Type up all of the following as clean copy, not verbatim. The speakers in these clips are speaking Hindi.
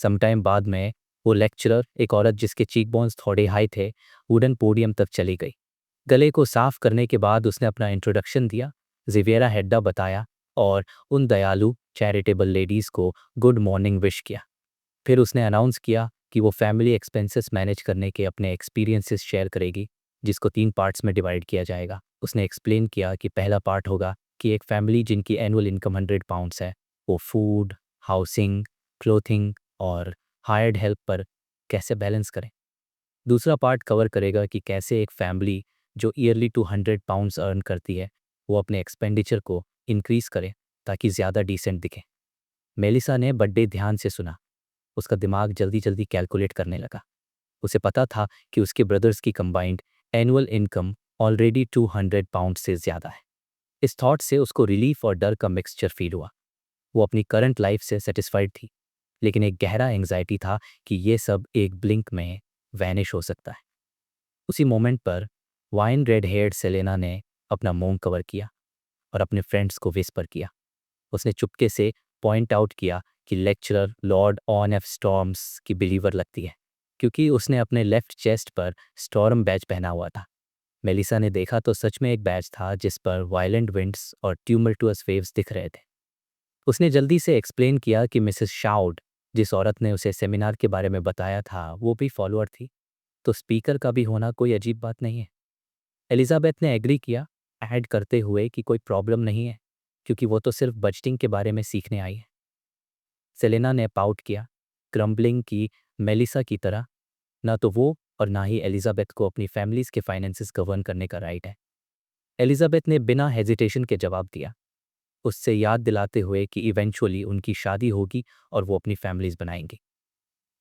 समटाइम बाद में वो लेक्चरर, एक औरत जिसके चीक बोन्स थोड़े हाई थे, वुडन पोडियम तक चली गई। गले को साफ करने के बाद उसने अपना इंट्रोडक्शन दिया, ज़ेवियरा हेड्डा बताया और उन दयालु चैरिटेबल लेडीज़ को गुड मॉर्निंग विश किया। फिर उसने अनाउंस किया कि वो फैमिली एक्सपेंसेस मैनेज करने के अपने एक्सपीरियंसेस शेयर करेगी, जिसको 3 पार्ट्स में डिवाइड किया जाएगा। उसने एक्सप्लेन किया कि पहला पार्ट होगा कि एक फैमिली जिनकी एनुअल इनकम 100 पाउंड्स है, वो फूड, हाउसिंग, क्लोथिंग और हायर्ड हेल्प पर कैसे बैलेंस करें। दूसरा पार्ट कवर करेगा कि कैसे एक फैमिली जो ईयरली 200 पाउंड्स अर्न करती है, वो अपने एक्सपेंडिचर को इंक्रीज़ करे ताकि ज़्यादा डिसेंट दिखे। मेलिसा ने बर्थडे ध्यान से सुना। उसका दिमाग जल्दी जल्दी कैलकुलेट करने लगा। उसे पता था कि उसके ब्रदर्स की combined annual income already 200 pound से ज़्यादा है। इस थॉट से उसको रिलीफ और डर का मिक्सचर फील हुआ। वो अपनी करंट लाइफ से सेटिस्फाइड थी, लेकिन एक गहरा एंग्जाइटी था कि ये सब एक ब्लिंक में वैनिश हो सकता है। उसी मोमेंट पर वाइन रेड हेयर्ड सेलेना ने अपना मुंह कवर किया और अपने फ्रेंड्स को विस्पर किया। उसने चुपके से पॉइंट आउट किया कि lecturer Lord on F storms की बिलीवर लगती है, क्योंकि उसने अपने लेफ्ट चेस्ट पर स्टॉर्म बैज पहना हुआ था। मेलिसा ने देखा तो सच में एक बैज था जिस पर वायलेंट विंड्स और ट्यूमल्टुअस वेव्स दिख रहे थे। उसने जल्दी से एक्सप्लेन किया कि मिसेस शाउड, जिस औरत ने उसे सेमिनार के बारे में बताया था, वो भी फॉलोअर थी, तो स्पीकर का भी होना कोई अजीब बात नहीं है। एलिजाबेथ ने एग्री किया, ऐड करते हुए कि कोई प्रॉब्लम नहीं है, क्योंकि वो तो सिर्फ बजटिंग के बारे में सीखने आई है। सेलेना ने पाउट किया, क्रम्बलिंग की मेलिसा की तरह। ना तो वो और ना ही एलिजाबेथ को अपनी फैमिलीज के फाइनेंसेस गवर्न करने का राइट है। एलिजाबेथ ने बिना हेजिटेशन के जवाब दिया, उससे याद दिलाते हुए कि इवेंचुअली उनकी शादी होगी और वो अपनी फैमिलीज बनाएंगी।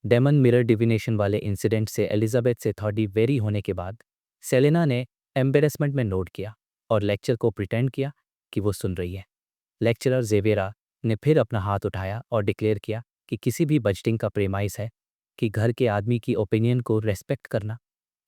डेमन मिरर डिविनेशन वाले इंसिडेंट से एलिजाबेथ से थोड़ी वेरी होने के बाद सेलेना ने एम्बेरसमेंट में नोट किया और लेक्चर को प्रिटेंड किया कि वो सुन रही है। लेक्चरर ज़ेवियरा ने फिर अपना हाथ उठाया और डिक्लेयर किया कि किसी भी बजटिंग का प्रेमाइस है कि घर के आदमी की ओपिनियन को रेस्पेक्ट करना।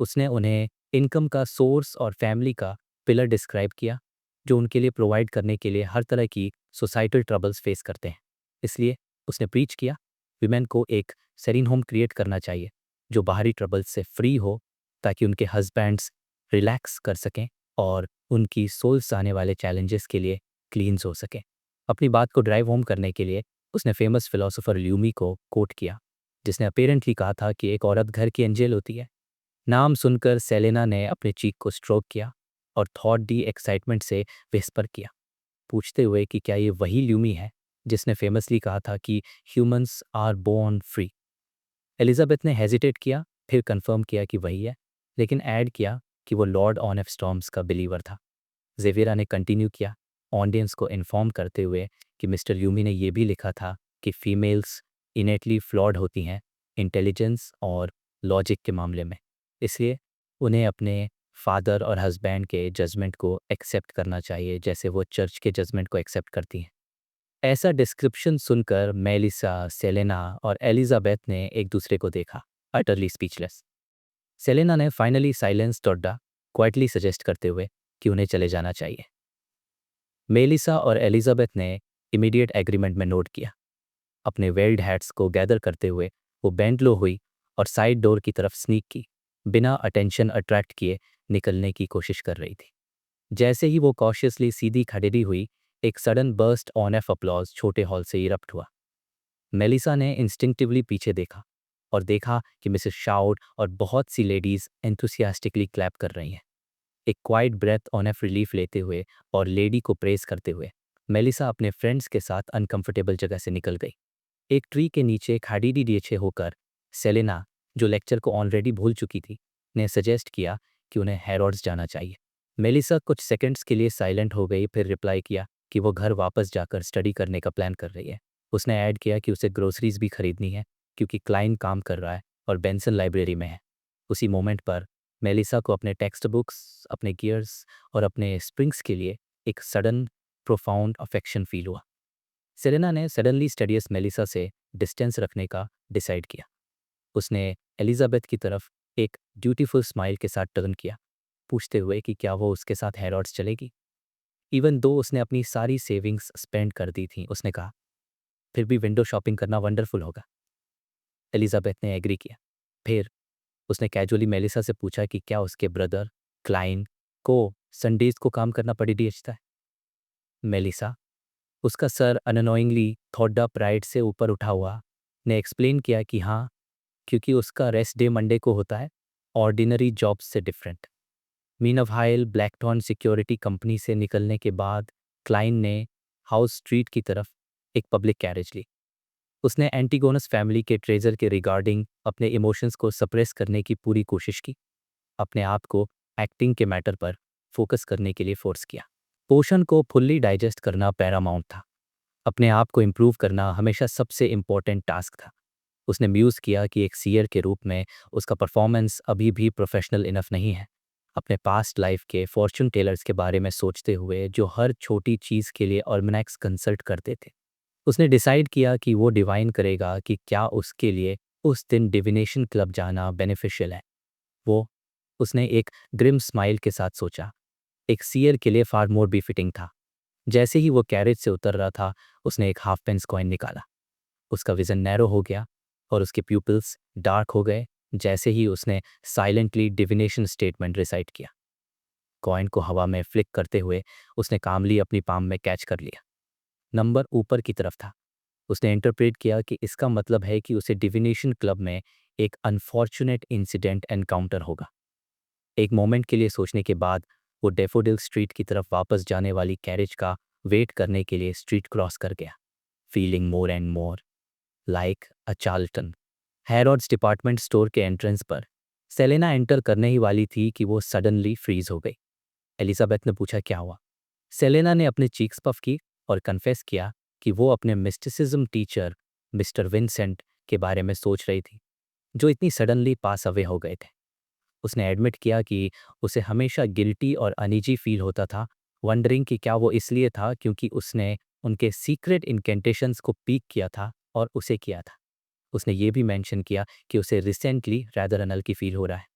उसने उन्हें इनकम का सोर्स और फैमिली का पिलर डिस्क्राइब किया, जो उनके लिए प्रोवाइड करने के लिए हर तरह की सोसाइटल ट्रबल्स फेस करते हैं। इसलिए उसने प्रीच किया विमेन को एक सेरीन होम क्रिएट करना चाहिए जो बाहरी ट्रबल्स से फ्री हो, ताकि उनके हस्बैंड्स रिलैक्स कर सकें और उनकी सोल्स आने वाले चैलेंजेस के लिए क्लींस हो सकें। अपनी बात को ड्राइव होम करने के लिए उसने फेमस फिलोसोफर ल्यूमी को कोट किया, जिसने अपेरेंटली कहा था कि एक औरत घर की एंजेल होती है। नाम सुनकर सेलेना ने अपने चीक को स्ट्रोक किया और थॉट डी एक्साइटमेंट से विस्पर किया, पूछते हुए कि क्या ये वही ल्यूमी है जिसने फेमसली कहा था कि humans are born free. Elizabeth ने हेजिटेट किया, फिर कंफर्म किया कि वही है, लेकिन ऐड किया कि वो लॉर्ड ऑन एफ स्टॉर्म्स का बिलीवर था। ज़ेवियरा ने कंटिन्यू किया, ऑडियंस को इन्फॉर्म करते हुए कि मिस्टर ल्यूमी ने ये भी लिखा था कि फीमेल्स इनेटली फ्लॉड होती हैं इंटेलिजेंस और लॉजिक के मामले में, इसलिए उन्हें अपने फादर और हस्बैंड के जजमेंट को एक्सेप्ट करना चाहिए जैसे वो चर्च के जजमेंट को एक्सेप्ट करती हैं। ऐसा डिस्क्रिप्शन सुनकर मेलिसा, सेलेना और एलिजाबेथ ने एक दूसरे को देखा, अटरली स्पीचलेस। सेलेना ने फाइनली साइलेंस टोड्डा, क्वाइटली सजेस्ट करते हुए कि उन्हें चले जाना चाहिए। मेलिसा और एलिजाबेथ ने इमीडिएट एग्रीमेंट में नोट किया। अपने वेल्ड हैट्स को गैदर करते हुए वो बेंड लो हुई और साइड डोर की तरफ स्नीक की, बिना अटेंशन अट्रैक्ट किए निकलने की कोशिश कर रही थी। जैसे ही वो कॉशियसली सीधी खड़ी हुई, एक sudden burst on F applause छोटे हॉल से इरप्ट हुआ। मेलिसा ने इंस्टिंक्टिवली पीछे देखा और देखा कि मिसेस शाउड और बहुत सी लेडीज एंथुसियास्टिकली क्लैप कर रही हैं। एक quiet breath on of relief लेते हुए और लेडी को प्रेस करते हुए मेलिसा अपने फ्रेंड्स के साथ अनकंफर्टेबल जगह से निकल गई। एक ट्री के नीचे खाड़ी डीछे होकर सेलेना, जो लेक्चर को ऑलरेडी भूल चुकी थी, ने सजेस्ट किया कि उन्हें हैरोड्स जाना चाहिए। मेलिसा कुछ सेकंड्स के लिए साइलेंट हो गई, फिर रिप्लाई किया कि वो घर वापस जाकर स्टडी करने का प्लान कर रही है। उसने ऐड किया कि उसे ग्रोसरीज भी खरीदनी है क्योंकि क्लाइन काम कर रहा है और बेंसन लाइब्रेरी में है। उसी मोमेंट पर मेलिसा को अपने टेक्स्ट बुक्स, अपने गियर्स और अपने स्प्रिंग्स के लिए एक सडन प्रोफाउंड अफेक्शन फील हुआ। सेलेना ने सडनली स्टडियस मेलिसा से डिस्टेंस रखने का डिसाइड किया। उसने एलिजाबेथ की तरफ एक ड्यूटीफुल स्माइल के साथ टर्न किया, पूछते हुए कि क्या वो उसके साथ हैरोड्स चलेगी। इवन दो उसने अपनी सारी सेविंग्स स्पेंड कर दी थी, उसने कहा, फिर भी विंडो शॉपिंग करना वंडरफुल होगा। एलिजाबेथ ने एग्री किया। फिर उसने कैजुअली मेलिसा से पूछा कि क्या उसके ब्रदर क्लाइन को संडेज को काम करना पड़ी दिखता है। मेलिसा, उसका सर अननोइंगली थोड़ा प्राइड से ऊपर उठा हुआ, ने एक्सप्लेन किया कि हाँ, क्योंकि उसका रेस्ट डे मंडे को होता है, ऑर्डिनरी जॉब्स से different. Meanwhile Blackthorn security company से निकलने के बाद क्लाइन ने हाउस स्ट्रीट की तरफ एक पब्लिक कैरेज ली। उसने एंटीगोनस फैमिली के ट्रेजर के रिगार्डिंग अपने इमोशंस को सप्रेस करने की पूरी कोशिश की, अपने आप को एक्टिंग के मैटर पर फोकस करने के लिए फोर्स किया। पोषण को फुल्ली डाइजेस्ट करना पैरामाउंट था। अपने आप को इम्प्रूव करना हमेशा सबसे इम्पोर्टेंट टास्क था। उसने म्यूज़ किया कि एक सीयर के रूप में उसका परफॉर्मेंस अभी भी प्रोफेशनल इनफ नहीं है। अपने पास्ट लाइफ के फॉर्चून टेलर्स के बारे में सोचते हुए जो हर छोटी चीज़ के लिए ऑल्मनैक्स कंसल्ट करते थे, उसने डिसाइड किया कि वो डिवाइन करेगा कि क्या उसके लिए उस दिन डिविनेशन क्लब जाना बेनिफिशियल है। वो उसने एक ग्रिम स्माइल के साथ सोचा, एक सीयर के लिए फार मोर भी फिटिंग था। जैसे ही वो कैरेज से उतर रहा था, उसने एक हाफ पेंस कॉइन निकाला। उसका विजन नैरो हो गया और उसके प्यूपिल्स डार्क हो गए जैसे ही उसने साइलेंटली डिविनेशन स्टेटमेंट रिसाइट किया। कॉइन को हवा में फ्लिक करते हुए उसने कामली अपनी पाम में कैच कर लिया। नंबर ऊपर की तरफ था। उसने इंटरप्रेट किया कि इसका मतलब है कि उसे डिविनेशन क्लब में एक अनफॉर्चुनेट इंसिडेंट एनकाउंटर होगा। एक मोमेंट के लिए सोचने के बाद वो डेफोडिल स्ट्रीट की तरफ वापस जाने वाली कैरेज का वेट करने के लिए स्ट्रीट क्रॉस कर गया, feeling more and more like a Charlton. Harrods department store के एंट्रेंस पर सेलेना एंटर करने ही वाली थी कि वो सडनली फ्रीज हो गई। एलिजाबेथ ने पूछा क्या हुआ। सेलेना ने अपने चीक्स पफ की और कन्फेस किया कि वो अपने मिस्टिसिज्म टीचर मिस्टर विंसेंट के बारे में सोच रही थी, जो इतनी सडनली पास अवे हो गए थे। उसने एडमिट किया कि उसे हमेशा गिल्टी और अनईजी फील होता था, वंडरिंग कि क्या वो इसलिए था क्योंकि उसने उनके सीक्रेट इनकेंटेशंस को पीक किया था और उसे किया था। उसने ये भी मेंशन किया कि उसे रिसेंटली रैदर अनल्की फील हो रहा है।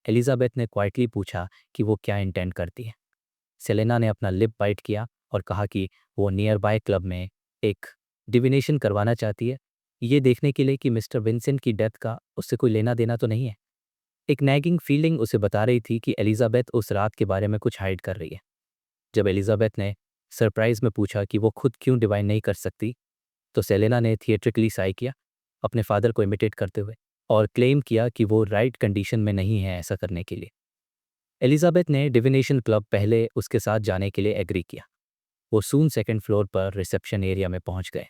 एलिजाबेथ ने क्वाइटली पूछा कि वो क्या इंटेंड करती है। सेलेना ने अपना लिप बाइट किया और कहा कि वो नियर बाय क्लब में एक डिविनेशन करवाना चाहती है, ये देखने के लिए कि मिस्टर विंसेंट की डेथ का उससे कोई लेना देना तो नहीं है। एक नैगिंग फीलिंग उसे बता रही थी कि एलिजाबेथ उस रात के बारे में कुछ हाइड कर रही है। जब एलिजाबेथ ने सरप्राइज में पूछा कि वो खुद क्यों डिवाइन नहीं कर सकती, तो सेलेना ने थिएट्रिकली साई किया, अपने फादर को इमिटेट करते हुए, और क्लेम किया कि वो राइट कंडीशन में नहीं है ऐसा करने के लिए। एलिजाबेथ ने डिविनेशन क्लब पहले उसके साथ जाने के लिए एग्री किया। वो सून सेकंड फ्लोर पर रिसेप्शन एरिया में पहुंच गए,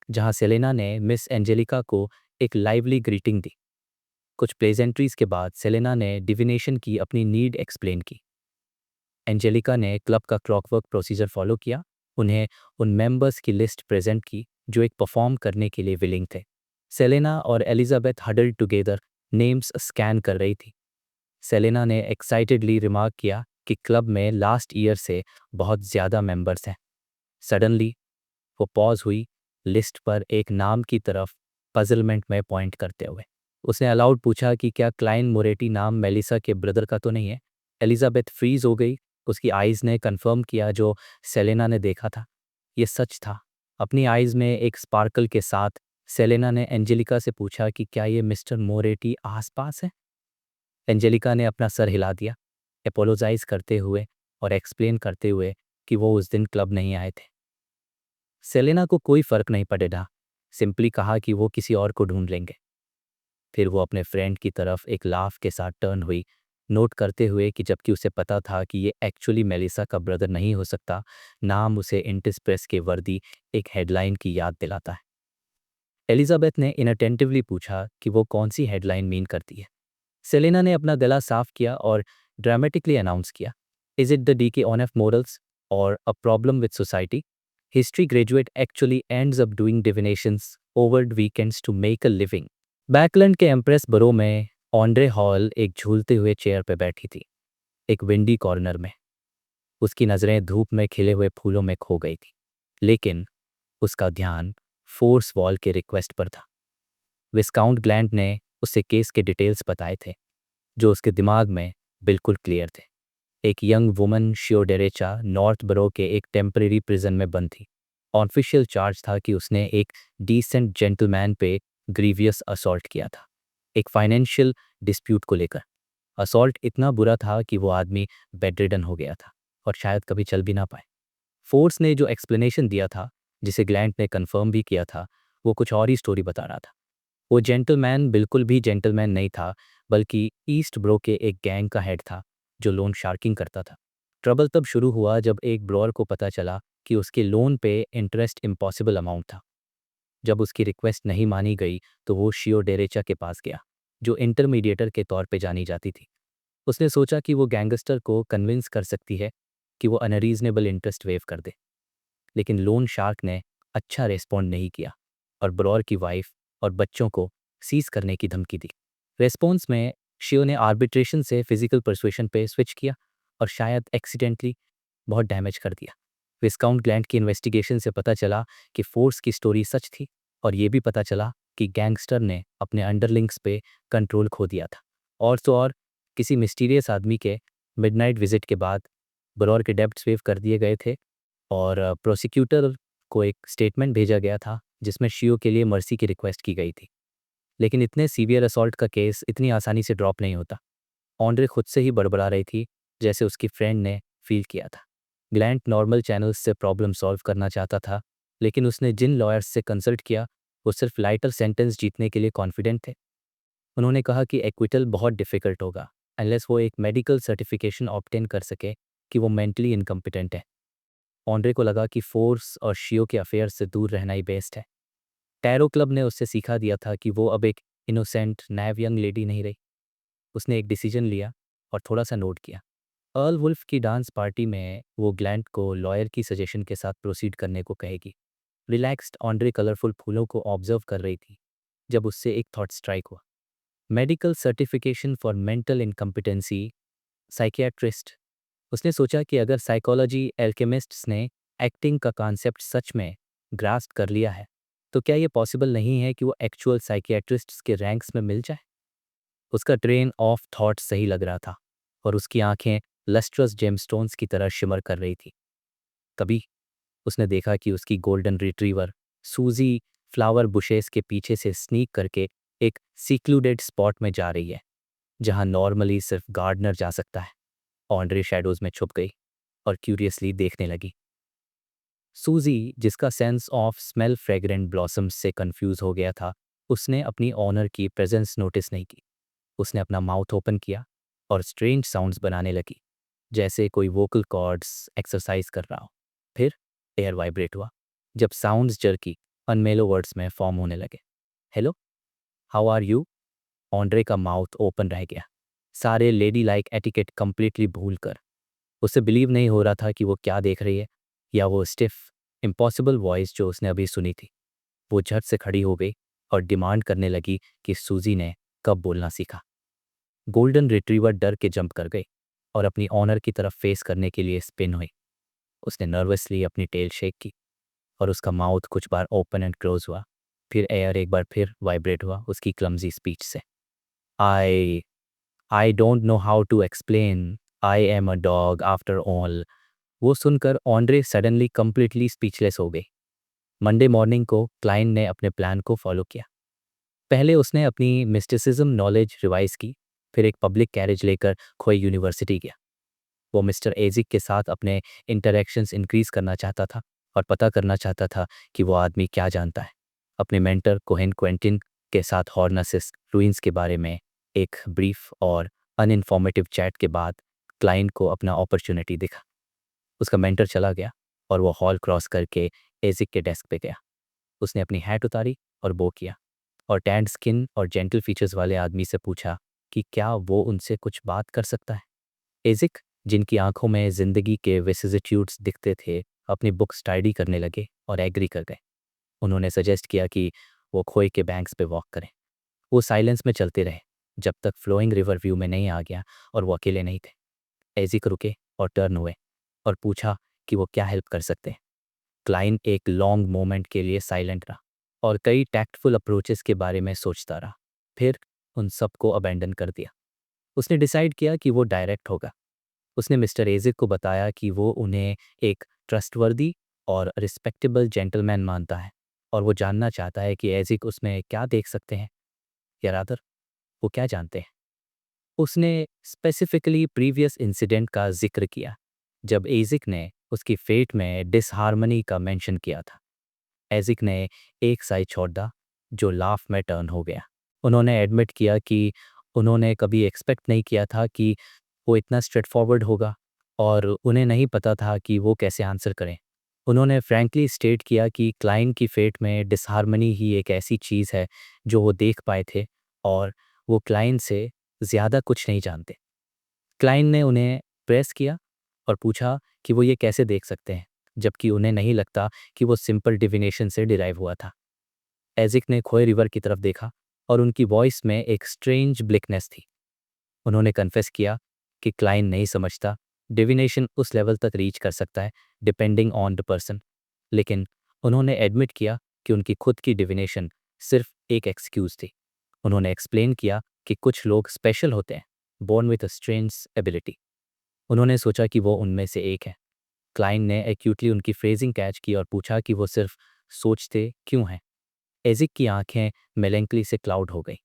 जहां सेलेना ने मिस एंजेलिका को एक लाइवली ग्रीटिंग दी। कुछ प्लेजेंट्रीज के बाद सेलेना ने डिविनेशन की अपनी नीड एक्सप्लेन की। एंजेलिका ने क्लब का क्लॉकवर्क प्रोसीजर फॉलो किया, उन्हें उन मेंबर्स की लिस्ट प्रेजेंट की जो एक परफॉर्म करने के लिए विलिंग थे। सेलेना और Elizabeth huddled together names scan कर रही थी। सेलेना ने एक्साइटेडली रिमार्क किया कि क्लब में लास्ट ईयर से बहुत ज़्यादा मेंबर्स हैं। सडनली वो पॉज हुई, लिस्ट पर एक नाम की तरफ पजलमेंट में पॉइंट करते हुए। उसने अलाउड पूछा कि क्या क्लाइन मोरेटी नाम मेलिसा के ब्रदर का तो नहीं है। एलिजाबेथ फ्रीज हो गई। उसकी आइज़ ने कंफर्म किया जो सेलेना ने देखा था, ये सच था। अपनी आइज़ में एक स्पार्कल के साथ सेलेना ने एंजेलिका से पूछा कि क्या ये मिस्टर मोरेटी आसपास है। एंजेलिका ने अपना सर हिला दिया, एपोलोजाइज करते हुए और एक्सप्लेन करते हुए कि वो उस दिन क्लब नहीं आए थे। सेलेना को कोई फर्क नहीं पड़ेगा, सिंपली कहा कि वो किसी और को ढूंढ लेंगे। फिर वो अपने फ्रेंड की तरफ एक लाफ के साथ टर्न हुई, नोट करते हुए कि जबकि उसे पता था कि ये एक्चुअली मेलिसा का ब्रदर नहीं हो सकता, नाम उसे इंटिस प्रेस के वर्दी एक हेडलाइन की याद दिलाता है। एलिजाबेथ ने इनअटेंटिवली पूछा कि वो कौन सी हेडलाइन मीन करती है। सेलेना ने अपना गला साफ किया और ड्रामेटिकली अनाउंस किया, is it the decay on of morals और a problem with society? History graduate actually ends up doing divinations over weekends to make a living. Backlund के एम्प्रेस बरो में ऑन्ड्रे हॉल एक झूलते हुए चेयर पर बैठी थी, एक विंडी कॉर्नर में। उसकी नज़रें धूप में खिले हुए फूलों में खो गई थी, लेकिन उसका ध्यान फोर्स वॉल के रिक्वेस्ट पर था। विस्काउंट ग्लैंड ने उससे केस के डिटेल्स बताए थे, जो उसके दिमाग में बिल्कुल क्लियर थे। एक यंग वुमन शियोडेरेचा नॉर्थ बरो के एक टेम्परेरी प्रिजन में बंद थी। ऑफिशियल चार्ज था कि उसने एक डिसेंट जेंटलमैन पे ग्रीवियस असॉल्ट किया था, एक फाइनेंशियल डिस्प्यूट को लेकर। असॉल्ट इतना बुरा था कि वो आदमी बेडरिडन हो गया था और शायद कभी चल भी ना पाए। फोर्स ने जो एक्सप्लेनेशन दिया था, जिसे ग्लैंट ने कंफर्म भी किया था, वो कुछ और ही स्टोरी बता रहा था। वो जेंटलमैन बिल्कुल भी जेंटलमैन नहीं था, बल्कि ईस्ट ब्रो के एक गैंग का हेड था जो लोन शार्किंग करता था। ट्रबल तब शुरू हुआ जब एक ब्रोअर को पता चला कि उसके लोन पे इंटरेस्ट इम्पॉसिबल अमाउंट था। जब उसकी रिक्वेस्ट नहीं मानी गई तो वो शियो डेरेचा के पास गया, जो इंटरमीडिएटर के तौर पे जानी जाती थी। उसने सोचा कि वो गैंगस्टर को कन्विंस कर सकती है कि वो अनरीजनेबल इंटरेस्ट वेव कर दे। लेकिन लोन शार्क ने अच्छा रेस्पॉन्ड नहीं किया और ब्रोअर की वाइफ और बच्चों को सीज करने की धमकी दी। रेस्पॉन्स में शियो ने आर्बिट्रेशन से फिजिकल परसुएशन पे स्विच किया और शायद एक्सीडेंटली बहुत डैमेज कर दिया। विस्काउंट ग्लैंड की इन्वेस्टिगेशन से पता चला कि फोर्स की स्टोरी सच थी और ये भी पता चला कि गैंगस्टर ने अपने अंडरलिंक्स पे कंट्रोल खो दिया था। और तो और किसी मिस्टीरियस आदमी के मिडनाइट विजिट के बाद ब्रोअर के डेब्ट्स वेव कर दिए गए थे और प्रोसिक्यूटर को एक स्टेटमेंट भेजा गया था जिसमें शियो के लिए मर्सी की रिक्वेस्ट की गई थी। लेकिन इतने सीवियर असॉल्ट का केस इतनी आसानी से ड्रॉप नहीं होता। ऑन्ड्रे खुद से ही बड़बड़ा रही थी, जैसे उसकी फ्रेंड ने फील किया था। ग्लैंट नॉर्मल चैनल्स से प्रॉब्लम सॉल्व करना चाहता था, लेकिन उसने जिन लॉयर्स से कंसल्ट किया वो सिर्फ लाइटर सेंटेंस जीतने के लिए कॉन्फिडेंट थे। उन्होंने कहा कि एक्विटल बहुत डिफ़िकल्ट होगा अनलेस वो एक मेडिकल सर्टिफिकेशन ऑब्टेन कर सके कि वो मेंटली इनकम्पिटेंट है। ऑन्ड्रे को लगा कि फोर्स और शियो के अफेयर से दूर रहना ही बेस्ट है। टैरो क्लब ने उससे सिखा दिया था कि वो अब एक इनोसेंट नैव यंग लेडी नहीं रही। उसने एक डिसीजन लिया और थोड़ा सा नोट किया। अर्ल वुल्फ की डांस पार्टी में वो ग्लैंट को लॉयर की सजेशन के साथ प्रोसीड करने को कहेगी। रिलैक्स्ड ऑन्ड्रे कलरफुल फूलों को ऑब्जर्व कर रही थी जब उससे एक थॉट स्ट्राइक हुआ। Medical certification for mental incompetency, psychiatrist. उसने सोचा कि अगर साइकोलॉजी एल्केमिस्ट्स ने एक्टिंग का कॉन्सेप्ट सच में ग्रास्प कर लिया है, तो क्या ये पॉसिबल नहीं है कि वो एक्चुअल साइकियाट्रिस्ट्स के रैंक्स में मिल जाए। उसका ट्रेन ऑफ थॉट सही लग रहा था और उसकी आंखें लस्ट्रस जेमस्टोन्स की तरह शिमर कर रही थी। कभी उसने देखा कि उसकी गोल्डन रिट्रीवर सूजी फ्लावर बुशेस के पीछे से स्नीक करके एक सीक्लूडेड स्पॉट में जा रही है, जहां नॉर्मली सिर्फ गार्डनर जा सकता है। ऑन्ड्रे शैडोज में छुप गई और क्यूरियसली देखने लगी। सूजी, जिसका sense of smell fragrant blossoms से कंफ्यूज हो गया था, उसने अपनी ऑनर की प्रेजेंस नोटिस नहीं की। उसने अपना माउथ ओपन किया और स्ट्रेंज साउंड्स बनाने लगी, जैसे कोई वोकल कॉर्ड्स एक्सरसाइज कर रहा हो। फिर एयर वाइब्रेट हुआ जब साउंड्स जर्की अनमेलो वर्ड्स में फॉर्म होने लगे। Hello, how are you? Andre का माउथ ओपन रह गया, सारे लेडी लाइक एटिकेट कंप्लीटली भूल कर। उसे बिलीव नहीं हो रहा था कि वो क्या देख रही है, या वो स्टिफ इम्पॉसिबल वॉइस जो उसने अभी सुनी थी। वो झट से खड़ी हो गई और डिमांड करने लगी कि सूजी ने कब बोलना सीखा। गोल्डन रिट्रीवर डर के जंप कर गई और अपनी ऑनर की तरफ फेस करने के लिए स्पिन हुई। उसने नर्वसली अपनी टेल शेक की और उसका माउथ कुछ बार ओपन एंड क्लोज हुआ। फिर एयर एक बार फिर वाइब्रेट हुआ उसकी क्लमजी स्पीच से। I I don't know how to explain, I am a dog after all. वो सुनकर ऑन्ड्रे सडनली कंप्लीटली स्पीचलेस हो गई। मंडे मॉर्निंग को क्लाइंट ने अपने प्लान को फॉलो किया। पहले उसने अपनी मिस्टिसिज्म नॉलेज रिवाइज की, फिर एक पब्लिक कैरेज लेकर खोई यूनिवर्सिटी गया। वो मिस्टर एजिक के साथ अपने इंटरेक्शंस इंक्रीज करना चाहता था और पता करना चाहता था कि वो आदमी क्या जानता है। अपने मेंटर कोहेन क्वेंटिन के साथ हॉर्नासिस रूइंस के बारे में एक ब्रीफ और अनइन्फॉर्मेटिव चैट के बाद क्लाइंट को अपना अपॉर्चुनिटी दिखा। उसका मेंटर चला गया और वो हॉल क्रॉस करके एजिक के डेस्क पे गया। उसने अपनी हैट उतारी और बो किया और टैंड स्किन और जेंटल फीचर्स वाले आदमी से पूछा कि क्या वो उनसे कुछ बात कर सकता है। एजिक, जिनकी आंखों में जिंदगी के विसिसिट्यूड्स दिखते थे, अपनी बुक स्टडी करने लगे और एग्री कर गए। उन्होंने सजेस्ट किया कि वो खोए के बैंक्स पे वॉक करें। वो साइलेंस में चलते रहे जब तक फ्लोइंग रिवर व्यू में नहीं आ गया और वो अकेले नहीं थे। एजिक रुके और टर्न हुए और पूछा कि वो क्या हेल्प कर सकते हैं। क्लाइंट एक लॉन्ग मोमेंट के लिए साइलेंट रहा और कई टैक्टफुल अप्रोचेस के बारे में सोचता रहा। फिर उन सबको अबैंडन कर दिया। उसने डिसाइड किया कि वो डायरेक्ट होगा। उसने मिस्टर एजिक को बताया कि वो उन्हें एक ट्रस्टवर्दी और रिस्पेक्टेबल जेंटलमैन मानता है और वो जानना चाहता है कि एजिक उसमें क्या देख सकते हैं, या रादर वो क्या जानते हैं। उसने स्पेसिफिकली प्रीवियस इंसिडेंट का जिक्र किया जब एजिक ने उसकी फेट में डिसहार्मनी का मेंशन किया था। एजिक ने एक साइड छोड़ दा जो लाफ में टर्न हो गया। उन्होंने एडमिट किया कि उन्होंने कभी एक्सपेक्ट नहीं किया था कि वो इतना स्ट्रेट फॉरवर्ड होगा और उन्हें नहीं पता था कि वो कैसे आंसर करें। उन्होंने फ्रैंकली स्टेट किया कि क्लाइंट की फेट में डिसहार्मनी ही एक ऐसी चीज़ है जो वो देख पाए थे और वो क्लाइंट से ज़्यादा कुछ नहीं जानते। क्लाइंट ने उन्हें प्रेस किया और पूछा कि वो ये कैसे देख सकते हैं, जबकि उन्हें नहीं लगता कि वो सिंपल डिविनेशन से डिराइव हुआ था। एजिक ने खोए रिवर की तरफ देखा और उनकी वॉइस में एक स्ट्रेंज ब्लिकनेस थी। उन्होंने कन्फेस किया कि क्लाइंट नहीं समझता डिविनेशन उस लेवल तक रीच कर सकता है डिपेंडिंग ऑन द पर्सन, लेकिन उन्होंने एडमिट किया कि उनकी खुद की डिविनेशन सिर्फ एक एक्सक्यूज़ थी। उन्होंने एक्सप्लेन किया कि कुछ लोग स्पेशल होते हैं, born with a strange ability. उन्होंने सोचा कि वो उनमें से एक है। क्लाइंट ने एक्यूटली उनकी फ्रेजिंग कैच की और पूछा कि वो सिर्फ सोचते क्यों हैं। एजिक की आंखें मेलेंकली से क्लाउड हो गई।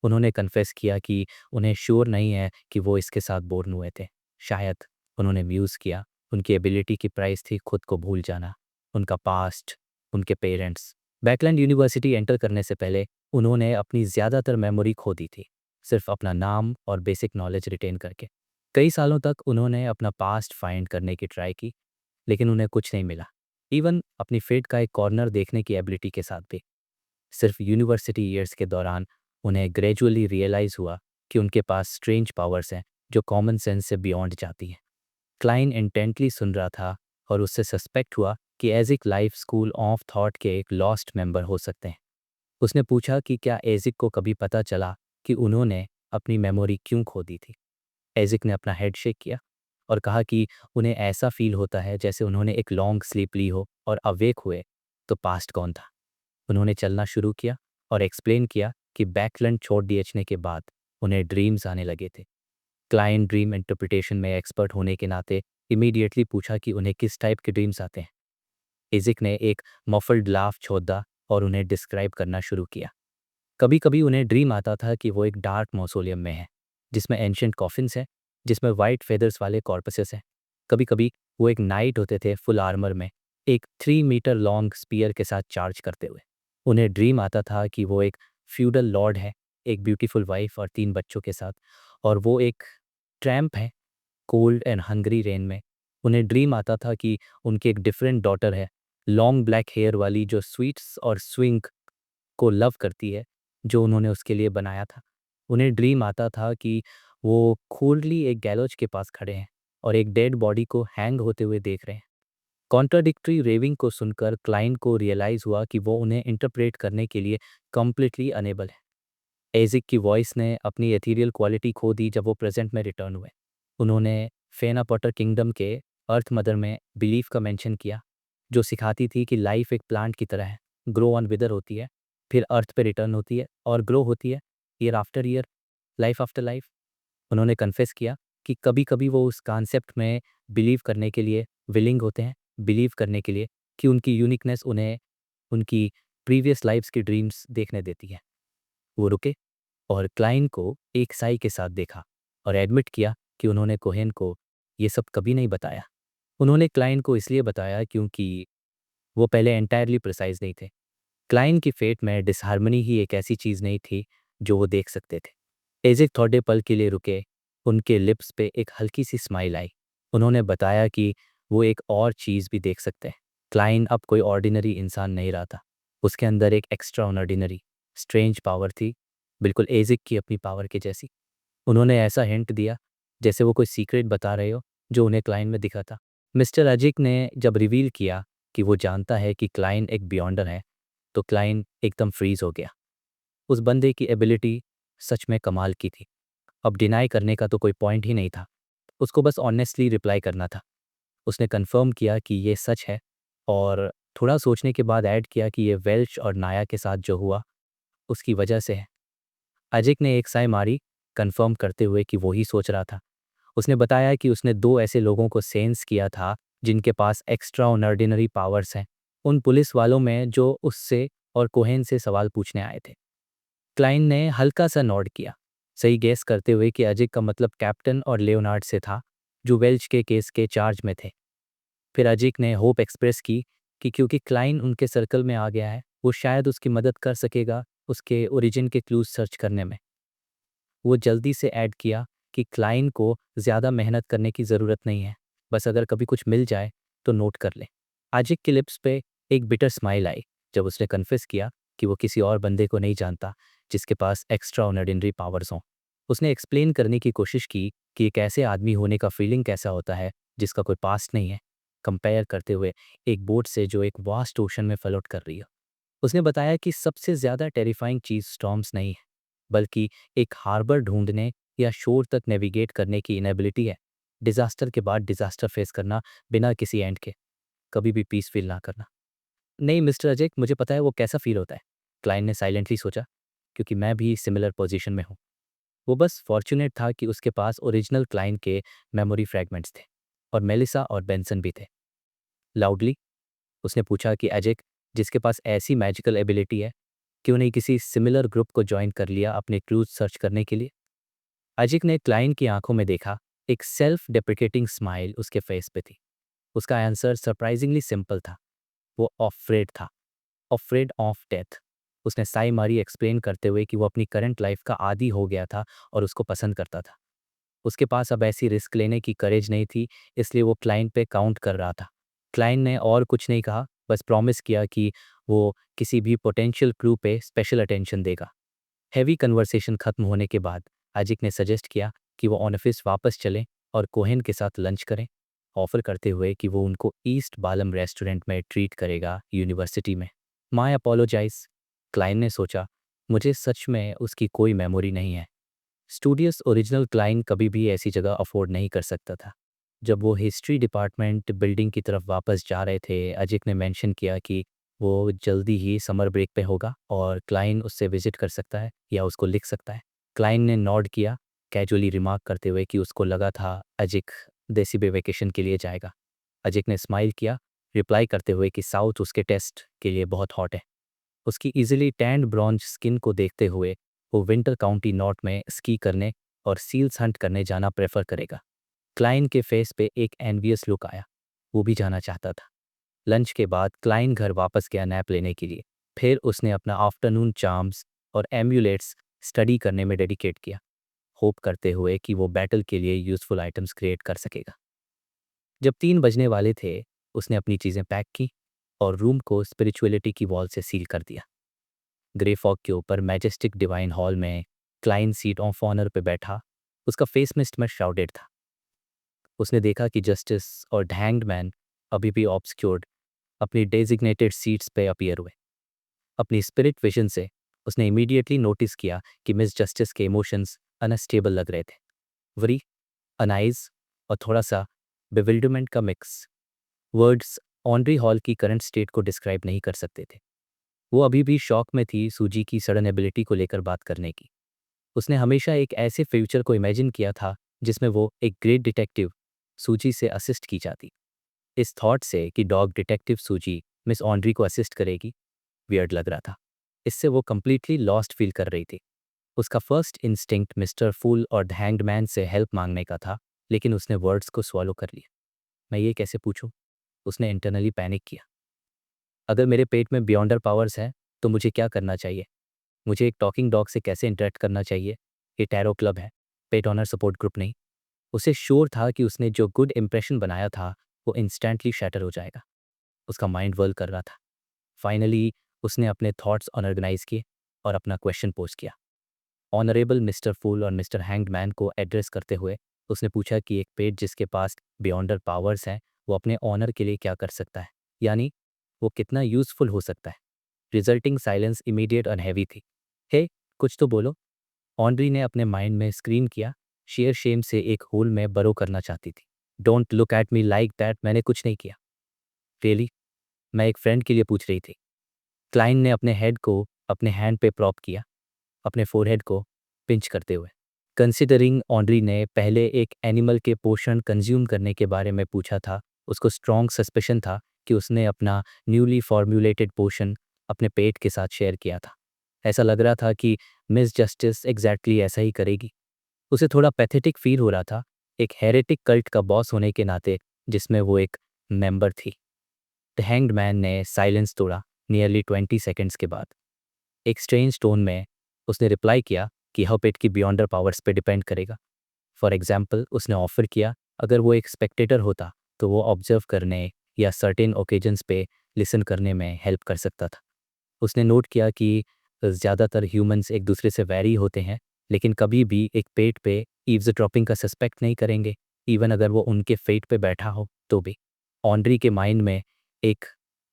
उन्होंने कन्फेस किया कि उन्हें श्योर नहीं है कि वो इसके साथ बोर्न हुए थे। शायद उन्होंने म्यूज़ किया उनकी एबिलिटी की प्राइस थी खुद को भूल जाना, उनका पास्ट, उनके पेरेंट्स। बैकलैंड यूनिवर्सिटी एंटर करने से पहले उन्होंने अपनी ज़्यादातर मेमोरी खो दी थी, सिर्फ अपना नाम और बेसिक नॉलेज रिटेन करके। कई सालों तक उन्होंने अपना पास्ट फाइंड करने की ट्राई की, लेकिन उन्हें कुछ नहीं मिला, इवन अपनी फेट का एक कॉर्नर देखने की एबिलिटी के साथ भी। सिर्फ यूनिवर्सिटी ईयर्स के दौरान उन्हें ग्रेजुअली रियलाइज़ हुआ कि उनके पास स्ट्रेंज पावर्स हैं जो कॉमन सेंस से बियॉन्ड जाती हैं। क्लाइन इंटेंटली सुन रहा था और उससे सस्पेक्ट हुआ कि एजिक लाइफ स्कूल ऑफ थॉट के एक लॉस्ट मेंबर हो सकते हैं। उसने पूछा कि क्या एजिक को कभी पता चला कि उन्होंने अपनी मेमोरी क्यों खो दी थी। एजिक ने अपना हेड शेक किया और कहा कि उन्हें ऐसा फील होता है जैसे उन्होंने एक लॉन्ग स्लीप ली हो और अवेक हुए तो पास्ट कौन था। उन्होंने चलना शुरू किया और एक्सप्लेन किया कि बैकलैंड छोड़ दिए के बाद उन्हें ड्रीम्स आने लगे थे। क्लाइंट ड्रीम इंटरप्रिटेशन में एक्सपर्ट होने के नाते इमीडिएटली पूछा कि उन्हें किस टाइप के ड्रीम्स आते हैं। इजिक ने एक मफल्ड लाफ छोड़ा और उन्हें डिस्क्राइब करना शुरू किया। कभी कभी उन्हें ड्रीम आता था कि वो एक डार्क मौसोलियम में है जिसमें एंशंट कॉफिन्स हैं, जिसमें वाइट फेदर्स वाले कॉर्पसेस हैं। कभी कभी वो एक नाइट होते थे फुल आर्मर में, एक 3 मीटर लॉन्ग स्पीयर के साथ चार्ज करते हुए। उन्हें ड्रीम आता था कि वो एक फ्यूडल लॉर्ड है, एक ब्यूटीफुल वाइफ और 3 बच्चों के साथ, और वो एक ट्रैम्प है कोल्ड एंड हंग्री रेन में। उन्हें ड्रीम आता था कि उनकी एक डिफरेंट डॉटर है, लॉन्ग ब्लैक हेयर वाली, जो स्वीट्स और स्विंग को लव करती है जो उन्होंने उसके लिए बनाया था। उन्हें ड्रीम आता था कि वो कूलली एक गैलोज के पास खड़े हैं और एक डेड बॉडी को हैंग होते हुए देख रहे हैं। कॉन्ट्राडिक्टरी रेविंग को सुनकर क्लाइंट को रियलाइज़ हुआ कि वो उन्हें इंटरप्रेट करने के लिए कम्प्लीटली अनेबल है। एजिक की वॉइस ने अपनी एथीरियल क्वालिटी खो दी जब वो प्रेजेंट में रिटर्न हुए। उन्होंने फेना पॉटर किंगडम के अर्थ मदर में बिलीफ का मेंशन किया, जो सिखाती थी कि लाइफ एक प्लांट की तरह है, ग्रो ऑन विदर होती है, फिर अर्थ पे रिटर्न होती है और ग्रो होती है year after year, life after life. उन्होंने कन्फेस किया कि कभी कभी वो उस कॉन्सेप्ट में बिलीव करने के लिए विलिंग होते हैं, बिलीव करने के लिए कि उनकी यूनिकनेस उन्हें उनकी प्रीवियस लाइफ्स की ड्रीम्स देखने देती है। वो रुके और क्लाइंट को एक साई के साथ देखा और एडमिट किया कि उन्होंने कोहेन को ये सब कभी नहीं बताया। उन्होंने क्लाइंट को इसलिए बताया क्योंकि वो पहले एंटायरली प्रिसाइज नहीं थे। क्लाइंट की फेट में डिसहार्मनी ही एक ऐसी चीज़ नहीं थी जो वो देख सकते थे। एजिक थोड़े पल के लिए रुके, उनके लिप्स पे एक हल्की सी स्माइल आई। उन्होंने बताया कि वो एक और चीज़ भी देख सकते हैं। क्लाइंट अब कोई ऑर्डिनरी इंसान नहीं रहा था, उसके अंदर एक एक्स्ट्रा ऑर्डिनरी स्ट्रेंज पावर थी, बिल्कुल एजिक की अपनी पावर के जैसी। उन्होंने ऐसा हिंट दिया जैसे वो कोई सीक्रेट बता रहे हो जो उन्हें क्लाइंट में दिखा था। मिस्टर अजिक ने जब रिवील किया कि वो जानता है कि क्लाइंट एक बियॉन्डर है, तो क्लाइंट एकदम फ्रीज हो गया। उस बंदे की एबिलिटी सच में कमाल की थी। अब डिनाई करने का तो कोई पॉइंट ही नहीं था, उसको बस ऑनेस्टली रिप्लाई करना था। उसने कंफर्म किया कि ये सच है और थोड़ा सोचने के बाद ऐड किया कि ये वेल्च और नाया के साथ जो हुआ उसकी वजह से है। अजिक ने एक साय मारी, कंफर्म करते हुए कि वो ही सोच रहा था। उसने बताया कि उसने 2 ऐसे लोगों को सेंस किया था जिनके पास एक्स्ट्रा ऑर्डिनरी पावर्स हैं, उन पुलिस वालों में जो उससे और कोहेन से सवाल पूछने आए थे। क्लाइन ने हल्का सा नॉड किया, सही गेस करते हुए कि अजिक का मतलब कैप्टन और लियोनार्ड से था, जो वेल्च के केस के चार्ज में थे। फिर अजिक ने होप एक्सप्रेस की कि क्योंकि क्लाइन उनके सर्कल में आ गया है, वो शायद उसकी मदद कर सकेगा उसके ओरिजिन के क्लूज सर्च करने में। वो जल्दी से ऐड किया कि क्लाइन को ज़्यादा मेहनत करने की ज़रूरत नहीं है, बस अगर कभी कुछ मिल जाए तो नोट कर ले। अजिक के लिप्स पे एक बिटर स्माइल आई जब उसने कन्फेस किया कि वो किसी और बंदे को नहीं जानता जिसके पास एक्स्ट्रा ऑर्डिनरी पावर्स हों। उसने एक्सप्लेन करने की कोशिश की कि एक ऐसे आदमी होने का फीलिंग कैसा होता है जिसका कोई पास्ट नहीं है, कंपेयर करते हुए एक बोट से जो एक वास्ट ओशन में फ्लोट कर रही हो। उसने बताया कि सबसे ज़्यादा टेरिफाइंग चीज़ स्टॉर्म्स नहीं है, बल्कि एक हार्बर ढूंढने या शोर तक नेविगेट करने की इनेबिलिटी है। डिज़ास्टर के बाद डिज़ास्टर फेस करना बिना किसी एंड के, कभी भी पीस फील ना करना। नहीं मिस्टर अजय, मुझे पता है वो कैसा फील होता है, क्लाइंट ने साइलेंटली सोचा, क्योंकि मैं भी सिमिलर पोजीशन में हूँ। वो बस फॉर्चुनेट था कि उसके पास ओरिजिनल क्लाइंट के मेमोरी फ्रैगमेंट्स थे, और मेलिसा और बेंसन भी थे। लाउडली उसने पूछा कि अजय, जिसके पास ऐसी मैजिकल एबिलिटी है, क्यों नहीं किसी सिमिलर ग्रुप को ज्वाइन कर लिया अपने क्लूज सर्च करने के लिए। अजिक ने क्लाइंट की आंखों में देखा, एक सेल्फ डेप्रिकेटिंग स्माइल उसके फेस पे थी। उसका आंसर सरप्राइजिंगली सिंपल था, वो अफ्रेड था, अफ्रेड ऑफ डेथ। उसने साई मारी एक्सप्लेन करते हुए कि वो अपनी करंट लाइफ का आदी हो गया था और उसको पसंद करता था। उसके पास अब ऐसी रिस्क लेने की करेज नहीं थी, इसलिए वो क्लाइंट पे काउंट कर रहा था। क्लाइंट ने और कुछ नहीं कहा, बस प्रॉमिस किया कि वो किसी भी पोटेंशियल क्रू पे स्पेशल अटेंशन देगा। हैवी कन्वर्सेशन खत्म होने के बाद अजिक ने सजेस्ट किया कि वो ऑन ऑफिस वापस चलें और कोहेन के साथ लंच करें, ऑफर करते हुए कि वो उनको ईस्ट बालम रेस्टोरेंट में ट्रीट करेगा यूनिवर्सिटी में। माय अपोलोजाइज, क्लाइंट ने सोचा, मुझे सच में उसकी कोई मेमोरी नहीं है। स्टूडियस ओरिजिनल क्लाइंट कभी भी ऐसी जगह अफोर्ड नहीं कर सकता था। जब वो हिस्ट्री डिपार्टमेंट बिल्डिंग की तरफ वापस जा रहे थे, अजिक ने मेंशन किया कि वो जल्दी ही समर ब्रेक पे होगा और क्लाइंट उससे विजिट कर सकता है या उसको लिख सकता है। क्लाइंट ने नॉड किया, कैजुअली रिमार्क करते हुए कि उसको लगा था अजिक देसी बे वेकेशन के लिए जाएगा। अजिक ने स्माइल किया, रिप्लाई करते हुए कि साउथ उसके टेस्ट के लिए बहुत हॉट है। उसकी इजीली टैंड ब्रॉन्ज स्किन को देखते हुए वो विंटर काउंटी नॉर्थ में स्की करने और सील्स हंट करने जाना प्रेफर करेगा। क्लाइंट के फेस पे एक एनवियस लुक आया, वो भी जाना चाहता था। लंच के बाद क्लाइंट घर वापस गया नैप लेने के लिए। फिर उसने अपना आफ्टरनून चार्म्स और एम्यूलेट्स स्टडी करने में डेडिकेट किया, होप करते हुए कि वो बैटल के लिए यूज़फुल आइटम्स क्रिएट कर सकेगा। जब 3 बजने वाले थे, उसने अपनी चीज़ें पैक की और रूम को स्पिरिचुअलिटी की वॉल से सील कर दिया। ग्रे फॉग के ऊपर मैजेस्टिक डिवाइन हॉल में क्लाइंट सीट ऑफ ऑनर पे बैठा, उसका फेस मिस्ट में श्राउडेड था। उसने देखा कि जस्टिस और हैंग्ड मैन अभी भी ऑब्सक्योर्ड अपनी डेजिग्नेटेड सीट्स पे अपीयर हुए। अपनी स्पिरिट विजन से उसने इमीडिएटली नोटिस किया कि मिस जस्टिस के इमोशंस अनस्टेबल लग रहे थे। वरी, अनाइज और थोड़ा सा बिविल्डरमेंट का मिक्स। वर्ड्स ऑनरी हॉल की करंट स्टेट को डिस्क्राइब नहीं कर सकते थे। वो अभी भी शॉक में थी सूजी की सडन एबिलिटी को लेकर बात करने की। उसने हमेशा एक ऐसे फ्यूचर को इमेजिन किया था जिसमें वो एक ग्रेट डिटेक्टिव सूजी से असिस्ट की जाती। इस थॉट से कि डॉग डिटेक्टिव सूजी मिस ऑन्ड्री को असिस्ट करेगी, वियर्ड लग रहा था। इससे वो कंप्लीटली लॉस्ट फील कर रही थी। उसका फर्स्ट इंस्टिंक्ट मिस्टर फूल और द हैंग्ड मैन से हेल्प मांगने का था, लेकिन उसने वर्ड्स को स्वॉलो कर लिया। मैं ये कैसे पूछूं? उसने इंटरनली पैनिक किया। अगर मेरे पेट में बियॉन्डर पावर्स हैं, तो मुझे क्या करना चाहिए? मुझे एक टॉकिंग डॉग से कैसे इंटरेक्ट करना चाहिए? ये टैरो क्लब है, पेट ऑनर सपोर्ट ग्रुप नहीं। उसे श्योर था कि उसने जो गुड इंप्रेशन बनाया था वो इंस्टेंटली शैटर हो जाएगा। उसका माइंड वर्क कर रहा था। फाइनली उसने अपने थॉट्स ऑर्गेनाइज किए और अपना क्वेश्चन पोस्ट किया। ऑनरेबल मिस्टर फूल और मिस्टर हैंग्ड मैन को एड्रेस करते हुए उसने पूछा कि एक पेट जिसके पास बियॉन्डर पावर्स हैं, वो अपने ऑनर के लिए क्या कर सकता है, यानी वो कितना यूजफुल हो सकता है। रिजल्टिंग साइलेंस इमीडिएट और हैवी थी। हे, कुछ तो बोलो। ऑनरी ने अपने माइंड में स्क्रीम किया, शेयर शेम से एक होल में बरो करना चाहती थी। Don't look at me like that, मैंने कुछ नहीं किया। रियली? मैं एक फ्रेंड के लिए पूछ रही थी। क्लाइंट ने अपने हेड को अपने हैंड पे प्रॉप किया, अपने फोरहेड को पिंच करते हुए। कंसिडरिंग ऑनरी ने पहले एक एनिमल के पोषण कंज्यूम करने के बारे में पूछा था, उसको स्ट्रॉन्ग सस्पेशन था कि उसने अपना न्यूली फॉर्म्युलेटेड पोशन अपने पेट के साथ शेयर किया था। ऐसा लग रहा था कि मिस जस्टिस एग्जैक्टली ऐसा ही करेगी। उसे थोड़ा पैथेटिक फील हो रहा था, एक हेरेटिक कल्ट का बॉस होने के नाते जिसमें वो एक मेंबर थी। द हैंग्ड मैन ने साइलेंस तोड़ा नियरली 20 सेकेंड्स के बाद। एक स्ट्रेंज टोन में उसने रिप्लाई किया कि हर पेट की बियॉन्डर पावर्स पे डिपेंड करेगा। फॉर एग्जाम्पल उसने ऑफर किया अगर वो एक स्पेक्टेटर होता तो वो ऑब्जर्व करने या सर्टेन ओकेजन्स पे लिसन करने में हेल्प कर सकता था। उसने नोट किया कि ज़्यादातर ह्यूमंस एक दूसरे से वैरी होते हैं, लेकिन कभी भी एक पेट पे ईव्सड्रॉपिंग का सस्पेक्ट नहीं करेंगे, इवन अगर वो उनके फेट पे बैठा हो तो भी। ऑन्ड्री के माइंड में एक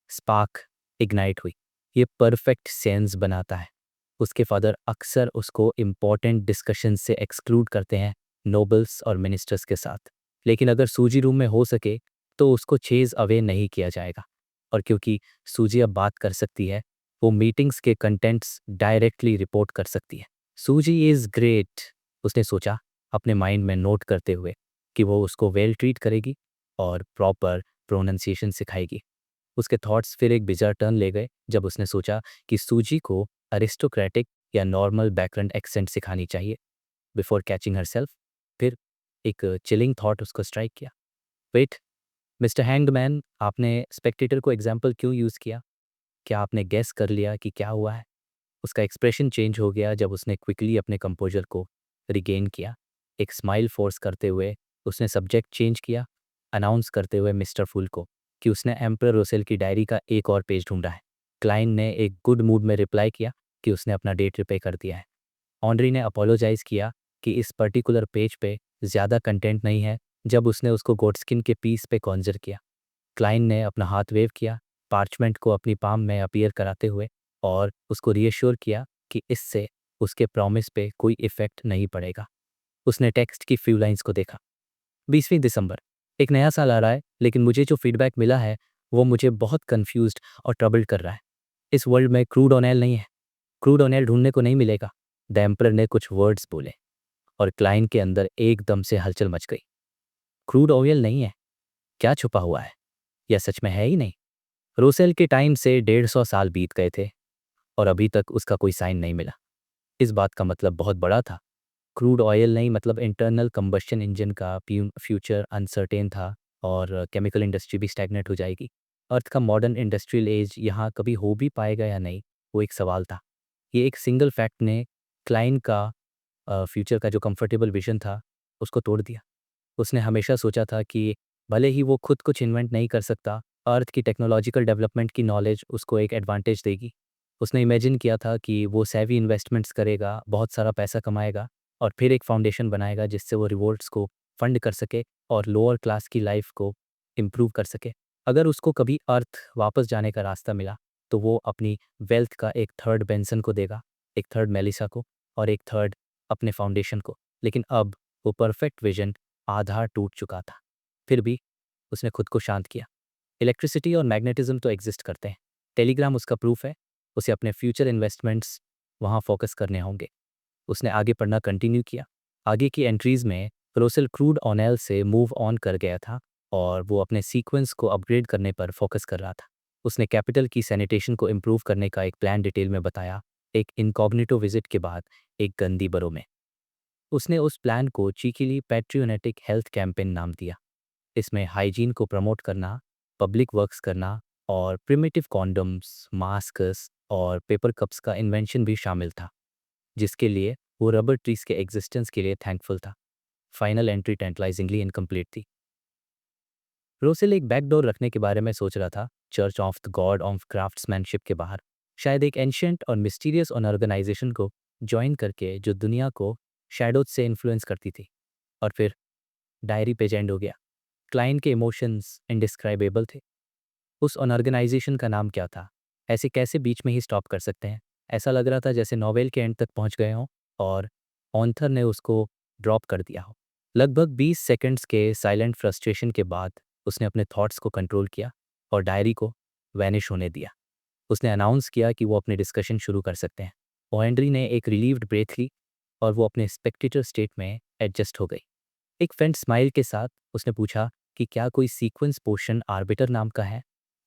स्पार्क इग्नाइट हुई। ये परफेक्ट सेंस बनाता है। उसके फादर अक्सर उसको इम्पॉर्टेंट डिस्कशन से एक्सक्लूड करते हैं नोबल्स और मिनिस्टर्स के साथ, लेकिन अगर सूजी रूम में हो सके तो उसको चेज अवे नहीं किया जाएगा। और क्योंकि सूजी अब बात कर सकती है, वो मीटिंग्स के कंटेंट्स डायरेक्टली रिपोर्ट कर सकती है। सूजी इज़ ग्रेट, उसने सोचा अपने माइंड में नोट करते हुए कि वो उसको वेल ट्रीट करेगी और प्रॉपर प्रोनाउंसिएशन सिखाएगी। उसके थॉट्स फिर एक बिजार टर्न ले गए जब उसने सोचा कि सूजी को अरिस्टोक्रेटिक या नॉर्मल बैकग्राउंड एक्सेंट सिखानी चाहिए बिफोर कैचिंग हरसेल्फ। फिर एक चिलिंग थॉट उसको स्ट्राइक किया। वेट मिस्टर हैंगमैन, आपने स्पेक्टेटर को एग्जाम्पल क्यों यूज़ किया? क्या आपने गेस कर लिया कि क्या हुआ है? उसका एक्सप्रेशन चेंज हो गया जब उसने क्विकली अपने कंपोजर को रिगेन किया। एक स्माइल फोर्स करते हुए उसने सब्जेक्ट चेंज किया, अनाउंस करते हुए मिस्टर फूल को कि उसने एम्परर रोसेल की डायरी का एक और पेज ढूंढा है। क्लाइंट ने एक गुड मूड में रिप्लाई किया कि उसने अपना डेट रिपे कर दिया है। ऑन्ड्री ने अपोलोजाइज़ किया कि इस पर्टिकुलर पेज पे ज़्यादा कंटेंट नहीं है जब उसने उसको गोटस्किन के पीस पे कॉन्जर किया। क्लाइंट ने अपना हाथ वेव किया, पार्चमेंट को अपनी पाम में अपीयर कराते हुए, और उसको रीअश्योर किया कि इससे उसके प्रॉमिस पे कोई इफ़ेक्ट नहीं पड़ेगा। उसने टेक्स्ट की फ्यू लाइंस को देखा। 20वीं दिसंबर, एक नया साल आ रहा है, लेकिन मुझे जो फीडबैक मिला है वो मुझे बहुत कंफ्यूज्ड और ट्रबल्ड कर रहा है। इस वर्ल्ड में क्रूड ऑयल नहीं है। क्रूड ऑयल ढूंढने को नहीं मिलेगा। द एम्परर ने कुछ वर्ड्स बोले और क्लाइंट के अंदर एकदम से हलचल मच गई। क्रूड ऑयल नहीं है? क्या छुपा हुआ है? या सच में है ही नहीं? रोसेल के टाइम से 150 साल बीत गए थे और अभी तक उसका कोई साइन नहीं मिला। इस बात का मतलब बहुत बड़ा था। क्रूड ऑयल नहीं मतलब इंटरनल कंबशन इंजन का फ्यूचर अनसर्टेन था और केमिकल इंडस्ट्री भी स्टैग्नेट हो जाएगी। अर्थ का मॉडर्न इंडस्ट्रियल एज यहाँ कभी हो भी पाएगा या नहीं, वो एक सवाल था। ये एक सिंगल फैक्ट ने क्लाइंट का फ्यूचर का जो कंफर्टेबल विजन था उसको तोड़ दिया। उसने हमेशा सोचा था कि भले ही वो खुद कुछ इन्वेंट नहीं कर सकता, अर्थ की टेक्नोलॉजिकल डेवलपमेंट की नॉलेज उसको एक एडवांटेज देगी। उसने इमेजिन किया था कि वो सेवी इन्वेस्टमेंट्स करेगा, बहुत सारा पैसा कमाएगा और फिर एक फाउंडेशन बनाएगा जिससे वो रिवोल्ट्स को फंड कर सके और लोअर क्लास की लाइफ को इम्प्रूव कर सके। अगर उसको कभी अर्थ वापस जाने का रास्ता मिला तो वो अपनी वेल्थ का एक थर्ड बेंसन को देगा, एक थर्ड मेलिसा को और एक थर्ड अपने फाउंडेशन को। लेकिन अब वो परफेक्ट विजन आधार टूट चुका था। फिर भी उसने खुद को शांत किया। इलेक्ट्रिसिटी और मैग्नेटिज्म तो एग्जिस्ट करते हैं, टेलीग्राम उसका प्रूफ है। उसे अपने फ्यूचर इन्वेस्टमेंट्स वहाँ फोकस करने होंगे। उसने आगे पढ़ना कंटिन्यू किया। आगे की एंट्रीज में रोसेल क्रूड ऑयल से मूव ऑन कर गया था और वो अपने सीक्वेंस को अपग्रेड करने पर फोकस कर रहा था। उसने कैपिटल की सैनिटेशन को इम्प्रूव करने का एक प्लान डिटेल में बताया, एक इनकॉग्निटो विजिट के बाद एक गंदी बरो में। उसने उस प्लान को चीकीली पैट्रियोनेटिक हेल्थ कैंपेन नाम दिया। इसमें हाइजीन को प्रमोट करना, पब्लिक वर्क्स करना और प्रिमिटिव कॉन्डम्स, मास्क्स और पेपर कप्स का इन्वेंशन भी शामिल था, जिसके लिए वो रबर ट्रीज के एग्जिस्टेंस के लिए थैंकफुल था। फाइनल एंट्री टेंटलाइजिंगली इनकम्प्लीट थी। रोसेल एक बैकडोर रखने के बारे में सोच रहा था, church of the God of craftsmanship के बाहर, शायद एक एंशियंट और मिस्टीरियस ऑर्गेनाइजेशन को ज्वाइन करके जो दुनिया को शैडोज से इन्फ्लुएंस करती थी। और फिर डायरी पेज एंड हो गया। क्लाइंट के इमोशंस इनडिस्क्राइबेबल थे। उस ऑर्गेनाइजेशन का नाम क्या था? ऐसे कैसे बीच में ही स्टॉप कर सकते हैं? ऐसा लग रहा था जैसे नॉवेल के एंड तक पहुंच गए हों और ऑन्थर ने उसको ड्रॉप कर दिया हो। लगभग 20 सेकंड्स के साइलेंट फ्रस्ट्रेशन के बाद उसने अपने थॉट्स को कंट्रोल किया और डायरी को वैनिश होने दिया। उसने अनाउंस किया कि वो अपने डिस्कशन शुरू कर सकते हैं। ओहेंड्री ने एक रिलीव्ड ब्रेथ ली और वो अपने स्पेक्टेटर स्टेट में एडजस्ट हो गई। एक फेंट स्माइल के साथ उसने पूछा कि क्या कोई सीक्वेंस पोर्शन आर्बिटर नाम का है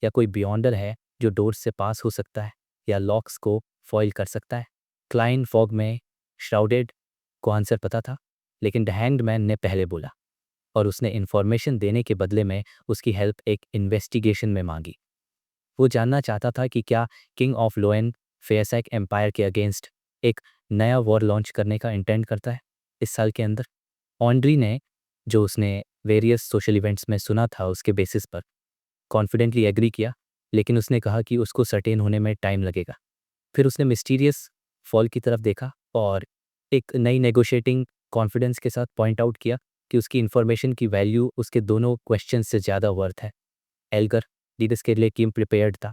या कोई बियॉन्डर है जो डोर्स से पास हो सकता है या लॉक्स को फॉइल कर सकता है? क्लाइन फॉग में श्राउडेड को आंसर पता था, लेकिन द हैंग्ड मैन ने पहले बोला और उसने इन्फॉर्मेशन देने के बदले में उसकी हेल्प एक इन्वेस्टिगेशन में मांगी। वो जानना चाहता था कि क्या किंग ऑफ लोएन फेयरसैक एम्पायर के अगेंस्ट एक नया वॉर लॉन्च करने का इंटेंड करता है इस साल के अंदर। ऑन्ड्री ने, जो उसने वेरियस सोशल इवेंट्स में सुना था, उसके बेसिस पर कॉन्फिडेंटली एग्री किया, लेकिन उसने कहा कि उसको सर्टेन होने में टाइम लगेगा। फिर उसने मिस्टीरियस फॉल की तरफ देखा और एक नई नेगोशिएटिंग कॉन्फिडेंस के साथ पॉइंट आउट किया कि उसकी इन्फॉर्मेशन की वैल्यू उसके दोनों क्वेश्चन से ज़्यादा वर्थ है। एल्गर लीडर्स के लिए कीम प्रिपेयर्ड था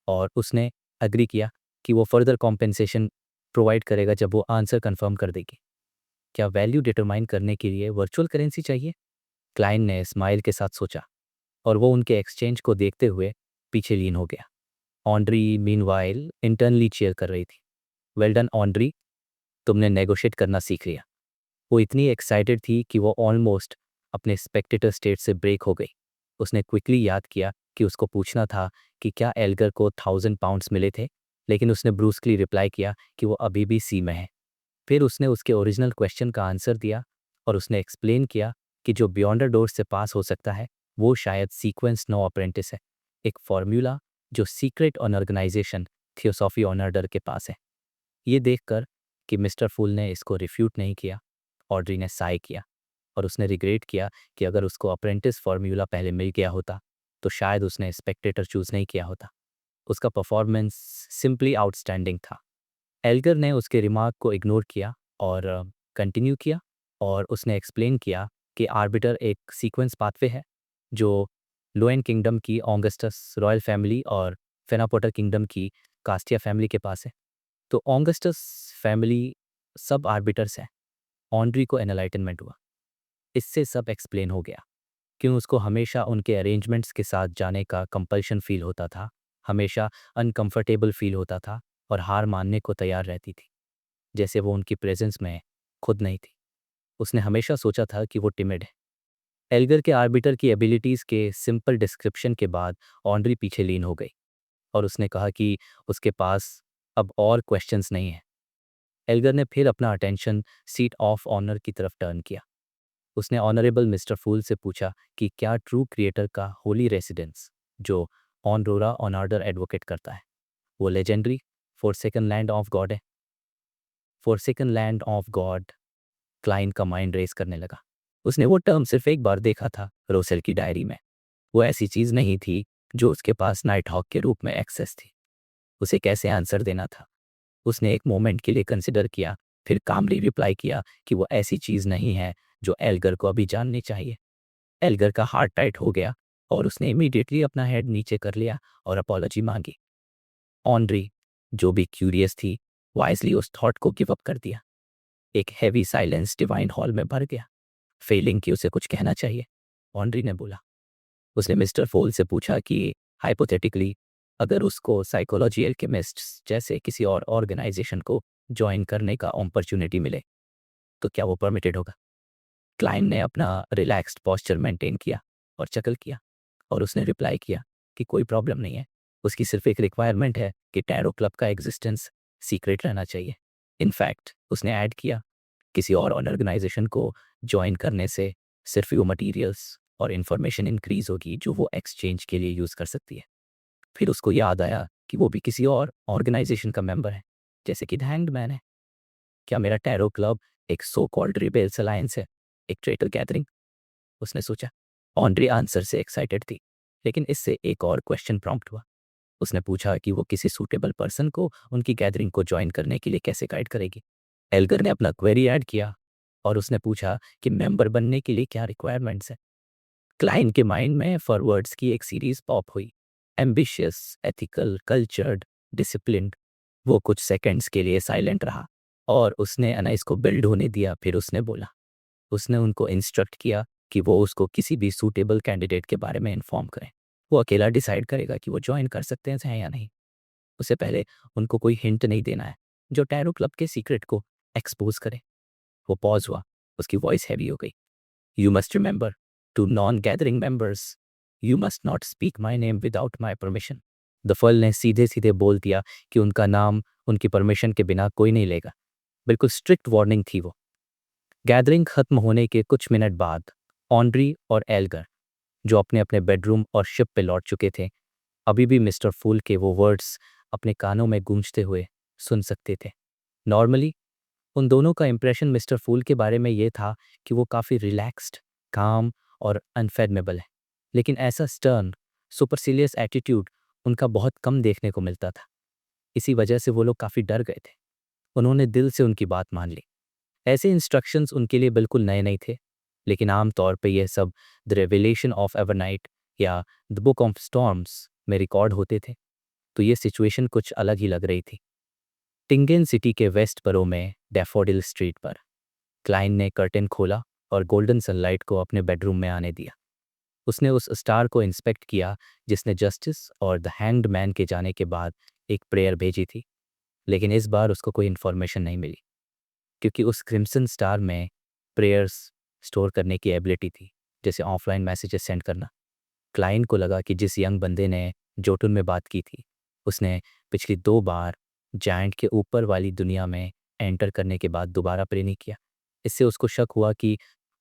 और उसने अग्री किया कि वो फर्दर कॉम्पेंसेशन प्रोवाइड करेगा जब वो आंसर कंफर्म कर देगी। क्या वैल्यू डिटरमाइन करने के लिए वर्चुअल करेंसी चाहिए? क्लाइन ने स्माइल के साथ सोचा और वो उनके एक्सचेंज को देखते हुए पीछे लीन हो गया। ऑन्ड्री मीनवाइल इंटरनली चीयर कर रही थी। वेल डन ऑन्ड्री, तुमने नेगोशिएट करना सीख लिया। वो इतनी एक्साइटेड थी कि वो ऑलमोस्ट अपने स्पेक्टेटर स्टेट से ब्रेक हो गई। उसने क्विकली याद किया कि उसको पूछना था कि क्या एल्गर को 1000 पाउंड्स मिले थे, लेकिन उसने ब्रूस्कली रिप्लाई किया कि वो अभी भी सी में है। फिर उसने उसके ओरिजिनल क्वेश्चन का आंसर दिया और उसने एक्सप्लेन किया कि जो बियॉन्डर डोर से पास हो सकता है वो शायद सीक्वेंस नो अप्रेंटिस है, एक फॉर्मूला जो secret on organisation theosophy on order के पास है। ये देखकर कि मिस्टर फूल ने इसको रिफ्यूट नहीं किया, ऑड्री ने साई किया और उसने रिग्रेट किया कि अगर उसको अप्रेंटिस फॉर्मूला पहले मिल गया होता तो शायद उसने स्पेक्टेटर चूज नहीं किया होता। उसका परफॉर्मेंस सिंपली आउटस्टैंडिंग था। एल्गर ने उसके रिमार्क को इग्नोर किया और कंटिन्यू किया और उसने एक्सप्लेन किया कि आर्बिटर एक सीक्वेंस पाथवे है जो लोएन किंगडम की ऑगस्टस रॉयल फैमिली और फेनापोटर किंगडम की कास्टिया फैमिली के पास है। तो ऑगस्टस फैमिली सब आर्बिटर्स हैं। ऑन्ड्री को एनलाइटनमेंट हुआ। इससे सब एक्सप्लेन हो गया क्यों उसको हमेशा उनके अरेंजमेंट्स के साथ जाने का कंपल्शन फील होता था, हमेशा अनकंफर्टेबल फील होता था और हार मानने को तैयार रहती थी, जैसे वो उनकी प्रेजेंस में खुद नहीं थी। उसने हमेशा सोचा था कि वो टिमिड है। एल्गर के आर्बिटर की एबिलिटीज़ के सिंपल डिस्क्रिप्शन के बाद ऑन्ड्री पीछे लीन हो गई और उसने कहा कि उसके पास अब और क्वेश्चंस नहीं हैं। एल्गर ने फिर अपना अटेंशन सीट ऑफ ऑनर की तरफ टर्न किया। उसने ऑनरेबल मिस्टर फूल से पूछा कि क्या ट्रू क्रिएटर का होली रेसिडेंस, जो ऑनरोरा ऑन ऑर्डर एडवोकेट करता है, वो legendary forsaken land of god है? Forsaken land of god, Klein का माइंड रेस करने लगा। उसने वो टर्म सिर्फ एक बार देखा था रोसेल की डायरी में। वो ऐसी चीज़ नहीं थी जो उसके पास नाइट हॉक के रूप में एक्सेस थी। उसे कैसे आंसर देना था? उसने एक मोमेंट के लिए कंसिडर किया, फिर कामली रिप्लाई किया कि वो ऐसी चीज़ नहीं है जो एल्गर को अभी जाननी चाहिए। एल्गर का हार्ट टाइट हो गया और उसने इमीडिएटली अपना हेड नीचे कर लिया और अपॉलॉजी मांगी। ऑन्ड्री, जो भी क्यूरियस थी, वाइजली उस थॉट को गिव अप कर दिया। एक हैवी साइलेंस डिवाइन हॉल में भर गया। फीलिंग कि उसे कुछ कहना चाहिए, ऑन्ड्री ने बोला। उसने मिस्टर फोल से पूछा कि हाइपोथेटिकली अगर उसको साइकोलॉजी एल्केमिस्ट्स जैसे किसी और ऑर्गेनाइजेशन को ज्वाइन करने का अपॉर्चुनिटी मिले तो क्या वो परमिटेड होगा? क्लाइन ने अपना रिलैक्स्ड पॉस्चर मेंटेन किया और चकल किया और उसने रिप्लाई किया कि कोई प्रॉब्लम नहीं है। उसकी सिर्फ एक रिक्वायरमेंट है कि टैरो क्लब का एग्जिस्टेंस सीक्रेट रहना चाहिए। इनफैक्ट उसने ऐड किया, किसी और ऑर्गेनाइजेशन को ज्वाइन करने से सिर्फ वो मटीरियल्स और इन्फॉर्मेशन इंक्रीज होगी जो वो एक्सचेंज के लिए यूज़ कर सकती है। फिर उसको याद आया कि वो भी किसी और ऑर्गेनाइजेशन का मेंबर है, जैसे कि द हैंग्ड मैन है। क्या मेरा टैरो क्लब एक सो कॉल्ड रिबेल्स अलायंस है, एक ट्रेटर गैदरिंग? उसने सोचा। ऑन्ड्री आंसर से एक्साइटेड थी, लेकिन इससे एक और क्वेश्चन प्रॉम्प्ट हुआ। उसने पूछा कि वो किसी सूटेबल पर्सन को उनकी गैदरिंग को ज्वाइन करने के लिए कैसे गाइड करेगी। एल्गर ने अपना क्वेरी ऐड किया और उसने पूछा कि मेंबर बनने के लिए क्या रिक्वायरमेंट्स है। क्लाइन के माइंड में फॉरवर्ड्स की एक सीरीज पॉप हुई, एम्बिशियस, एथिकल, कल्चर्ड, डिसिप्लिन्ड। वो कुछ सेकंड्स के लिए साइलेंट रहा और उसने अनाइस को बिल्ड होने दिया। फिर उसने बोला, उसने उनको इंस्ट्रक्ट किया कि वो उसको किसी भी सूटेबल कैंडिडेट के बारे में इन्फॉर्म करें। वो अकेला डिसाइड करेगा कि वो ज्वाइन कर सकते हैं या नहीं। उससे पहले उनको कोई हिंट नहीं देना है जो टैरो क्लब के सीक्रेट को एक्सपोज करे। वो पॉज हुआ, उसकी वॉइस हैवी हो गई। You must remember, to non gathering members, you must not speak my name without my permission. दफल ने सीधे सीधे बोल दिया कि उनका नाम उनकी परमिशन के बिना कोई नहीं लेगा। बिल्कुल स्ट्रिक्ट वार्निंग थी वो। गैदरिंग खत्म होने के कुछ मिनट बाद ऑन्ड्री और एल्गर, जो अपने अपने बेडरूम और शिप पे लौट चुके थे, अभी भी मिस्टर फूल के वो वर्ड्स अपने कानों में गूंजते हुए सुन सकते थे। नॉर्मली उन दोनों का इंप्रेशन मिस्टर फूल के बारे में ये था कि वो काफ़ी रिलैक्स्ड, काम और अनफेडमेबल है, लेकिन ऐसा स्टर्न, सुपरसीलियस एटीट्यूड उनका बहुत कम देखने को मिलता था। इसी वजह से वो लोग काफ़ी डर गए थे। उन्होंने दिल से उनकी बात मान ली। ऐसे इंस्ट्रक्शंस उनके लिए बिल्कुल नए नहीं थे, लेकिन आम तौर पे यह सब द रेवलेशन ऑफ एवरनाइट या द बुक ऑफ स्टॉर्म्स में रिकॉर्ड होते थे, तो ये सिचुएशन कुछ अलग ही लग रही थी। टिंगेन सिटी के वेस्ट बरो में डैफोडिल स्ट्रीट पर क्लाइन ने कर्टेन खोला और गोल्डन सनलाइट को अपने बेडरूम में आने दिया। उसने उस स्टार को इंस्पेक्ट किया जिसने जस्टिस और द हैंग्ड मैन के जाने के बाद एक प्रेयर भेजी थी, लेकिन इस बार उसको कोई इन्फॉर्मेशन नहीं मिली, क्योंकि उस क्रिम्सन स्टार में प्रेयर्स स्टोर करने की एबिलिटी थी, जैसे ऑफलाइन मैसेजेस सेंड करना। क्लाइन को लगा कि जिस यंग बंदे ने जोटुन में बात की थी, उसने पिछली 2 बार जायंट के ऊपर वाली दुनिया में एंटर करने के बाद दोबारा प्रे नहीं किया। इससे उसको शक हुआ कि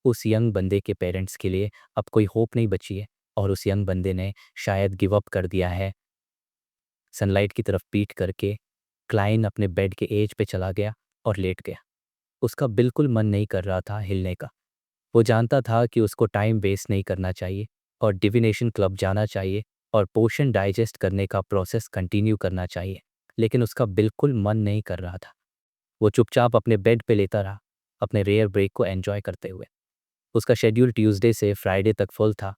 उस यंग बंदे के पेरेंट्स के लिए अब कोई होप नहीं बची है और उस यंग बंदे ने शायद गिव अप कर दिया है। सनलाइट की तरफ पीठ करके क्लाइन अपने बेड के एज पे चला गया और लेट गया। उसका बिल्कुल मन नहीं कर रहा था हिलने का। वो जानता था कि उसको टाइम वेस्ट नहीं करना चाहिए और डिविनेशन क्लब जाना चाहिए और पोशन डाइजेस्ट करने का प्रोसेस कंटिन्यू करना चाहिए, लेकिन उसका बिल्कुल मन नहीं कर रहा था। वो चुपचाप अपने बेड पे लेता रहा, अपने रेयर ब्रेक को एंजॉय करते हुए। उसका शेड्यूल ट्यूसडे से फ्राइडे तक फुल था।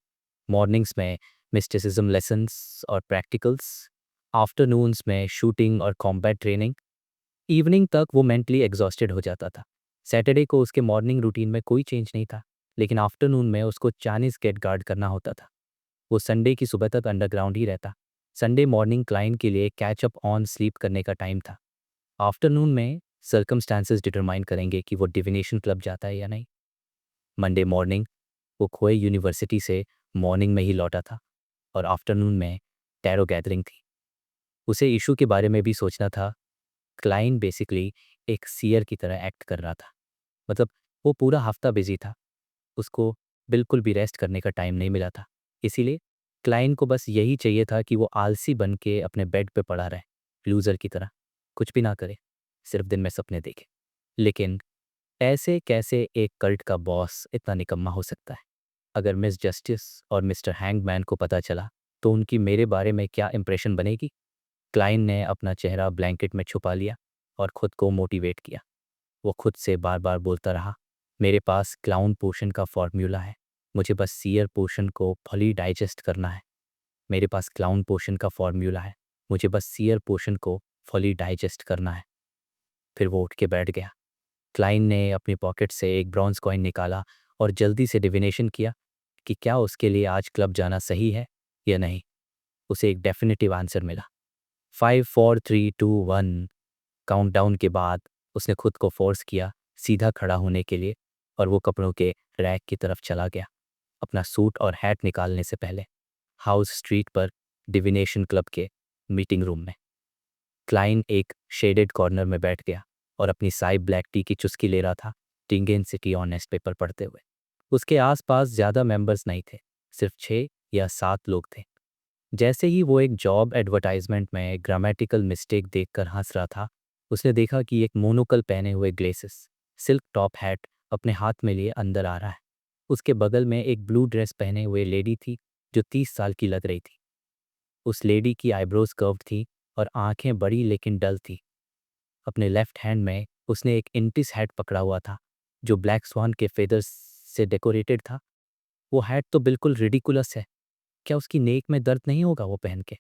मॉर्निंग्स में मिस्टिसिज्म लेसन्स और प्रैक्टिकल्स, आफ्टरनून्स में शूटिंग और कॉम्बैट ट्रेनिंग। इवनिंग तक वो मेंटली एग्जॉस्टेड हो जाता था। सैटरडे को उसके मॉर्निंग रूटीन में कोई चेंज नहीं था, लेकिन आफ्टरनून में उसको चाइनीज गेट गार्ड करना होता था। वो संडे की सुबह तक अंडरग्राउंड ही रहता। संडे मॉर्निंग क्लाइंट के लिए कैच अप ऑन स्लीप करने का टाइम था। आफ्टरनून में सर्कमस्टांसेस डिटरमाइन करेंगे कि वो डिविनेशन क्लब जाता है या नहीं। मंडे मॉर्निंग वो खोए यूनिवर्सिटी से मॉर्निंग में ही लौटा था और आफ्टरनून में टैरो गैदरिंग थी। उसे इशू के बारे में भी सोचना था। क्लाइंट बेसिकली एक सीयर की तरह एक्ट कर रहा था। मतलब वो पूरा हफ्ता बिजी था, उसको बिल्कुल भी रेस्ट करने का टाइम नहीं मिला था। इसीलिए क्लाइंट को बस यही चाहिए था कि वो आलसी बन के अपने बेड पे पड़ा रहे, लूज़र की तरह, कुछ भी ना करे, सिर्फ दिन में सपने देखे। लेकिन ऐसे कैसे एक कल्ट का बॉस इतना निकम्मा हो सकता है? अगर मिस जस्टिस और मिस्टर हैंगमैन को पता चला तो उनकी मेरे बारे में क्या इंप्रेशन बनेगी? क्लाइन ने अपना चेहरा ब्लैंकेट में छुपा लिया और खुद को मोटिवेट किया। वो खुद से बार बार बोलता रहा, मेरे पास क्लाउन पोशन का फॉर्मूला है, मुझे बस सीयर पोशन को फली डाइजेस्ट करना है। मेरे पास क्लाउन पोशन का फॉर्मूला है, मुझे बस सीयर पोशन को फली डाइजेस्ट करना है। फिर वो उठ के बैठ गया। क्लाइन ने अपनी पॉकेट से एक ब्रॉन्ज कॉइन निकाला और जल्दी से डिविनेशन किया कि क्या उसके लिए आज क्लब जाना सही है या नहीं। उसे एक डेफिनेटिव आंसर मिला। 5 4 3 2 1 काउंटडाउन के बाद उसने खुद को फोर्स किया सीधा खड़ा होने के लिए और वो कपड़ों के रैक की तरफ चला गया, अपना सूट और हैट निकालने से पहले। हाउस स्ट्रीट पर डिविनेशन क्लब के मीटिंग रूम में क्लाइन एक शेडेड कॉर्नर में बैठ गया और अपनी साई ब्लैक टी की चुस्की ले रहा था, टिंगेन सिटी ऑनेस्ट पेपर पढ़ते हुए। उसके आसपास ज़्यादा मेंबर्स नहीं थे, सिर्फ 6 या 7 लोग थे। जैसे ही वो एक जॉब एडवर्टाइजमेंट में ग्रामेटिकल मिस्टेक देखकर हंस रहा था, उसने देखा कि एक मोनोकल पहने हुए ग्लेसेस, सिल्क टॉप हैट अपने हाथ में लिए अंदर आ रहा है। उसके बगल में एक ब्लू ड्रेस पहने हुए लेडी थी जो 30 साल की लग रही थी। उस लेडी की आईब्रोज कर्व थी और आंखें बड़ी लेकिन डल थी। अपने लेफ्ट हैंड में उसने एक इंटिस हैट पकड़ा हुआ था जो ब्लैक स्वान के फेदर्स से डेकोरेटेड था। वो हैट तो बिल्कुल रिडिकुलस है। क्या उसकी नेक में दर्द नहीं होगा वो पहन के?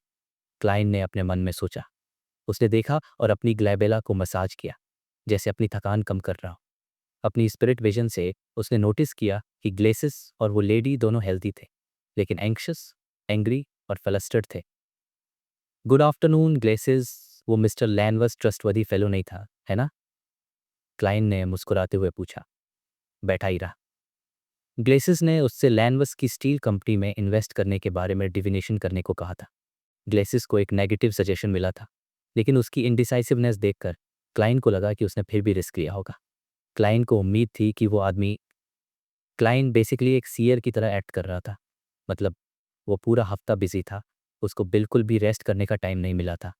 क्लाइन ने अपने मन में सोचा। उसने देखा और अपनी ग्लैबेला को मसाज किया, जैसे अपनी थकान कम कर रहा हो। अपनी स्पिरिट विजन से उसने नोटिस किया कि ग्लेसिस और वो लेडी दोनों हेल्दी थे, लेकिन एंग्शियस, एंग्री और फ्लस्टर्ड थे। गुड आफ्टरनून ग्लेसिस, वो मिस्टर लैनवर्स ट्रस्टवर्दी फेलो नहीं था, है ना? क्लाइन ने मुस्कुराते हुए पूछा। बैठा ही रहा। ग्लेसिस ने उससे लैनवस की स्टील कंपनी में इन्वेस्ट करने के बारे में डिविनेशन करने को कहा था। ग्लेसिस को एक नेगेटिव सजेशन मिला था, लेकिन उसकी इंडिसाइसिवनेस देखकर क्लाइन को लगा कि उसने फिर भी रिस्क लिया होगा। क्लाइन को उम्मीद थी कि वो आदमी क्लाइन बेसिकली एक सीयर की तरह एक्ट कर रहा था। मतलब वो पूरा हफ्ता बिजी था, उसको बिल्कुल भी रेस्ट करने का टाइम नहीं मिला था।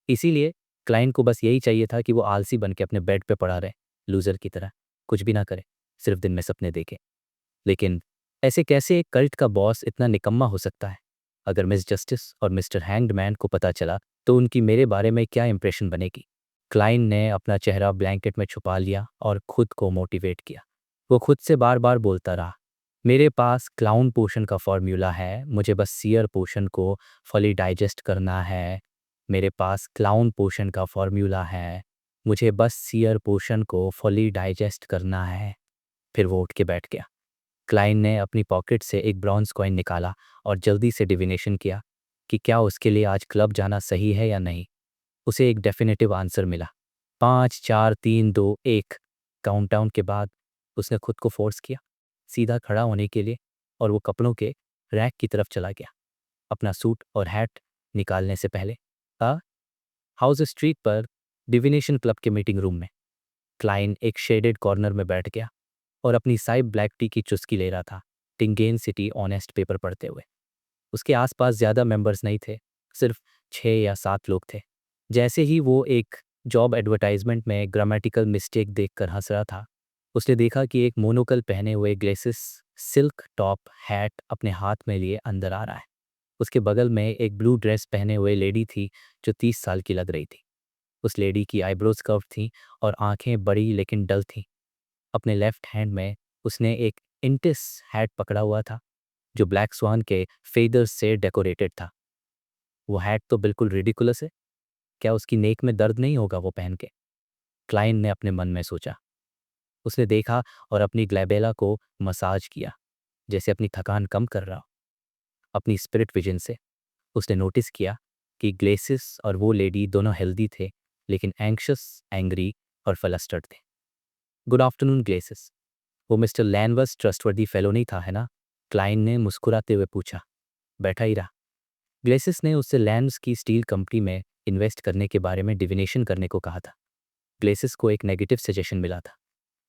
इसीलिए क्लाइंट को बस यही चाहिए था कि वो आलसी बन के अपने बेड पे पड़ा रहे, लूज़र की तरह, कुछ भी ना करे, सिर्फ दिन में सपने देखे। लेकिन ऐसे कैसे एक कल्ट का बॉस इतना निकम्मा हो सकता है? अगर मिस जस्टिस और मिस्टर हैंग्ड मैन को पता चला तो उनकी मेरे बारे में क्या इंप्रेशन बनेगी? क्लाइन ने अपना चेहरा ब्लैंकेट में छुपा लिया और खुद को मोटिवेट किया। वो खुद से बार बार बोलता रहा, मेरे पास क्लाउन पोशन का फॉर्मूला है, मुझे बस सीयर पोशन को फली डाइजेस्ट करना है। मेरे पास क्लाउन पोशन का फॉर्मूला है, मुझे बस सीयर पोशन को फली डाइजेस्ट करना है। फिर वो उठ के बैठ गया। क्लाइन ने अपनी पॉकेट से एक ब्रॉन्ज कॉइन निकाला और जल्दी से डिविनेशन किया कि क्या उसके लिए आज क्लब जाना सही है या नहीं। उसे एक डेफिनेटिव आंसर मिला। 5 4 3 2 1 काउंटडाउन के बाद उसने खुद को फोर्स किया सीधा खड़ा होने के लिए और वो कपड़ों के रैक की तरफ चला गया अपना सूट और हैट निकालने से पहले। अ हाउस स्ट्रीट पर डिविनेशन क्लब के मीटिंग रूम में क्लाइन एक शेडेड कॉर्नर में बैठ गया और अपनी साइब ब्लैक टी की चुस्की ले रहा था, टिंगेन सिटी ऑनेस्ट पेपर पढ़ते हुए। उसके आसपास ज़्यादा मेंबर्स नहीं थे, सिर्फ 6 या 7 लोग थे। जैसे ही वो एक जॉब एडवर्टाइजमेंट में ग्रामेटिकल मिस्टेक देखकर हंस रहा था, उसने देखा कि एक मोनोकल पहने हुए ग्लेसिस सिल्क टॉप हैट अपने हाथ में लिए अंदर आ रहा है। उसके बगल में एक ब्लू ड्रेस पहने हुए लेडी थी जो 30 साल की लग रही थी। उस लेडी की आईब्रोज कर्व थीं और आंखें बड़ी लेकिन डल थीं। अपने लेफ्ट हैंड में उसने एक इंटिस हैट पकड़ा हुआ था जो ब्लैक स्वान के फेदर्स से डेकोरेटेड था। वो हैट तो बिल्कुल रिडिकुलस है। क्या उसकी नेक में दर्द नहीं होगा वो पहन के? क्लाइन ने अपने मन में सोचा। उसने देखा और अपनी ग्लैबेला को मसाज किया, जैसे अपनी थकान कम कर रहा हो। अपनी स्पिरिट विजन से उसने नोटिस किया कि ग्लेसिस और वो लेडी दोनों हेल्दी थे, लेकिन एंग्शियस, एंग्री और फ्लस्टर्ड थे। Good afternoon Glacis. वो मिस्टर लैनवर्स ट्रस्टवर्दी फेलो नहीं था, है ना? क्लाइन ने मुस्कुराते हुए पूछा। बैठा ही रहा। ग्लेसिस ने उससे लैंड्स की स्टील कंपनी में इन्वेस्ट करने के बारे में डिविनेशन करने को कहा था। ग्लेसिस को एक नेगेटिव सजेशन मिला था,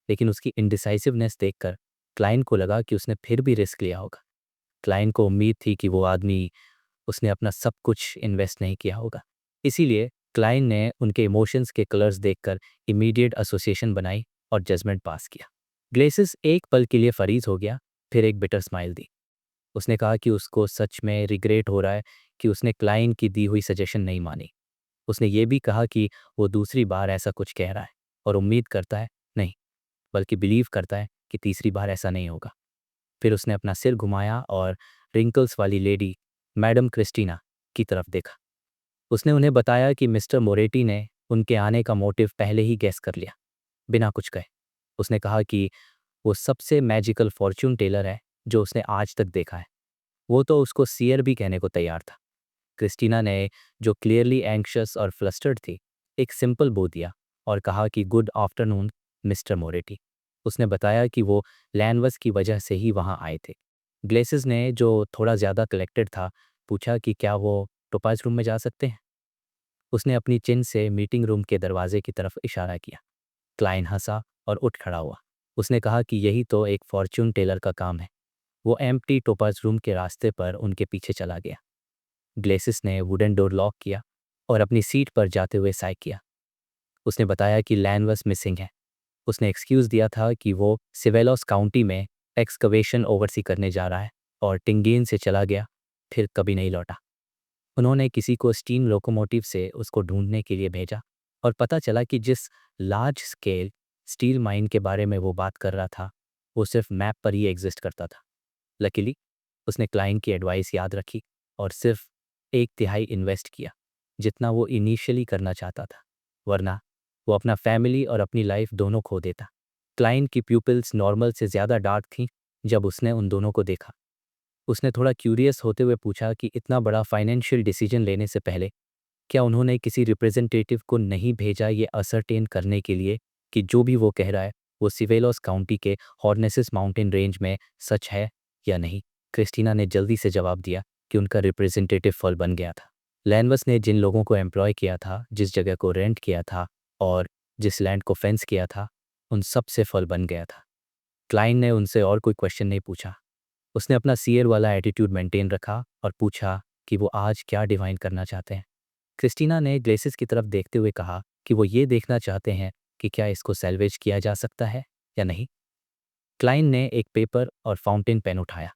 लेकिन उसकी इंडिसाइसिवनेस देखकर क्लाइन को लगा कि उसने फिर भी रिस्क लिया होगा। क्लाइन को उम्मीद थी कि वो आदमी उसने अपना सब कुछ इन्वेस्ट नहीं किया होगा। इसीलिए क्लाइन ने उनके इमोशंस के कलर्स देखकर इमीडिएट एसोसिएशन बनाई और जजमेंट पास किया। ग्लेसिस एक पल के लिए फरीज हो गया, फिर एक बिटर स्माइल दी। उसने कहा कि उसको सच में रिग्रेट हो रहा है कि उसने क्लाइन की दी हुई सजेशन नहीं मानी। उसने ये भी कहा कि वो दूसरी बार ऐसा कुछ कह रहा है और उम्मीद करता है, नहीं, बल्कि बिलीव करता है कि तीसरी बार ऐसा नहीं होगा। फिर उसने अपना सिर घुमाया और रिंकल्स वाली लेडी मैडम क्रिस्टीना की तरफ देखा। उसने उन्हें बताया कि मिस्टर मोरेटी ने उनके आने का मोटिव पहले ही गैस कर लिया, बिना कुछ कहे। उसने कहा कि वो सबसे मैजिकल फॉर्च्यून टेलर है जो उसने आज तक देखा है। वो तो उसको सीयर भी कहने को तैयार था। क्रिस्टीना ने, जो क्लियरली एंग्शियस और फ्लस्टर्ड थी, एक सिंपल बो दिया और कहा कि गुड आफ्टरनून मिस्टर मोरेटी। उसने बताया कि वो लैनवस की वजह से ही वहाँ आए थे। ग्लेसिस ने, जो थोड़ा ज़्यादा कलेक्टेड था, पूछा कि क्या वो टोपाज रूम में जा सकते हैं। उसने अपनी चिन से मीटिंग रूम के दरवाजे की तरफ इशारा किया। क्लाइन हंसा और उठ खड़ा हुआ। उसने कहा कि यही तो एक फॉर्च्यून टेलर का काम है। वो एम्प्टी टोपाज रूम के रास्ते पर उनके पीछे चला गया। ग्लेसिस ने वुडन डोर लॉक किया और अपनी सीट पर जाते हुए साइ किया। उसने बताया कि लैनवस मिसिंग है। उसने एक्सक्यूज़ दिया था कि वो सिवेलोस काउंटी में एक्सकवेशन ओवरसी करने जा रहा है और टिंगेन से चला गया, फिर कभी नहीं लौटा। उन्होंने किसी को स्टीम लोकोमोटिव से उसको ढूंढने के लिए भेजा और पता चला कि जिस लार्ज स्केल स्टील माइन के बारे में वो बात कर रहा था, वो सिर्फ मैप पर ही एग्जिस्ट करता था। लकीली उसने क्लाइंट की एडवाइस याद रखी और सिर्फ 1/3 इन्वेस्ट किया, जितना वो इनिशियली करना चाहता था, वरना वो अपना फैमिली और अपनी लाइफ दोनों खो देता। क्लाइंट की प्यूपिल्स नॉर्मल से ज़्यादा डार्क थीं जब उसने उन दोनों को देखा। उसने थोड़ा क्यूरियस होते हुए पूछा कि इतना बड़ा फाइनेंशियल डिसीजन लेने से पहले क्या उन्होंने किसी रिप्रेजेंटेटिव को नहीं भेजा ये असरटेन करने के लिए कि जो भी वो कह रहा है वो सिवेलोस काउंटी के हॉर्नेसिस माउंटेन रेंज में सच है या नहीं? क्रिस्टीना ने जल्दी से जवाब दिया कि उनका रिप्रेजेंटेटिव फॉल बन गया था। लैनवस ने जिन लोगों को एम्प्लॉय किया था, जिस जगह को रेंट किया था और जिस लैंड को फेंस किया था, उन सब से फॉल बन गया था। क्लाइन ने उनसे और कोई क्वेश्चन नहीं पूछा। उसने अपना सीयर वाला एटीट्यूड मेंटेन रखा और पूछा कि वो आज क्या डिवाइन करना चाहते हैं। क्रिस्टीना ने ग्लेसिस की तरफ देखते हुए कहा कि वो ये देखना चाहते हैं कि क्या इसको सैल्वेज किया जा सकता है या नहीं। क्लाइन ने एक पेपर और फाउंटेन पेन उठाया।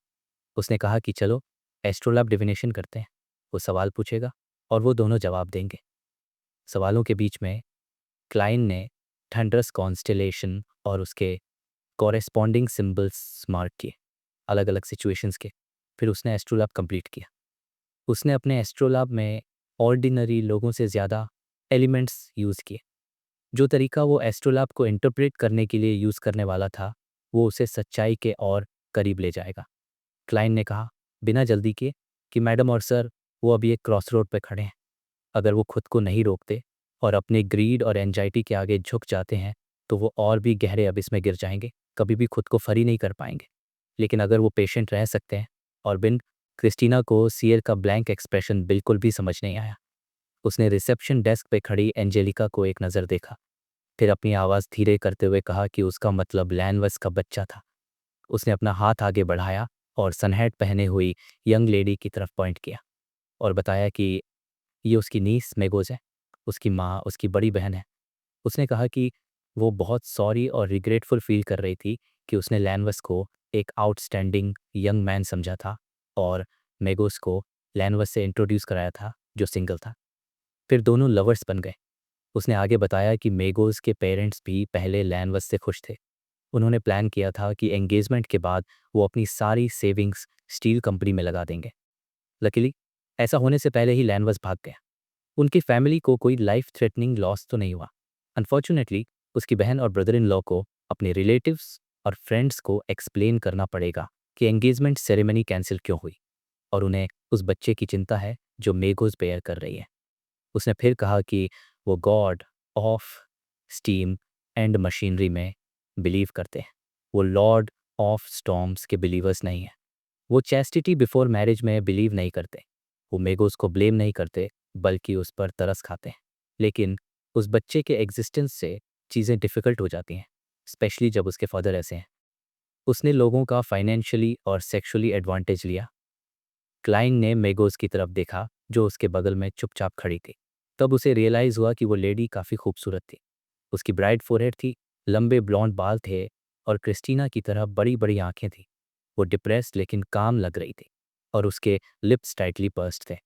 उसने कहा कि चलो एस्ट्रोलैब डिविनेशन करते हैं। वो सवाल पूछेगा और वो दोनों जवाब देंगे। सवालों के बीच में क्लाइन ने थंडरस कॉन्स्टेलेशन और उसके कॉरेस्पॉन्डिंग सिंबल्स मार्क किए, अलग अलग सिचुएशंस के। फिर उसने एस्ट्रोलैब कंप्लीट किया। उसने अपने एस्ट्रोलैब में ऑर्डिनरी लोगों से ज़्यादा एलिमेंट्स यूज़ किए। जो तरीका वो एस्ट्रोलैब को इंटरप्रेट करने के लिए यूज़ करने वाला था, वो उसे सच्चाई के और करीब ले जाएगा। क्लाइन ने कहा बिना जल्दी किए कि मैडम और सर, वो अभी एक क्रॉस रोड पर खड़े हैं। अगर वो खुद को नहीं रोकते और अपने ग्रीड और एंजाइटी के आगे झुक जाते हैं तो वो और भी गहरे अबिस में गिर जाएंगे, कभी भी खुद को फरी नहीं कर पाएंगे। लेकिन अगर वो पेशेंट रह सकते हैं। और बिन क्रिस्टीना को सीयर का ब्लैंक एक्सप्रेशन बिल्कुल भी समझ नहीं आया। उसने रिसेप्शन डेस्क पे खड़ी एंजेलिका को एक नज़र देखा, फिर अपनी आवाज़ धीरे करते हुए कहा कि उसका मतलब लैनवस का बच्चा था। उसने अपना हाथ आगे बढ़ाया और सनहैट पहने हुई यंग लेडी की तरफ पॉइंट किया और बताया कि ये उसकी नीस मेगोज है, उसकी माँ उसकी बड़ी बहन है। उसने कहा कि वो बहुत सॉरी और रिग्रेटफुल फील कर रही थी कि उसने लैनवस को एक आउटस्टैंडिंग यंग मैन समझा था और मेगोस को लैनवस से इंट्रोड्यूस कराया था जो सिंगल था। फिर दोनों लवर्स बन गए। उसने आगे बताया कि मेगोस के पेरेंट्स भी पहले लैनवस से खुश थे। उन्होंने प्लान किया था कि एंगेजमेंट के बाद वो अपनी सारी सेविंग्स स्टील कंपनी में लगा देंगे। लकीली ऐसा होने से पहले ही लैनवस भाग गया। उनकी फैमिली को कोई लाइफ थ्रेटनिंग लॉस तो नहीं हुआ। अनफॉर्चुनेटली उसकी बहन और ब्रदर इन लॉ को अपने रिलेटिव्स और फ्रेंड्स को एक्सप्लेन करना पड़ेगा कि एंगेजमेंट सेरेमनी कैंसिल क्यों हुई और उन्हें उस बच्चे की चिंता है जो मेगोज बेयर कर रही है। उसने फिर कहा कि वो God of steam and machinery में बिलीव करते हैं। वो लॉर्ड ऑफ स्टॉर्म्स के बिलीवर्स नहीं हैं। वो चैस्टिटी बिफोर मैरिज में बिलीव नहीं करते। वो मेगोस को ब्लेम नहीं करते बल्कि उस पर तरस खाते हैं। लेकिन उस बच्चे के एग्जिस्टेंस से चीज़ें डिफ़िकल्ट हो जाती हैं, स्पेशली जब उसके फादर ऐसे हैं। उसने लोगों का फाइनेंशियली और सेक्सुअली एडवांटेज लिया। क्लाइन ने मेगोस की तरफ देखा जो उसके बगल में चुपचाप खड़ी थी। तब उसे रियलाइज़ हुआ कि वो लेडी काफ़ी खूबसूरत थी। उसकी ब्राइट फोरहेड थी, लंबे ब्लॉन्ड बाल थे और क्रिस्टीना की तरह बड़ी बड़ी आंखें थीं। वो डिप्रेस्ड लेकिन काम लग रही थी और उसके लिप्स टाइटली पर्स्ड थे।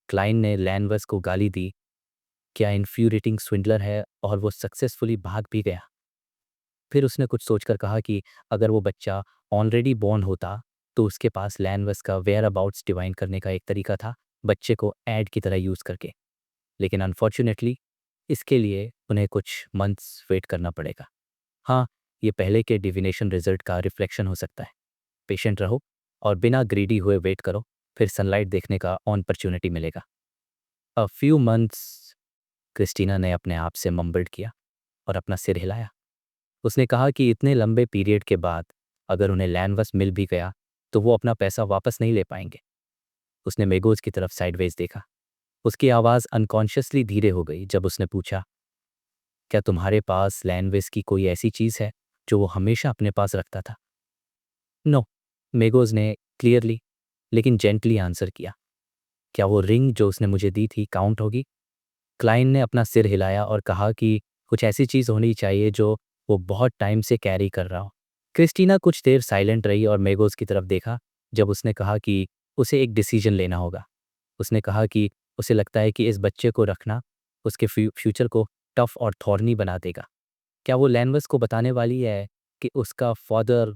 क्लाइन ने लैनवस को गाली दी, क्या इन्फ्यूरेटिंग स्विंडलर है, और वो सक्सेसफुली भाग भी गया। फिर उसने कुछ सोचकर कहा कि अगर वो बच्चा ऑलरेडी बॉर्न होता तो उसके पास लैनवस का वेयर अबाउट्स डिवाइन करने का एक तरीका था, बच्चे को ऐड की तरह यूज़ करके। लेकिन अनफॉर्चुनेटली इसके लिए उन्हें कुछ मंथ्स वेट करना पड़ेगा। हाँ, ये पहले के डिविनेशन रिजल्ट का रिफ्लेक्शन हो सकता है। पेशेंट रहो और बिना ग्रीडी हुए वेट करो, फिर सनलाइट देखने का अपॉर्चुनिटी मिलेगा। अ फ्यू मंथ्स, क्रिस्टीना ने अपने आप से मम्बल्ड किया और अपना सिर हिलाया। उसने कहा कि इतने लंबे पीरियड के बाद अगर उन्हें लैनवस मिल भी गया तो वो अपना पैसा वापस नहीं ले पाएंगे। उसने मेगोज की तरफ साइडवेज देखा। उसकी आवाज़ अनकॉन्शियसली धीरे हो गई जब उसने पूछा, क्या तुम्हारे पास लैनवेस की कोई ऐसी चीज़ है जो वो हमेशा अपने पास रखता था? नो, मेगोज ने क्लियरली लेकिन जेंटली आंसर किया। क्या वो रिंग जो उसने मुझे दी थी काउंट होगी? क्लाइन ने अपना सिर हिलाया और कहा कि कुछ ऐसी चीज़ होनी चाहिए जो वो बहुत टाइम से कैरी कर रहा हो। क्रिस्टीना कुछ देर साइलेंट रही और मेगोज की तरफ देखा जब उसने कहा कि उसे एक डिसीजन लेना होगा। उसने कहा कि उसे लगता है कि इस बच्चे को रखना उसके फ्यूचर को टफ और थॉर्नी बना देगा। क्या वो लैनवस को बताने वाली है कि उसका फादर?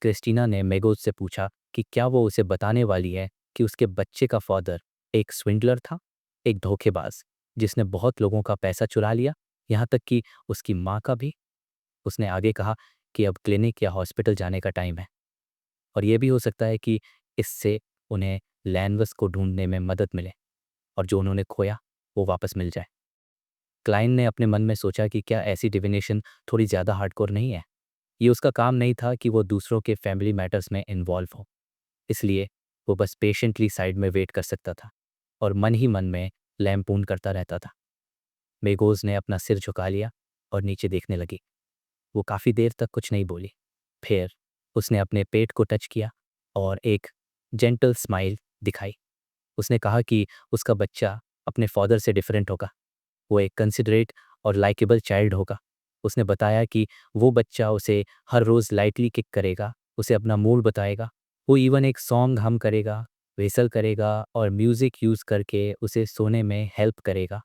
क्रिस्टीना ने मेगोज से पूछा कि क्या वो उसे बताने वाली है कि उसके बच्चे का फादर एक स्विंडलर था, एक धोखेबाज जिसने बहुत लोगों का पैसा चुरा लिया, यहाँ तक कि उसकी माँ का भी। उसने आगे कहा कि अब क्लिनिक या हॉस्पिटल जाने का टाइम है और ये भी हो सकता है कि इससे उन्हें लैनवस को ढूंढने में मदद मिले और जो उन्होंने खोया वो वापस मिल जाए। क्लाइन ने अपने मन में सोचा कि क्या ऐसी डिविनेशन थोड़ी ज़्यादा हार्डकोर नहीं है। ये उसका काम नहीं था कि वो दूसरों के फैमिली मैटर्स में इन्वॉल्व हो, इसलिए वो बस पेशेंटली साइड में वेट कर सकता था और मन ही मन में लैम्पून करता रहता था। मेगोज ने अपना सिर झुका लिया और नीचे देखने लगी। वो काफ़ी देर तक कुछ नहीं बोली। फिर उसने अपने पेट को टच किया और एक जेंटल स्माइल दिखाई। उसने कहा कि उसका बच्चा अपने फादर से डिफरेंट होगा, वो एक कंसिडरेट और लाइकेबल चाइल्ड होगा। उसने बताया कि वो बच्चा उसे हर रोज़ लाइटली किक करेगा, उसे अपना मूड बताएगा, वो इवन एक सॉन्ग हम करेगा, व्हिसल करेगा और म्यूज़िक यूज़ करके उसे सोने में हेल्प करेगा।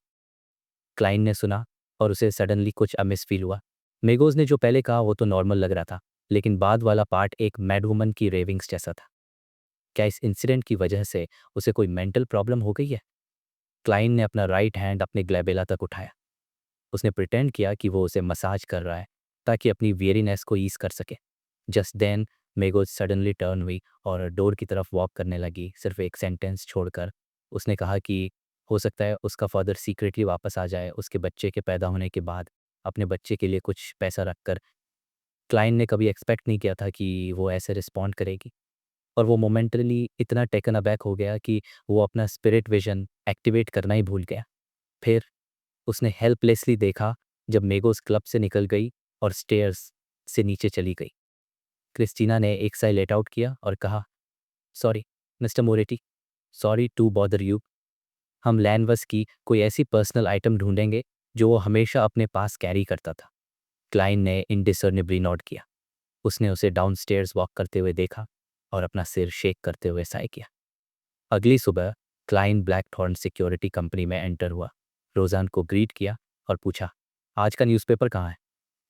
क्लाइन ने सुना और उसे सडनली कुछ अमिस फील हुआ। मेगोज ने जो पहले कहा वो तो नॉर्मल लग रहा था, लेकिन बाद वाला पार्ट एक मैड वुमन की रेविंग्स जैसा था। क्या इस इंसिडेंट की वजह से उसे कोई मेंटल प्रॉब्लम हो गई है? क्लाइन ने अपना राइट हैंड अपने ग्लैबेला तक उठाया। उसने प्रिटेंड किया कि वो उसे मसाज कर रहा है ताकि अपनी वेरीनेस को ईज कर सके। जस्ट देन मेगोज सडनली टर्न हुई और डोर की तरफ वॉक करने लगी, सिर्फ एक सेंटेंस छोड़कर। उसने कहा कि हो सकता है उसका फादर सीक्रेटली वापस आ जाए उसके बच्चे के पैदा होने के बाद, अपने बच्चे के लिए कुछ पैसा रखकर। क्लाइन ने कभी एक्सपेक्ट नहीं किया था कि वो ऐसे रिस्पॉन्ड करेगी, और वो मोमेंटली इतना टेकन अबैक हो गया कि वो अपना स्पिरिट विजन एक्टिवेट करना ही भूल गया। फिर उसने हेल्पलेसली देखा जब मेगोस क्लब से निकल गई और स्टेयर्स से नीचे चली गई। क्रिस्टीना ने एक साइ लेट आउट किया और कहा, sorry mister Moretti, sorry to bother you. हम लैनवस की कोई ऐसी पर्सनल आइटम ढूंढेंगे जो वो हमेशा अपने पास कैरी करता था। क्लाइन ने इनडिसर्नेबली नॉट किया। उसने उसे डाउनस्टेयर्स वॉक करते हुए देखा और अपना सिर शेक करते हुए साय किया। अगली सुबह क्लाइन ब्लैकथॉर्न सिक्योरिटी कंपनी में एंटर हुआ, रोजान को ग्रीट किया और पूछा, आज का न्यूज़पेपर कहाँ है?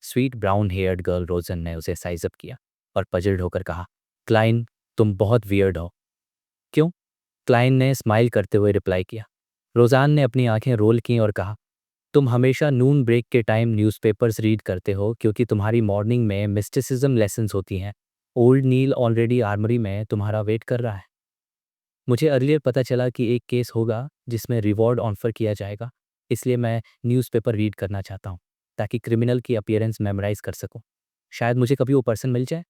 स्वीट ब्राउन हेयर्ड गर्ल रोजन ने उसे साइज अप किया और पजल्ड होकर कहा, क्लाइन तुम बहुत वियर्ड हो। क्यों? क्लाइन ने स्माइल करते हुए रिप्लाई किया। रोजान ने अपनी आंखें रोल की और कहा, तुम हमेशा नून ब्रेक के टाइम न्यूज़पेपर्स रीड करते हो क्योंकि तुम्हारी मॉर्निंग में मिस्टिसिज्म लेसन्स होती हैं। ओल्ड नील ऑलरेडी आर्मरी में तुम्हारा वेट कर रहा है। मुझे अर्लियर पता चला कि एक केस होगा जिसमें रिवॉर्ड ऑफर किया जाएगा, इसलिए मैं न्यूज़पेपर रीड करना चाहता हूँ ताकि क्रिमिनल की अपीयरेंस मेमोराइज कर सकूँ। शायद मुझे कभी वो पर्सन मिल जाए।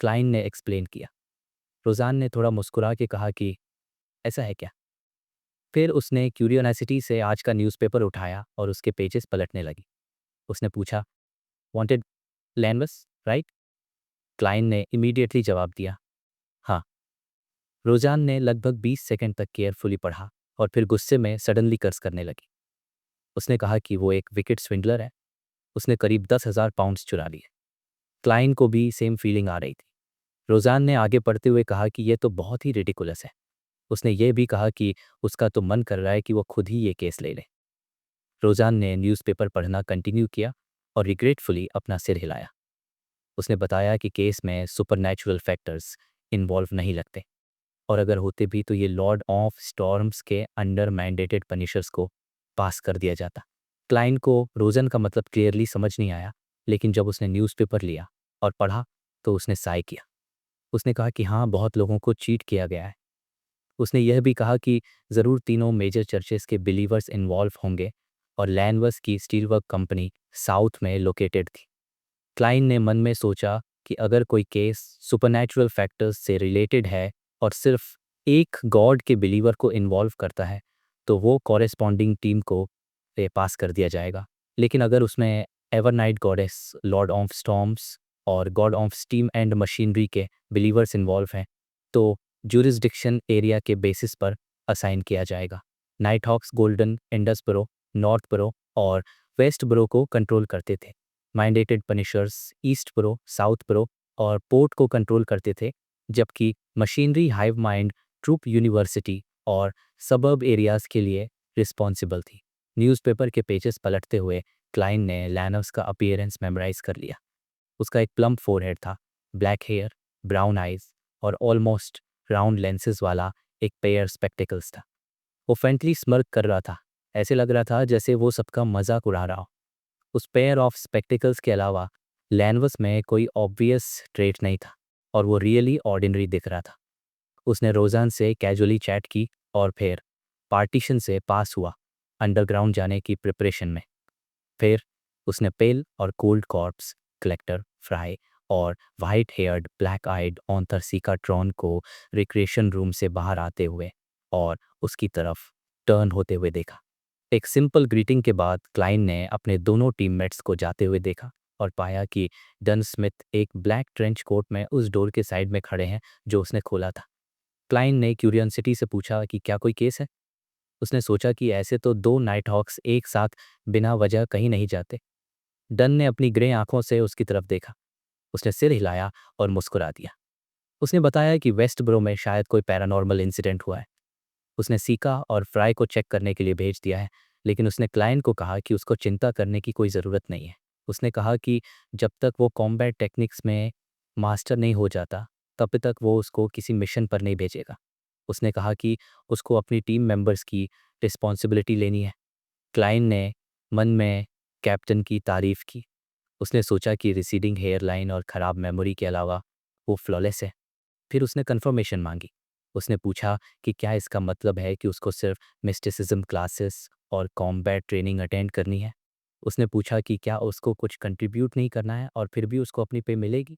क्लाइन ने एक्सप्लेन किया। रोजान ने थोड़ा मुस्कुरा के कहा कि ऐसा है क्या। फिर उसने क्यूरियोसिटी से आज का न्यूज़पेपर उठाया और उसके पेजेस पलटने लगी। उसने पूछा, वांटेड लैनवस राइट? क्लाइन ने इमीडिएटली जवाब दिया, हाँ। रोजान ने लगभग 20 सेकंड तक केयरफुली पढ़ा और फिर गुस्से में सडनली कर्स करने लगी। उसने कहा कि वो एक विकेट स्विंडलर है, उसने करीब 10,000 पाउंड्स चुरा लिए। क्लाइन को भी सेम फीलिंग आ रही थी। रोजान ने आगे पढ़ते हुए कहा कि यह तो बहुत ही रिडिकुलस है। उसने ये भी कहा कि उसका तो मन कर रहा है कि वो खुद ही ये केस ले ले। रोजान ने न्यूज़पेपर पढ़ना कंटिन्यू किया और रिग्रेटफुली अपना सिर हिलाया। उसने बताया कि केस में सुपरनैचुरल फैक्टर्स इन्वॉल्व नहीं लगते, और अगर होते भी तो ये लॉर्ड ऑफ स्टॉर्म्स के अंडर मैंडेटेड पनिशर्स को पास कर दिया जाता। क्लाइन को रोजन का मतलब क्लियरली समझ नहीं आया, लेकिन जब उसने न्यूज़पेपर लिया और पढ़ा तो उसने साय किया। उसने कहा कि हाँ, बहुत लोगों को चीट किया गया है। उसने यह भी कहा कि ज़रूर तीनों मेजर चर्चेस के बिलीवर्स इन्वॉल्व होंगे और लैनवर्स की स्टीलवर्क कंपनी साउथ में लोकेटेड थी। क्लाइन ने मन में सोचा कि अगर कोई केस सुपरनैचुरल फैक्टर्स से रिलेटेड है और सिर्फ एक गॉड के बिलीवर को इन्वॉल्व करता है तो वो कॉरेस्पॉन्डिंग टीम को पास कर दिया जाएगा। लेकिन अगर उसमें Evernight goddess, lord of storms और god of steam and machinery के बिलीवर्स इन्वॉल्व हैं तो ज्यूरिसडिक्शन एरिया के बेसिस पर असाइन किया जाएगा। Nighthawks Golden, Indusborough, Northborough और वेस्टबरो को कंट्रोल करते थे। मैंडेटेड पनिशर्स ईस्टबरो, साउथबरो और पोर्ट को कंट्रोल करते थे, जबकि machinery hive mind, troop university और सबर्ब एरियाज़ के लिए रिस्पॉन्सिबल थी। न्यूज़पेपर के पेजेस पलटते हुए क्लाइन ने लैनव्स का अपीयरेंस मेमोराइज कर लिया। उसका एक प्लम्प फोरहेड था, ब्लैक हेयर, ब्राउन आइज और ऑलमोस्ट राउंड लेंसेज वाला एक पेयर स्पेक्टिकल्स था। वो फ्रेंडली स्मर्क कर रहा था, ऐसे लग रहा था जैसे वो सबका मजाक उड़ा रहा हो। उस पेयर ऑफ स्पेक्टिकल्स के अलावा लैनवस में कोई ऑब्वियस ट्रेट नहीं था और वो रियली ऑर्डिनरी दिख रहा था। उसने रोजान से कैजुअली चैट की और फिर पार्टीशन से पास हुआ अंडरग्राउंड जाने की प्रिपरेशन में। फिर उसने पेल और कोल्ड कॉर्प्स कलेक्टर फ्राई और वाइट हेयर्ड ब्लैक आइड ऑन्थर सीकाट्रॉन को रिक्रिएशन रूम से बाहर आते हुए और उसकी तरफ टर्न होते हुए देखा। एक सिंपल ग्रीटिंग के बाद क्लाइन ने अपने दोनों टीममेट्स को जाते हुए देखा और पाया कि डन स्मिथ एक ब्लैक ट्रेंच कोट में उस डोर के साइड में खड़े हैं जो उसने खोला था। क्लाइन ने क्यूरियोसिटी से पूछा कि क्या कोई केस है। उसने सोचा कि ऐसे तो दो नाइट हॉक्स एक साथ बिना वजह कहीं नहीं जाते। डन ने अपनी ग्रे आंखों से उसकी तरफ देखा। उसने सिर हिलाया और मुस्कुरा दिया। उसने बताया कि वेस्ट ब्रो में शायद कोई पैरानॉर्मल इंसिडेंट हुआ है। उसने सीका और फ्राई को चेक करने के लिए भेज दिया है, लेकिन उसने क्लाइंट को कहा कि उसको चिंता करने की कोई ज़रूरत नहीं है। उसने कहा कि जब तक वो कॉम्बैट टेक्निक्स में मास्टर नहीं हो जाता, तब तक वो उसको किसी मिशन पर नहीं भेजेगा। उसने कहा कि उसको अपनी टीम मेंबर्स की रिस्पॉन्सिबिलिटी लेनी है। क्लाइंट ने मन में कैप्टन की तारीफ़ की। उसने सोचा कि रिसीडिंग हेयर लाइन और ख़राब मेमोरी के अलावा वो फ्लॉलेस है। फिर उसने कंफर्मेशन मांगी। उसने पूछा कि क्या इसका मतलब है कि उसको सिर्फ मिस्टिसिज्म क्लासेस और कॉम्बैट ट्रेनिंग अटेंड करनी है। उसने पूछा कि क्या उसको कुछ कंट्रीब्यूट नहीं करना है और फिर भी उसको अपनी पे मिलेगी।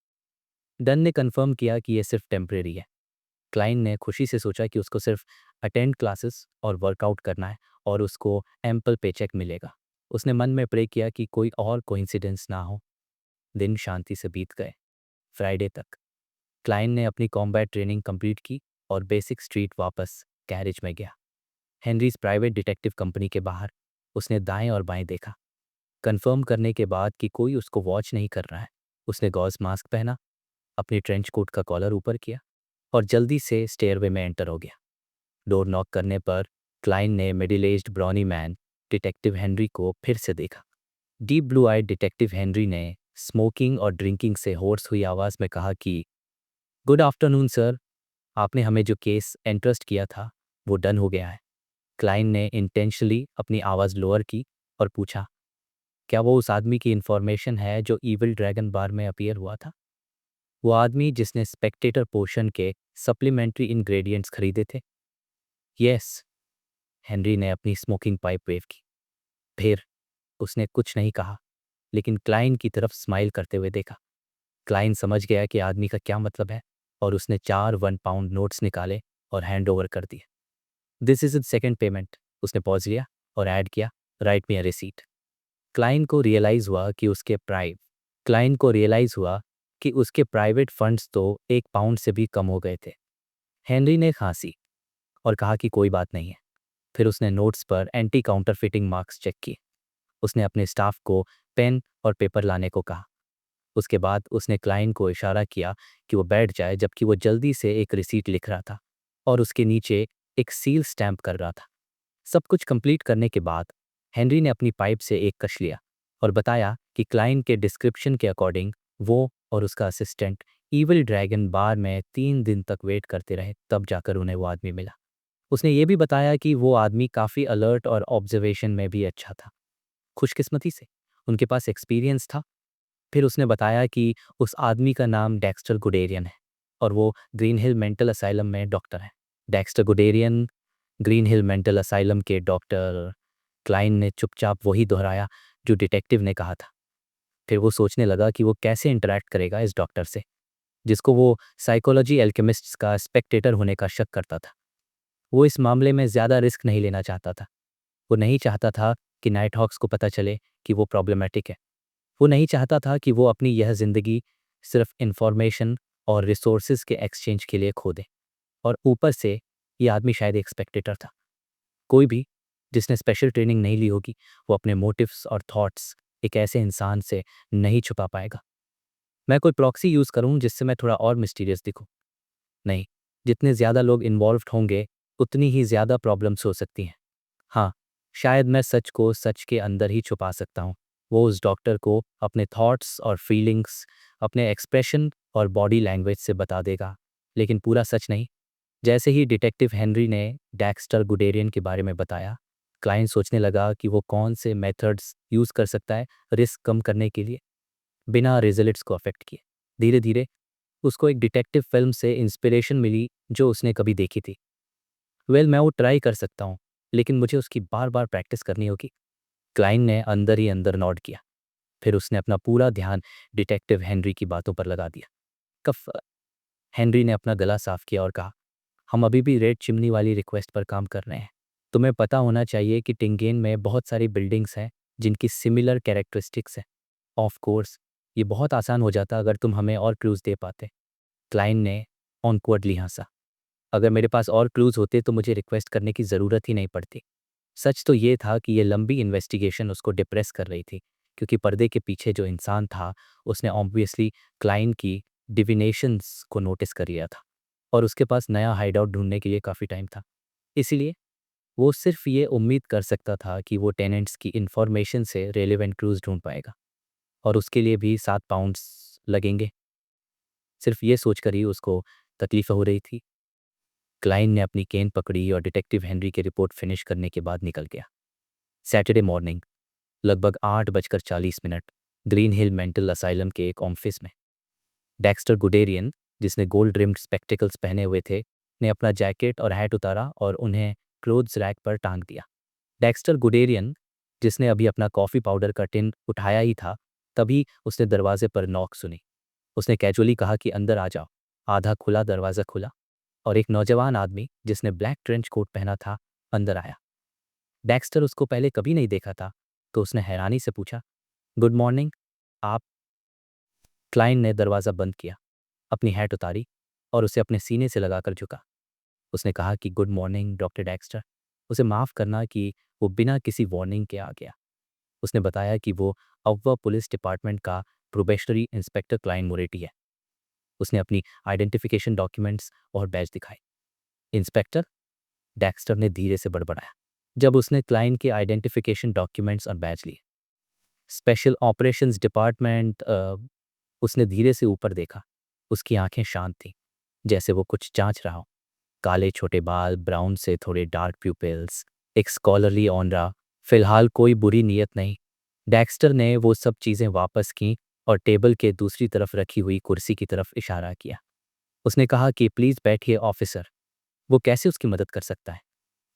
डन ने कंफर्म किया कि ये सिर्फ टेम्परेरी है। क्लाइंट ने खुशी से सोचा कि उसको सिर्फ अटेंड क्लासेस और वर्कआउट करना है और उसको एम्पल पेचेक मिलेगा। उसने मन में प्रे किया कि कोई और कोइंसिडेंस ना हो। दिन शांति से बीत गए। फ्राइडे तक क्लाइंट ने अपनी कॉम्बैट ट्रेनिंग कंप्लीट की और बेसिक स्ट्रीट वापस गैरेज में गया। हेनरीज प्राइवेट डिटेक्टिव कंपनी के बाहर उसने दाएं और बाएं देखा। कंफर्म करने के बाद कि कोई उसको वॉच नहीं कर रहा है, उसने गॉज मास्क पहना, अपनी ट्रेंच कोट का कॉलर ऊपर किया और जल्दी से स्टेयरवे में एंटर हो गया। डोर नॉक करने पर क्लाइंट ने middle aged brawny man detective Henry को फिर से देखा। Deep blue eyed detective Henry ने स्मोकिंग और ड्रिंकिंग से होर्स हुई आवाज़ में कहा कि गुड आफ्टरनून सर, आपने हमें जो केस एंट्रस्ट किया था वो डन हो गया है। क्लाइंट ने इंटेंशनली अपनी आवाज़ लोअर की और पूछा, क्या वो उस आदमी की इन्फॉर्मेशन है जो ईविल ड्रैगन बार में अपीयर हुआ था? वो आदमी जिसने स्पेक्टेटर पोशन के सप्लीमेंट्री इंग्रेडिएंट्स खरीदे थे? यस। हेनरी ने अपनी स्मोकिंग पाइप वेव की। फिर उसने कुछ नहीं कहा, लेकिन क्लाइंट की तरफ स्माइल करते हुए देखा। क्लाइंट समझ गया कि आदमी का क्या मतलब है और उसने 4 1 पाउंड नोट्स निकाले और हैंड ओवर कर दिए। This is the second payment. उसने पॉज लिया और ऐड किया, right me a receipt. Client को रियलाइज़ हुआ कि उसके प्राइवेट फंड्स तो 1 पाउंड से भी कम हो गए थे। हेनरी ने खांसी और कहा कि कोई बात नहीं है। फिर उसने नोट्स पर एंटी काउंटरफिटिंग मार्क्स चेक किए। उसने अपने स्टाफ को पेन और पेपर लाने को कहा। उसके बाद उसने क्लाइंट को इशारा किया कि वो बैठ जाए, जबकि वो जल्दी से एक रिसीट लिख रहा था और उसके नीचे एक सील स्टैम्प कर रहा था। सब कुछ कंप्लीट करने के बाद हेनरी ने अपनी पाइप से एक कश लिया और बताया कि क्लाइंट के डिस्क्रिप्शन के अकॉर्डिंग वो और उसका असिस्टेंट ईविल ड्रैगन बार में 3 दिन तक वेट करते रहे, तब जाकर उन्हें वो आदमी मिला। उसने ये भी बताया कि वो आदमी काफ़ी अलर्ट और ऑब्जर्वेशन में भी अच्छा था। खुशकिस्मती से उनके पास एक्सपीरियंस था। फिर उसने बताया कि उस आदमी का नाम डेक्स्टर गुडेरियन है और वो ग्रीन हिल मेंटल असाइलम में डॉक्टर है। Dexter Guderian, Green Hill mental asylum के डॉक्टर। क्लाइंट ने चुपचाप वही दोहराया जो डिटेक्टिव ने कहा था। फिर वो सोचने लगा कि वो कैसे इंटरैक्ट करेगा इस डॉक्टर से, जिसको वो साइकोलॉजी एल्केमिस्ट्स का स्पेक्टेटर होने का शक करता था। वो इस मामले में ज़्यादा रिस्क नहीं लेना चाहता था। वो नहीं चाहता था कि नाइट हॉक्स को पता चले कि वो प्रॉब्लमैटिक है। वो नहीं चाहता था कि वो अपनी यह ज़िंदगी सिर्फ इन्फॉर्मेशन और रिसोर्सेज के एक्सचेंज के लिए खो दे। और ऊपर से ये आदमी शायद एक स्पेक्टेटर था। कोई भी जिसने स्पेशल ट्रेनिंग नहीं ली होगी, वो अपने मोटिव्स और थॉट्स एक ऐसे इंसान से नहीं छुपा पाएगा। मैं कोई प्रॉक्सी यूज़ करूं जिससे मैं थोड़ा और मिस्टीरियस दिखूं? नहीं, जितने ज़्यादा लोग इन्वॉल्व्ड होंगे, उतनी ही ज़्यादा प्रॉब्लम्स हो सकती हैं। हाँ, शायद मैं सच को सच के अंदर ही छुपा सकता हूँ। वो उस डॉक्टर को अपने थॉट्स और फीलिंग्स, अपने एक्सप्रेशन और बॉडी लैंग्वेज से बता देगा, लेकिन पूरा सच नहीं। जैसे ही डिटेक्टिव हेनरी ने डेक्स्टर गुडेरियन के बारे में बताया, क्लाइंट सोचने लगा कि वो कौन से मेथड्स यूज़ कर सकता है रिस्क कम करने के लिए, बिना रिजल्ट्स को अफेक्ट किए। धीरे धीरे उसको एक डिटेक्टिव फिल्म से इंस्पिरेशन मिली जो उसने कभी देखी थी। वेल, मैं वो ट्राई कर सकता हूँ, लेकिन मुझे उसकी बार बार प्रैक्टिस करनी होगी। क्लाइंट ने अंदर ही अंदर नॉड किया। फिर उसने अपना पूरा ध्यान डिटेक्टिव हेनरी की बातों पर लगा दिया। कफ हेनरी ने अपना गला साफ किया और कहा, हम अभी भी रेड चिमनी वाली रिक्वेस्ट पर काम कर रहे हैं। तुम्हें पता होना चाहिए कि टिंगेन में बहुत सारी बिल्डिंग्स हैं जिनकी सिमिलर कैरेक्टरिस्टिक्स हैं। ऑफ कोर्स ये बहुत आसान हो जाता अगर तुम हमें और क्लूज़ दे पाते। क्लाइंट ने ऑनवर्डली हंसा। अगर मेरे पास और क्लूज़ होते तो मुझे रिक्वेस्ट करने की ज़रूरत ही नहीं पड़ती। सच तो ये था कि ये लंबी इन्वेस्टिगेशन उसको डिप्रेस कर रही थी, क्योंकि पर्दे के पीछे जो इंसान था उसने ऑब्वियसली क्लाइंट की डिविनेशंस को नोटिस कर लिया था और उसके पास नया हाइडआउट ढूंढने के लिए काफ़ी टाइम था। इसीलिए वो सिर्फ ये उम्मीद कर सकता था कि वो टेनेंट्स की इन्फॉर्मेशन से रेलेवेंट क्लूज़ ढूंढ पाएगा और उसके लिए भी 7 पाउंड्स लगेंगे। सिर्फ ये सोचकर ही उसको तकलीफ हो रही थी। क्लाइंट ने अपनी केन पकड़ी और डिटेक्टिव हेनरी की रिपोर्ट फिनिश करने के बाद निकल गया। सैटरडे मॉर्निंग लगभग 8:40 ग्रीन हिल मेंटल असाइलम के एक ऑफिस में डेक्स्टर गुडेरियन, जिसने गोल्ड रिम्ड स्पेक्टिकल्स पहने हुए थे, ने अपना जैकेट और हैट उतारा और उन्हें क्लोथ्स रैक पर टांग दिया। डेक्स्टर गुडेरियन, जिसने अभी अपना कॉफ़ी पाउडर का टिन उठाया ही था, तभी उसने दरवाजे पर नॉक सुनी। उसने कैजुअली कहा कि अंदर आ जाओ। आधा खुला दरवाज़ा खुला और एक नौजवान आदमी जिसने ब्लैक ट्रेंच कोट पहना था अंदर आया। डेक्स्टर उसको पहले कभी नहीं देखा था, तो उसने हैरानी से पूछा, गुड मॉर्निंग, आप? क्लाइंट ने दरवाज़ा बंद किया, अपनी हैट उतारी और उसे अपने सीने से लगाकर झुका। उसने कहा कि गुड मॉर्निंग डॉक्टर डेक्स्टर, उसे माफ़ करना कि वो बिना किसी वार्निंग के आ गया। उसने बताया कि वो अव्वा पुलिस डिपार्टमेंट का प्रोबेशनरी इंस्पेक्टर क्लाइंट मोरेटी है। उसने अपनी आइडेंटिफिकेशन डॉक्यूमेंट्स और बैज दिखाए। इंस्पेक्टर, डेक्स्टर ने धीरे से बड़बड़ाया जब उसने क्लाइंट के आइडेंटिफिकेशन डॉक्यूमेंट्स और बैज लिए। Special operations department. उसने धीरे से ऊपर देखा। उसकी आंखें शांत थीं, जैसे वो कुछ जांच रहा हो। काले छोटे बाल, ब्राउन से थोड़े डार्क प्यूपिल्स, एक स्कॉलरली ऑनरा। फिलहाल कोई बुरी नीयत नहीं। डेक्स्टर ने वो सब चीज़ें वापस की और टेबल के दूसरी तरफ रखी हुई कुर्सी की तरफ इशारा किया। उसने कहा कि प्लीज़ बैठिए ऑफिसर, वो कैसे उसकी मदद कर सकता है?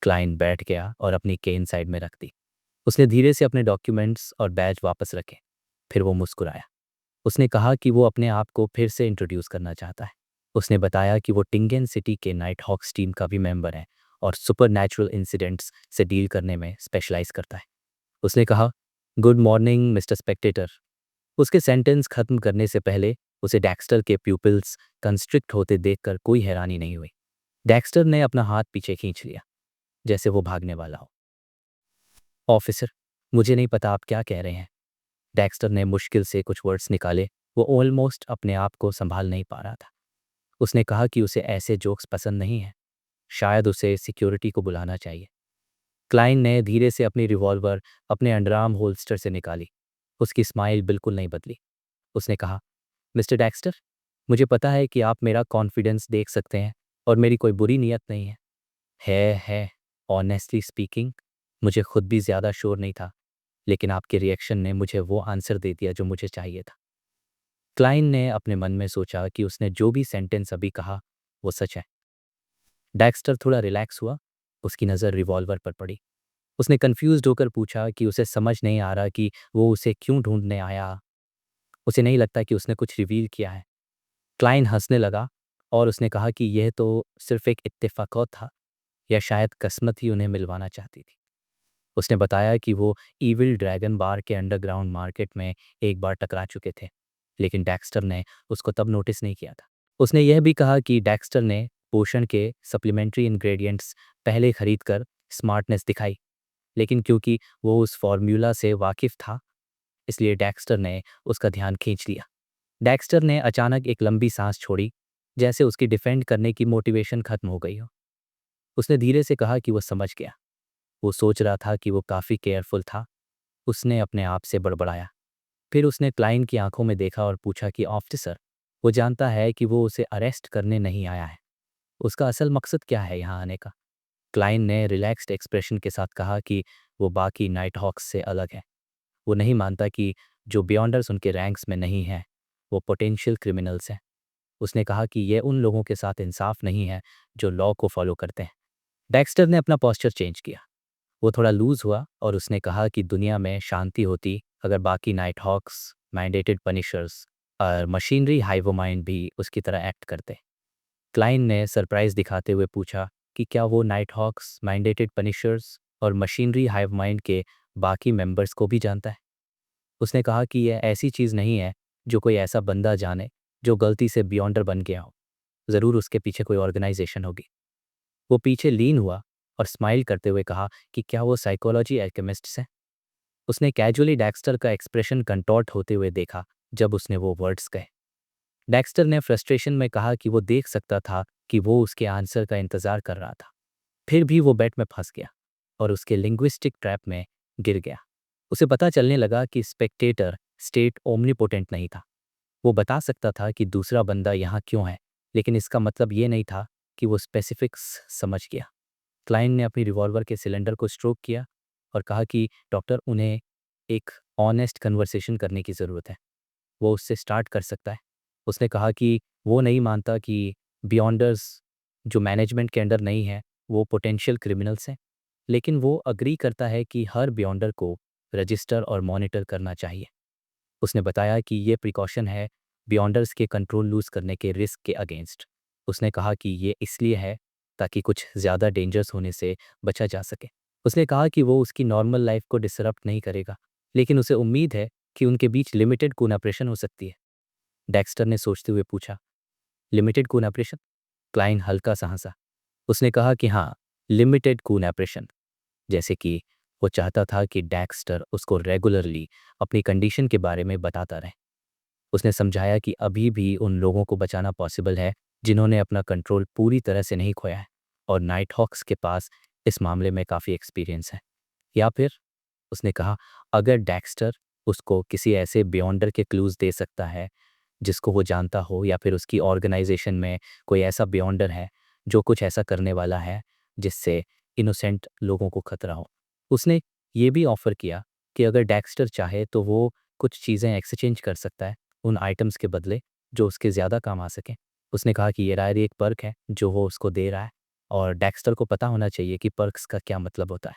क्लाइंट बैठ गया और अपनी केन साइड में रख दी। उसने धीरे से अपने डॉक्यूमेंट्स और बैज वापस रखे। फिर वो मुस्कुराया। उसने कहा कि वो अपने आप को फिर से इंट्रोड्यूस करना चाहता है। उसने बताया कि वो टिंगेन सिटी के नाइट हॉक्स टीम का भी मेंबर है और सुपरनैचुरल इंसिडेंट्स से डील करने में स्पेशलाइज करता है। उसने कहा, गुड मॉर्निंग मिस्टर स्पेक्टेटर। उसके सेंटेंस खत्म करने से पहले उसे डेक्स्टर के प्यूपिल्स कंस्ट्रिक्ट होते देखकर कोई हैरानी नहीं हुई। डेक्स्टर ने अपना हाथ पीछे खींच लिया, जैसे वो भागने वाला हो। ऑफिसर, मुझे नहीं पता आप क्या कह रहे हैं। डेक्स्टर ने मुश्किल से कुछ वर्ड्स निकाले। वो ऑलमोस्ट अपने आप को संभाल नहीं पा रहा था। उसने कहा कि उसे ऐसे जोक्स पसंद नहीं हैं। शायद उसे सिक्योरिटी को बुलाना चाहिए। क्लाइंट ने धीरे से अपनी रिवॉल्वर अपने अंडरआर्म होल्स्टर से निकाली। उसकी स्माइल बिल्कुल नहीं बदली। उसने कहा, मिस्टर डेक्स्टर, मुझे पता है कि आप मेरा कॉन्फिडेंस देख सकते हैं और मेरी कोई बुरी नीयत नहीं है। है। ऑनेस्टली स्पीकिंग, मुझे खुद भी ज़्यादा श्योर नहीं था, लेकिन आपके रिएक्शन ने मुझे वो आंसर दे दिया जो मुझे चाहिए था। क्लाइंट ने अपने मन में सोचा कि उसने जो भी सेंटेंस अभी कहा वो सच है। डेक्स्टर थोड़ा रिलैक्स हुआ। उसकी नज़र रिवॉल्वर पर पड़ी। उसने कंफ्यूज्ड होकर पूछा कि उसे समझ नहीं आ रहा कि वो उसे क्यों ढूंढने आया। उसे नहीं लगता कि उसने कुछ रिवील किया है। क्लाइंट हंसने लगा और उसने कहा कि यह तो सिर्फ एक इत्तेफाक था, या शायद किस्मत ही उन्हें मिलवाना चाहती थी। उसने बताया कि वो ईविल ड्रैगन बार के अंडरग्राउंड मार्केट में एक बार टकरा चुके थे, लेकिन डेक्स्टर ने उसको तब नोटिस नहीं किया था। उसने यह भी कहा कि डेक्स्टर ने पोषण के सप्लीमेंट्री इंग्रेडिएंट्स पहले खरीद कर स्मार्टनेस दिखाई, लेकिन क्योंकि वो उस फॉर्मूला से वाकिफ था, इसलिए डेक्स्टर ने उसका ध्यान खींच लिया। डेक्स्टर ने अचानक एक लंबी सांस छोड़ी, जैसे उसकी डिफेंड करने की मोटिवेशन खत्म हो गई हो। उसने धीरे से कहा कि वो समझ गया। वो सोच रहा था कि वो काफ़ी केयरफुल था। उसने अपने आप से बड़बड़ाया। फिर उसने क्लाइंट की आंखों में देखा और पूछा कि ऑफिसर, वो जानता है कि वो उसे अरेस्ट करने नहीं आया है। उसका असल मकसद क्या है यहाँ आने का? क्लाइंट ने रिलैक्स्ड एक्सप्रेशन के साथ कहा कि वो बाकी नाइट हॉक्स से अलग है। वो नहीं मानता कि जो बियॉन्डर्स उनके रैंक्स में नहीं हैं, वो पोटेंशियल क्रिमिनल्स हैं। उसने कहा कि ये उन लोगों के साथ इंसाफ नहीं है जो लॉ को फॉलो करते हैं। डेक्स्टर ने अपना पोस्चर चेंज किया। वो थोड़ा लूज़ हुआ और उसने कहा कि दुनिया में शांति होती अगर बाकी नाइट हॉक्स, मैंडेटेड पनिशर्स और मशीनरी हाइवोमाइंड भी उसकी तरह एक्ट करते। क्लाइन ने सरप्राइज़ दिखाते हुए पूछा कि क्या वो नाइट हॉक्स, मैंडेटेड पनिशर्स और मशीनरी हाइवमाइंड के बाकी मेंबर्स को भी जानता है। उसने कहा कि यह ऐसी चीज़ नहीं है जो कोई ऐसा बंदा जाने जो गलती से बियॉन्डर बन गया हो। ज़रूर उसके पीछे कोई ऑर्गेनाइजेशन होगी। वो पीछे लीन हुआ और स्माइल करते हुए कहा कि क्या वो साइकोलॉजी एल्केमिस्ट्स हैं। उसने कैजुअली डेक्स्टर का एक्सप्रेशन कंटॉर्ट होते हुए देखा जब उसने वो वर्ड्स कहे। डेक्स्टर ने फ्रस्ट्रेशन में कहा कि वो देख सकता था कि वो उसके आंसर का इंतज़ार कर रहा था। फिर भी वो बेट में फंस गया और उसके लिंग्विस्टिक ट्रैप में गिर गया। उसे पता चलने लगा कि स्पेक्टेटर स्टेट ओमनीपोटेंट नहीं था। वो बता सकता था कि दूसरा बंदा यहाँ क्यों है, लेकिन इसका मतलब ये नहीं था कि वो स्पेसिफिक्स समझ गया। क्लाइंट ने अपनी रिवॉल्वर के सिलेंडर को स्ट्रोक किया और कहा कि डॉक्टर, उन्हें एक ऑनेस्ट कन्वर्सेशन करने की ज़रूरत है। वो उससे स्टार्ट कर सकता है। उसने कहा कि वो नहीं मानता कि बियॉन्डर्स जो मैनेजमेंट के अंडर नहीं है, वो पोटेंशियल क्रिमिनल्स हैं, लेकिन वो अग्री करता है कि हर बियॉन्डर को रजिस्टर और मॉनिटर करना चाहिए। उसने बताया कि ये प्रिकॉशन है बियॉन्डर्स के कंट्रोल लूज़ करने के रिस्क के अगेंस्ट। उसने कहा कि ये इसलिए है ताकि कुछ ज़्यादा डेंजरस होने से बचा जा सके। उसने कहा कि वो उसकी नॉर्मल लाइफ को डिसरप्ट नहीं करेगा, लेकिन उसे उम्मीद है कि उनके बीच लिमिटेड कोलैबोरेशन हो सकती है। डेक्स्टर ने सोचते हुए पूछा, लिमिटेड कोलैबोरेशन? क्लाइन हल्का सा हंसा। उसने कहा कि हाँ, लिमिटेड कोलैबोरेशन। जैसे कि वो चाहता था कि डेक्स्टर उसको रेगुलरली अपनी कंडीशन के बारे में बताता रहे। उसने समझाया कि अभी भी उन लोगों को बचाना पॉसिबल है जिन्होंने अपना कंट्रोल पूरी तरह से नहीं खोया है, और नाइट हॉक्स के पास इस मामले में काफ़ी एक्सपीरियंस है। या फिर उसने कहा, अगर डेक्स्टर उसको किसी ऐसे बियॉन्डर के क्लूज़ दे सकता है जिसको वो जानता हो, या फिर उसकी ऑर्गेनाइजेशन में कोई ऐसा बियॉन्डर है जो कुछ ऐसा करने वाला है जिससे इनोसेंट लोगों को खतरा हो। उसने ये भी ऑफ़र किया कि अगर डेक्स्टर चाहे तो वो कुछ चीज़ें एक्सचेंज कर सकता है उन आइटम्स के बदले जो उसके ज़्यादा काम आ सकें। उसने कहा कि ये रायरी एक पर्क है जो वो उसको दे रहा है, और डेक्स्टर को पता होना चाहिए कि पर्क्स का क्या मतलब होता है।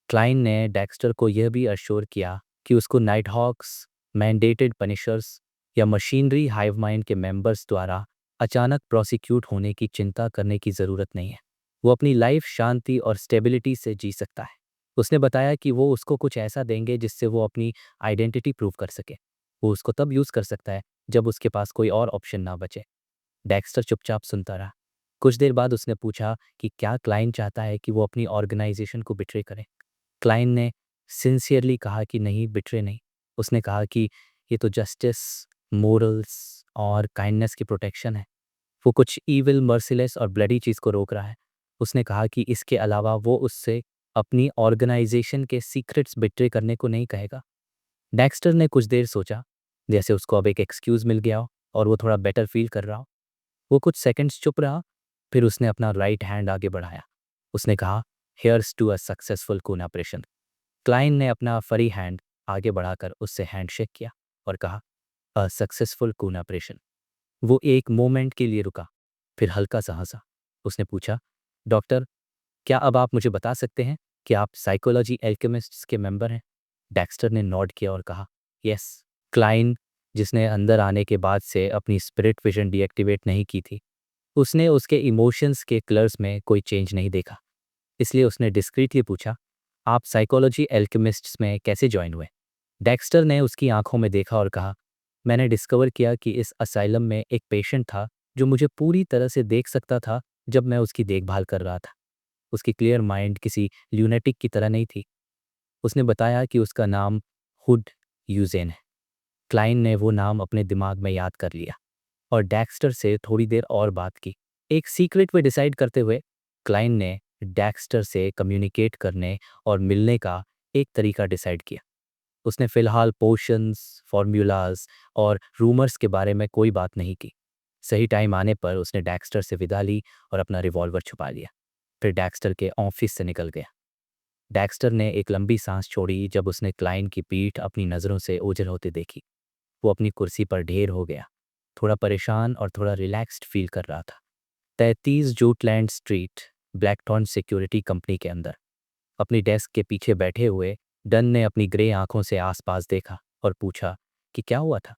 क्लाइन ने डेक्स्टर को यह भी अश्योर किया कि उसको नाइट हॉक्स, मैंडेटेड पनिशर्स या मशीनरी हाइव माइंड के मेंबर्स द्वारा अचानक प्रोसिक्यूट होने की चिंता करने की ज़रूरत नहीं है। वो अपनी लाइफ शांति और स्टेबिलिटी से जी सकता है। उसने बताया कि वो उसको कुछ ऐसा देंगे जिससे वो अपनी आइडेंटिटी प्रूव कर सके। वो उसको तब यूज़ कर सकता है जब उसके पास कोई और ऑप्शन ना बचे। डेक्स्टर चुपचाप सुनता रहा। कुछ देर बाद उसने पूछा कि क्या क्लाइंट चाहता है कि वो अपनी ऑर्गेनाइजेशन को बिट्रे करे। क्लाइंट ने सिंसियरली कहा कि नहीं, बिट्रे नहीं। उसने कहा कि ये तो जस्टिस, मोरल्स और काइंडनेस की प्रोटेक्शन है। वो कुछ ईविल, मर्सिलेस और ब्लडी चीज़ को रोक रहा है। उसने कहा कि इसके अलावा वो उससे अपनी ऑर्गेनाइजेशन के सीक्रेट्स बिट्रे करने को नहीं कहेगा। डेक्स्टर ने कुछ देर सोचा, जैसे उसको अब एक एक्सक्यूज़ मिल गया हो और वो थोड़ा बेटर फील कर रहा हो। वो कुछ सेकंड्स चुप रहा, फिर उसने अपना राइट हैंड आगे बढ़ाया। उसने कहा, here's to a successful coup operation. Client ने अपना फरी हैंड आगे बढ़ाकर उससे हैंडशेक किया और कहा, अ सक्सेसफुल कून ऑपरेशन। वो एक मोमेंट के लिए रुका, फिर हल्का सा हंसा। उसने पूछा, डॉक्टर, क्या अब आप मुझे बता सकते हैं कि आप साइकोलॉजी एल्केमिस्ट्स के मेंबर हैं? डेक्स्टर ने नॉड किया और कहा, यस। क्लाइन, जिसने अंदर आने के बाद से अपनी स्पिरिट विजन डीएक्टिवेट नहीं की थी, उसने उसके इमोशंस के कलर्स में कोई चेंज नहीं देखा। इसलिए उसने डिस्क्रीटली पूछा, आप साइकोलॉजी एल्केमिस्ट्स में कैसे ज्वाइन हुए? डेक्स्टर ने उसकी आंखों में देखा और कहा, मैंने डिस्कवर किया कि इस असाइलम में एक पेशेंट था जो मुझे पूरी तरह से देख सकता था जब मैं उसकी देखभाल कर रहा था। उसकी क्लियर माइंड किसी ल्यूनेटिक की तरह नहीं थी। उसने बताया कि उसका नाम हुड यूजेन है। क्लाइन ने वो नाम अपने दिमाग में याद कर लिया और डेक्स्टर से थोड़ी देर और बात की। एक सीक्रेट वे डिसाइड करते हुए क्लाइन ने डेक्स्टर से कम्युनिकेट करने और मिलने का एक तरीका डिसाइड किया। उसने फ़िलहाल पोशंस, फ़ॉर्मूलाज़ और रूमर्स के बारे में कोई बात नहीं की। सही टाइम आने पर उसने डेक्स्टर से विदा ली और अपना रिवॉल्वर छुपा लिया। फिर डेक्स्टर के ऑफिस से निकल गया। डेक्स्टर ने एक लंबी सांस छोड़ी जब उसने क्लाइन की पीठ अपनी नज़रों से ओझल होते देखी। वो अपनी कुर्सी पर ढेर हो गया, थोड़ा परेशान और थोड़ा रिलैक्स्ड फील कर रहा था। 33 जूटलैंड स्ट्रीट, ब्लैकटॉन सिक्योरिटी कंपनी के अंदर। अपनी डेस्क के पीछे बैठे हुए डन ने अपनी ग्रे आंखों से आसपास देखा और पूछा कि क्या हुआ था।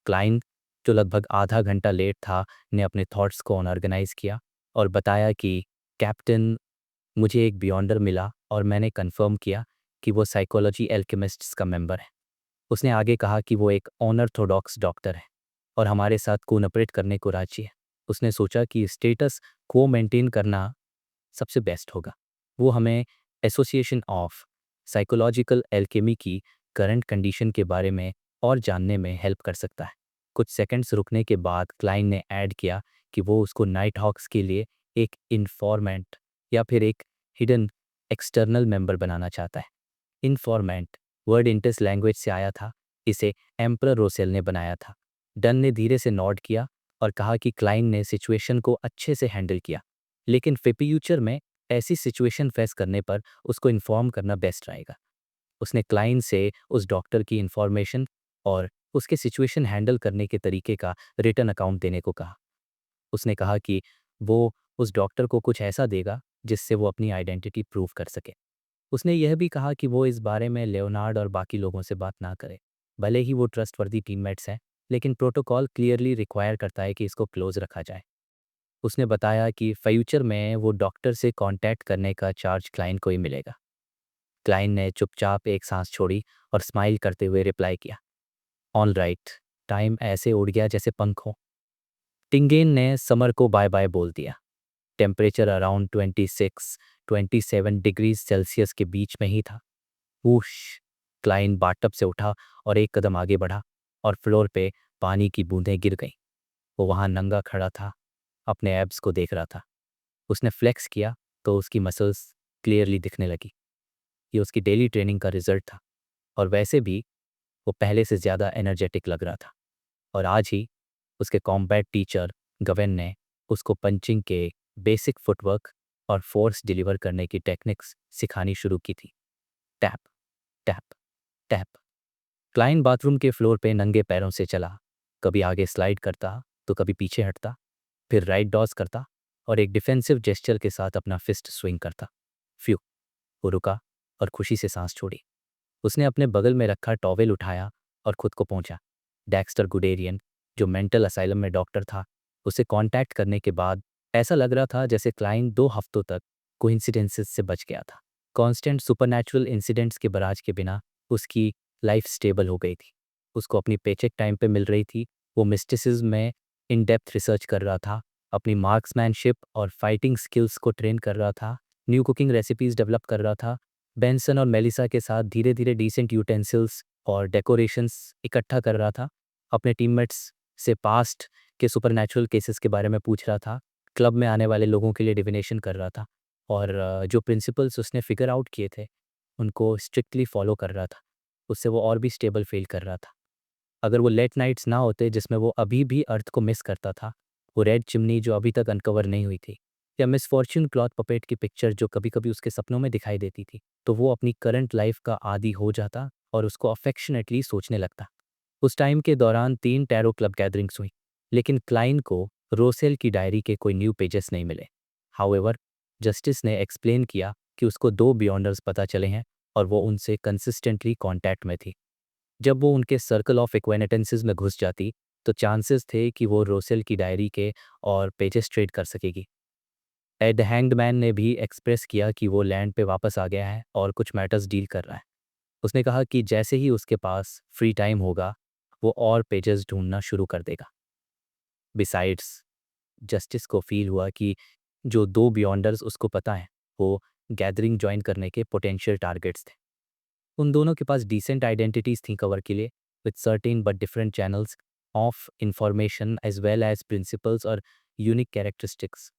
क्लाइन, जो लगभग आधा घंटा लेट था, ने अपने थॉट्स को ऑर्गेनाइज किया और बताया कि कैप्टन, मुझे एक बियॉन्डर मिला और मैंने कंफर्म किया कि वो साइकोलॉजी एल्केमिस्ट्स का मेंबर है। उसने आगे कहा कि वो एक ऑनर्थोडॉक्स डॉक्टर है और हमारे साथ कोऑपरेट करने को राजी है। उसने सोचा कि स्टेटस को मेंटेन करना सबसे बेस्ट होगा। वो हमें एसोसिएशन ऑफ साइकोलॉजिकल एल्केमी की करंट कंडीशन के बारे में और जानने में हेल्प कर सकता है। कुछ सेकंड्स रुकने के बाद क्लाइन ने ऐड किया कि वो उसको नाइट हॉक्स के लिए एक इन्फॉर्मेंट या फिर एक हिडन एक्सटर्नल मेंबर बनाना चाहता है। इन्फॉर्मेंट वर्ड इंटस लैंग्वेज से आया था, इसे एम्परर रोसेल ने बनाया था। डन ने धीरे से नॉड किया और कहा कि क्लाइन ने सिचुएशन को अच्छे से हैंडल किया, लेकिन फ्यूचर में ऐसी सिचुएशन फेस करने पर उसको इन्फॉर्म करना बेस्ट रहेगा। उसने क्लाइन से उस डॉक्टर की इन्फॉर्मेशन और उसके सिचुएशन हैंडल करने के तरीके का रिटर्न अकाउंट देने को कहा। उसने कहा कि वो उस डॉक्टर को कुछ ऐसा देगा जिससे वो अपनी आइडेंटिटी प्रूव कर सके। उसने यह भी कहा कि वो इस बारे में लेओनार्ड और बाकी लोगों से बात ना करे। भले ही वो ट्रस्टवर्दी टीममेट्स हैं, लेकिन प्रोटोकॉल क्लियरली रिक्वायर करता है कि इसको क्लोज रखा जाए। उसने बताया कि फ्यूचर में वो डॉक्टर से कांटेक्ट करने का चार्ज क्लाइंट को ही मिलेगा। क्लाइंट ने चुपचाप एक सांस छोड़ी और स्माइल करते हुए रिप्लाई किया, ऑल राइट। टाइम ऐसे उड़ गया जैसे पंख हो। टिंगेन ने समर को बाय बाय बोल दिया। टेम्परेचर अराउंड 26-27 डिग्रीज सेल्सियस के बीच में ही था। वूश! क्लाइन बाथटब से उठा और एक कदम आगे बढ़ा और फ्लोर पे पानी की बूंदें गिर गईं। वो वहाँ नंगा खड़ा था, अपने एब्स को देख रहा था। उसने फ्लेक्स किया तो उसकी मसल्स क्लियरली दिखने लगी। ये उसकी डेली ट्रेनिंग का रिजल्ट था और वैसे भी वो पहले से ज़्यादा एनर्जेटिक लग रहा था। और आज ही उसके कॉम्बैट टीचर गवेन ने उसको पंचिंग के बेसिक फुटवर्क और फोर्स डिलीवर करने की टेक्निक्स सिखानी शुरू की थी। Tap tap tap. Kline bathroom के फ्लोर पे नंगे पैरों से चला, कभी आगे स्लाइड करता तो कभी पीछे हटता, फिर राइट डॉस करता और एक डिफेंसिव जेस्चर के साथ अपना फिस्ट स्विंग करता। फ्यू! वो रुका और खुशी से सांस छोड़ी। उसने अपने बगल में रखा टॉवेल उठाया और खुद को पहुंचा। डेक्स्टर गुडेरियन, जो मेंटल असाइलम में डॉक्टर था, उसे कांटेक्ट करने के बाद ऐसा लग रहा था जैसे क्लाइंट 2 हफ्तों तक कोइंसिडेंसेस से बच गया था। कांस्टेंट सुपरनैचुरल इंसिडेंट्स के बराज के बिना उसकी लाइफ स्टेबल हो गई थी। उसको अपनी पेचेक टाइम पे मिल रही थी। वो मिस्टिसिज्म में इन डेप्थ रिसर्च कर रहा था, अपनी मार्क्समैनशिप और फाइटिंग स्किल्स को ट्रेन कर रहा था, न्यू कुकिंग रेसिपीज डेवलप कर रहा था, बेंसन और मेलिसा के साथ धीरे धीरे डिसेंट यूटेंसिल्स और डेकोरेशंस इकट्ठा कर रहा था, अपने टीममेट्स से पास्ट के सुपरनैचुरल केसेस के बारे में पूछ रहा था, क्लब में आने वाले लोगों के लिए डिविनेशन कर रहा था और जो प्रिंसिपल्स उसने फिगर आउट किए थे उनको स्ट्रिक्टली फॉलो कर रहा था। उससे वो और भी स्टेबल फील कर रहा था। अगर वो लेट नाइट्स ना होते जिसमें वो अभी भी अर्थ को मिस करता था, वो रेड चिमनी जो अभी तक अनकवर नहीं हुई थी, या मिस फॉर्च्यून क्लॉथ पपेट की पिक्चर जो कभी कभी उसके सपनों में दिखाई देती थी, तो वो अपनी करंट लाइफ का आदी हो जाता और उसको अफेक्शनेटली सोचने लगता। उस टाइम के दौरान 3 टैरो क्लब गैदरिंग्स हुई, लेकिन क्लाइन को रोसेल की डायरी के कोई न्यू पेजेस नहीं मिले। हाउएवर, जस्टिस ने एक्सप्लेन किया कि उसको 2 बियॉन्डर्स पता चले हैं और वो उनसे कंसिस्टेंटली कांटेक्ट में थी। जब वो उनके सर्कल ऑफ एक्वेनेटेंसेस में घुस जाती, तो चांसेस थे कि वो रोसेल की डायरी के और पेजेस ट्रेड कर सकेगी। एड हैंग्डमैन ने भी एक्सप्रेस किया कि वो लैंड पे वापस आ गया है और कुछ मैटर्स डील कर रहा है। उसने कहा कि जैसे ही उसके पास फ्री टाइम होगा, वो और पेजेस ढूंढना शुरू कर देगा। बिसाइड्स, जस्टिस को फील हुआ कि जो 2 बियॉन्डर्स उसको पता है, वो गैदरिंग ज्वाइन करने के पोटेंशियल टारगेट्स थे। उन दोनों के पास डिसेंट आइडेंटिटीज थी कवर के लिए, with certain but different channels of information as well as principles और यूनिक कैरेक्टरिस्टिक्स।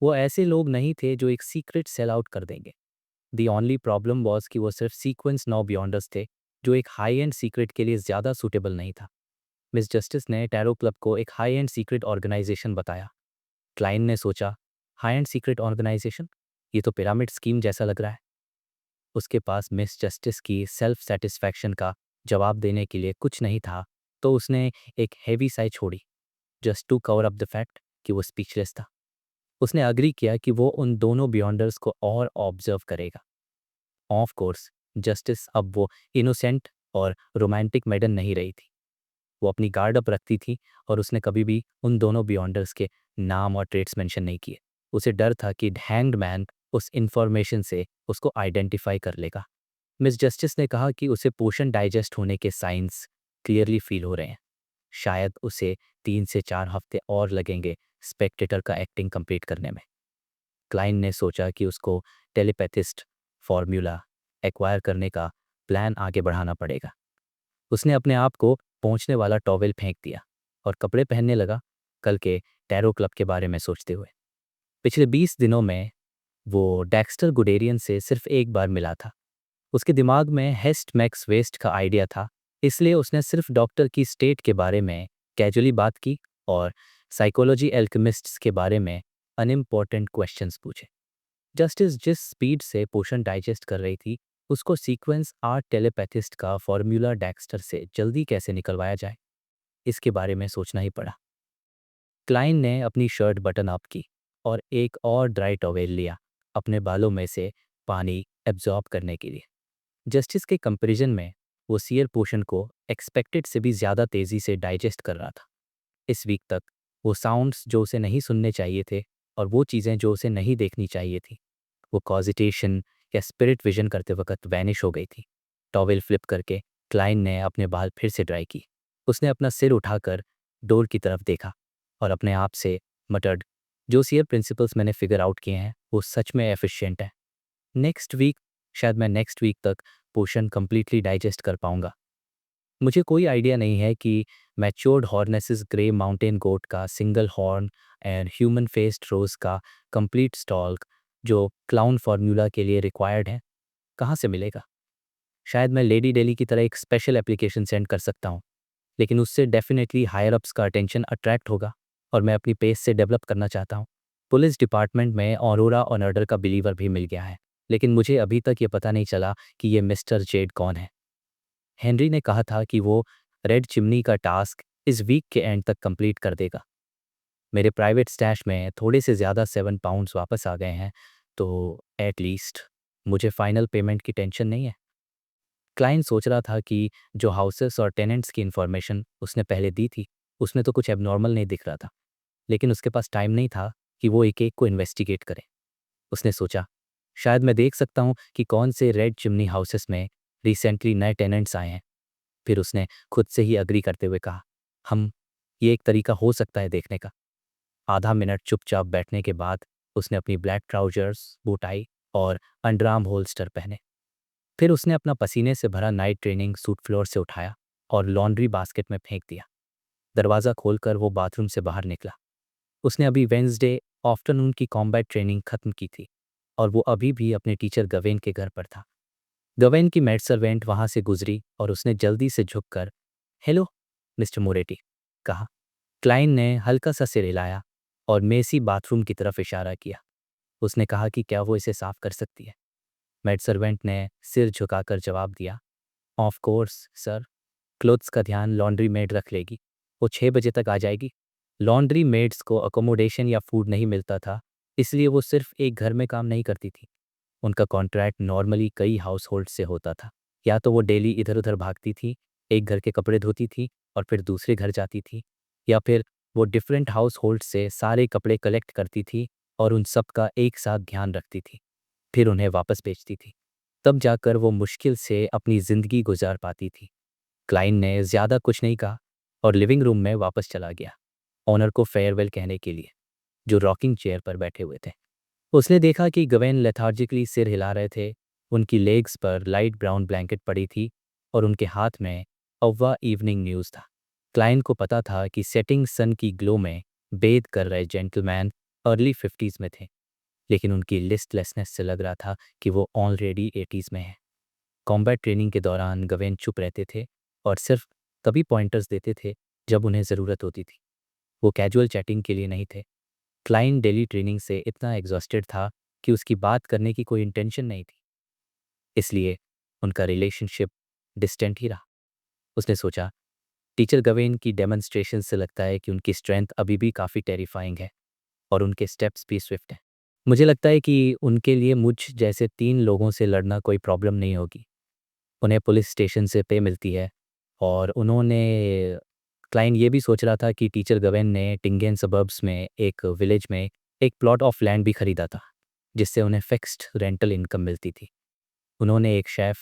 वो ऐसे लोग नहीं थे जो एक सीक्रेट सेल आउट कर देंगे। दी ओनली प्रॉब्लम वॉज कि वो सिर्फ सीक्वेंस 9 बियॉन्डर्स थे, जो एक हाई एंड सीक्रेट के लिए ज़्यादा सूटेबल नहीं था। मिस जस्टिस ने टैरो क्लब को एक हाई एंड सीक्रेट ऑर्गेनाइजेशन बताया। क्लाइन ने सोचा, हाई एंड सीक्रेट ऑर्गेनाइजेशन, ये तो पिरामिड स्कीम जैसा लग रहा है। उसके पास मिस जस्टिस की सेल्फ सेटिस्फैक्शन का जवाब देने के लिए कुछ नहीं था, तो उसने एक हेवी साई छोड़ी, just to cover up the fact कि वो स्पीचलेस था। उसने अग्री किया कि वो उन दोनों बियॉन्डर्स को और ऑब्जर्व करेगा। ऑफ कोर्स जस्टिस अब वो इनोसेंट और रोमांटिक मैडन नहीं रही थी। वो अपनी गार्ड अप रखती थी और उसने कभी भी उन दोनों बियॉन्डर्स के नाम और ट्रेट्स मेंशन नहीं किए। उसे डर था कि हैंग्ड मैन उस इन्फॉर्मेशन से उसको आइडेंटिफाई कर लेगा। मिस जस्टिस ने कहा कि उसे पोषण डाइजेस्ट होने के साइंस क्लियरली फील हो रहे हैं। शायद उसे 3 से 4 हफ्ते और लगेंगे स्पेक्टेटर का एक्टिंग कंप्लीट करने में। क्लाइन ने सोचा कि उसको टेलीपैथिस्ट फॉर्मूला एक्वायर करने का प्लान आगे बढ़ाना पड़ेगा। उसने अपने आप को पहुंचने वाला टॉवेल फेंक दिया और कपड़े पहनने लगा, कल के टैरो क्लब के बारे में सोचते हुए। पिछले 20 दिनों में वो डेक्स्टर गुडेरियन से सिर्फ एक बार मिला था। उसके दिमाग में हेस्ट मैक्स वेस्ट का आइडिया था, इसलिए उसने सिर्फ डॉक्टर की स्टेट के बारे में कैजुअली बात की और साइकोलॉजी एल्केमिस्ट्स के बारे में अनइम्पॉर्टेंट क्वेश्चंस पूछे। जस्टिस जिस स्पीड से पोषण डाइजेस्ट कर रही थी, उसको सीक्वेंस आर्ट टेलीपैथिस्ट का फॉर्मूला डेक्स्टर से जल्दी कैसे निकलवाया जाए, इसके बारे में सोचना ही पड़ा। क्लाइन ने अपनी शर्ट बटन अप की और एक और ड्राई टॉवेल लिया अपने बालों में से पानी एब्जॉर्ब करने के लिए। जस्टिस के कंपैरिजन में वो सियर पोषण को एक्सपेक्टेड से भी ज़्यादा तेज़ी से डाइजेस्ट कर रहा था। इस वीक तक वो साउंड्स जो उसे नहीं सुनने चाहिए थे और वो चीज़ें जो उसे नहीं देखनी चाहिए थी, वो कॉजिटेशन या स्पिरिट विजन करते वक्त वैनिश हो गई थी। टॉवेल फ्लिप करके क्लाइन ने अपने बाल फिर से ड्राई की। उसने अपना सिर उठाकर डोर की तरफ देखा और अपने आप से मटर्ड, जो सियर प्रिंसिपल्स मैंने फिगर आउट किए हैं वो सच में एफिशिएंट है। नेक्स्ट वीक, शायद मैं नेक्स्ट वीक तक पोषण कंप्लीटली डाइजेस्ट कर पाऊंगा। मुझे कोई आइडिया नहीं है कि matured Hornacis grey mountain goat का single horn and human faced rose का कंप्लीट स्टॉक जो क्लाउन फार्मूला के लिए रिक्वायर्ड है, कहाँ से मिलेगा। शायद मैं लेडी डेली की तरह एक स्पेशल एप्लीकेशन सेंड कर सकता हूँ, लेकिन उससे डेफिनेटली हायर अप्स का अटेंशन अट्रैक्ट होगा और मैं अपनी पेस से डेवलप करना चाहता हूँ। पुलिस डिपार्टमेंट में ऑरोरा और नर्डर का बिलीवर भी मिल गया है, लेकिन मुझे अभी तक ये पता नहीं चला कि ये मिस्टर जेड कौन है। हेनरी ने कहा था कि वो रेड चिमनी का टास्क इस वीक के एंड तक कंप्लीट कर देगा। मेरे प्राइवेट स्टैश में थोड़े से ज़्यादा 7 पाउंड्स वापस आ गए हैं, तो एट लीस्ट मुझे फाइनल पेमेंट की टेंशन नहीं है। क्लाइंट सोच रहा था कि जो हाउसेस और टेनेंट्स की इन्फॉर्मेशन उसने पहले दी थी, उसमें तो कुछ एबनॉर्मल नहीं दिख रहा था, लेकिन उसके पास टाइम नहीं था कि वो एक-एक को इन्वेस्टिगेट करे। उसने सोचा, शायद मैं देख सकता हूँ कि कौन से रेड चिमनी हाउसेस में रिसेंटली नए टेनेंट्स आए हैं। फिर उसने खुद से ही अग्री करते हुए कहा, ये एक तरीका हो सकता है देखने का। आधा मिनट चुपचाप बैठने के बाद उसने अपनी ब्लैक ट्राउजर्स, बोटाई और अंडरआर्म होल्स्टर पहने। फिर उसने अपना पसीने से भरा नाइट ट्रेनिंग सूट फ्लोर से उठाया और लॉन्ड्री बास्केट में फेंक दिया। दरवाज़ा खोलकर वो बाथरूम से बाहर निकला। उसने अभी वेंसडे आफ्टरनून की कॉम्बैट ट्रेनिंग खत्म की थी और वो अभी भी अपने टीचर गवेन के घर पर था। गवेन की मेड सर्वेंट वहाँ से गुजरी और उसने जल्दी से झुककर हेलो मिस्टर मोरेटी कहा। क्लाइन ने हल्का सा सिर हिलाया और मेसी बाथरूम की तरफ इशारा किया। उसने कहा कि क्या वो इसे साफ कर सकती है। मेड सर्वेंट ने सिर झुकाकर जवाब दिया, ऑफ कोर्स सर। क्लोथ्स का ध्यान लॉन्ड्री मेड रख लेगी, वो 6 बजे तक आ जाएगी। लॉन्ड्री मेड्स को अकोमोडेशन या फूड नहीं मिलता था, इसलिए वो सिर्फ एक घर में काम नहीं करती थी। उनका कॉन्ट्रैक्ट नॉर्मली कई हाउस होल्ड से होता था। या तो वो डेली इधर उधर भागती थी, एक घर के कपड़े धोती थी और फिर दूसरे घर जाती थी, या फिर वो डिफरेंट हाउस होल्ड से सारे कपड़े कलेक्ट करती थी और उन सब का एक साथ ध्यान रखती थी, फिर उन्हें वापस बेचती थी। तब जाकर वो मुश्किल से अपनी ज़िंदगी गुजार पाती थी। क्लाइन ने ज़्यादा कुछ नहीं कहा और लिविंग रूम में वापस चला गया, ऑनर को फेयरवेल कहने के लिए, जो रॉकिंग चेयर पर बैठे हुए थे। उसने देखा कि गवेन लेथार्जिकली सिर हिला रहे थे, उनकी लेग्स पर लाइट ब्राउन ब्लैंकेट पड़ी थी और उनके हाथ में अव्वा इवनिंग न्यूज़ था। क्लाइंट को पता था कि सेटिंग सन की ग्लो में बेद कर रहे जेंटलमैन अर्ली 50s में थे, लेकिन उनकी लिस्टलेसनेस से लग रहा था कि वो ऑलरेडी 80s में हैं। कॉम्बैट ट्रेनिंग के दौरान गवेन चुप रहते थे और सिर्फ तभी पॉइंटर्स देते थे जब उन्हें ज़रूरत होती थी। वो कैजुअल चैटिंग के लिए नहीं थे। क्लाइंट डेली ट्रेनिंग से इतना एग्जॉस्टेड था कि उसकी बात करने की कोई इंटेंशन नहीं थी, इसलिए उनका रिलेशनशिप डिस्टेंट ही रहा। उसने सोचा, टीचर गवेन की डेमोन्स्ट्रेशन से लगता है कि उनकी स्ट्रेंथ अभी भी काफ़ी टेरिफाइंग है और उनके स्टेप्स भी स्विफ्ट हैं। मुझे लगता है कि उनके लिए मुझ जैसे 3 लोगों से लड़ना कोई प्रॉब्लम नहीं होगी। उन्हें पुलिस स्टेशन से पे मिलती है और उन्होंने क्लाइंट ये भी सोच रहा था कि टीचर गवेन ने टिंगेन सबर्ब्स में एक विलेज में एक प्लॉट ऑफ लैंड भी खरीदा था, जिससे उन्हें फिक्स्ड रेंटल इनकम मिलती थी। उन्होंने एक शेफ़,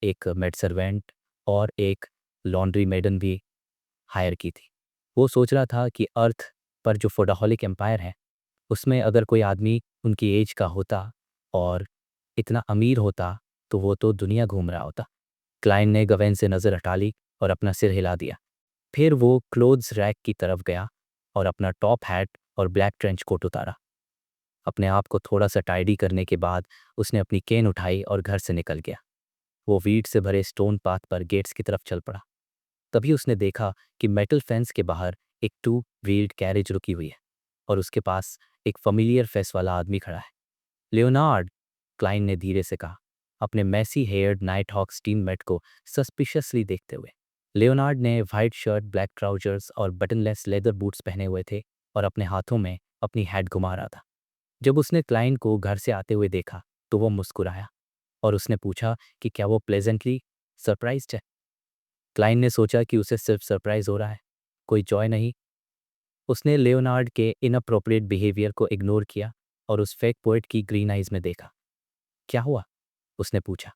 एक मेड सर्वेंट और एक लॉन्ड्री मेडन भी हायर की थी। वो सोच रहा था कि अर्थ पर जो फूडaholic एम्पायर है, उसमें अगर कोई आदमी उनकी एज का होता और इतना अमीर होता, तो वो तो दुनिया घूम रहा होता। क्लाइंट ने गवेन से नज़र हटा ली और अपना सिर हिला दिया। फिर वो क्लोथ्स रैक की तरफ गया और अपना टॉप हैट और ब्लैक ट्रेंच कोट उतारा। अपने आप को थोड़ा सा टाइडी करने के बाद उसने अपनी केन उठाई और घर से निकल गया। वो वीड से भरे स्टोन पाथ पर गेट्स की तरफ चल पड़ा। तभी उसने देखा कि मेटल फेंस के बाहर एक 2 व्हील्ड कैरेज रुकी हुई है और उसके पास एक फ़ेमिलियर फेस वाला आदमी खड़ा है। लियोनार्ड, क्लाइंट ने धीरे से कहा, अपने messy haired night hawks teammate को सस्पिशियसली देखते हुए। लियोनार्ड ने वाइट शर्ट, ब्लैक ट्राउजर्स और बटनलेस लेदर बूट्स पहने हुए थे और अपने हाथों में अपनी हैट घुमा रहा था। जब उसने क्लाइंट को घर से आते हुए देखा, तो वो मुस्कुराया और उसने पूछा कि क्या वो प्लेजेंटली सरप्राइज्ड है। क्लाइंट ने सोचा कि उसे सिर्फ सरप्राइज हो रहा है, कोई जॉय नहीं। उसने लियोनार्ड के इनअप्रोप्रिएट बिहेवियर को इग्नोर किया और उस फेक पोएट की ग्रीन आइज में देखा। क्या हुआ? उसने पूछा।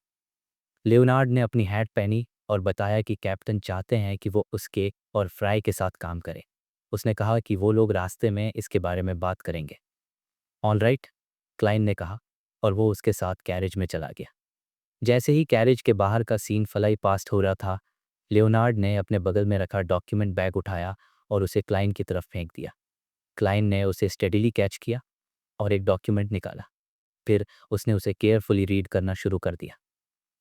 लियोनार्ड ने अपनी हैट पहनी और बताया कि कैप्टन चाहते हैं कि वो उसके और फ्राई के साथ काम करे। उसने कहा कि वो लोग रास्ते में इसके बारे में बात करेंगे। ऑल राइट, क्लाइंट ने कहा और वो उसके साथ कैरेज में चला गया। जैसे ही कैरेज के बाहर का सीन फ्लाई पास्ट हो रहा था, लियोनार्ड ने अपने बगल में रखा डॉक्यूमेंट बैग उठाया और उसे क्लाइंट की तरफ फेंक दिया। क्लाइंट ने उसे स्टेडीली कैच किया और एक डॉक्यूमेंट निकाला। फिर उसने उसे केयरफुली रीड करना शुरू कर दिया।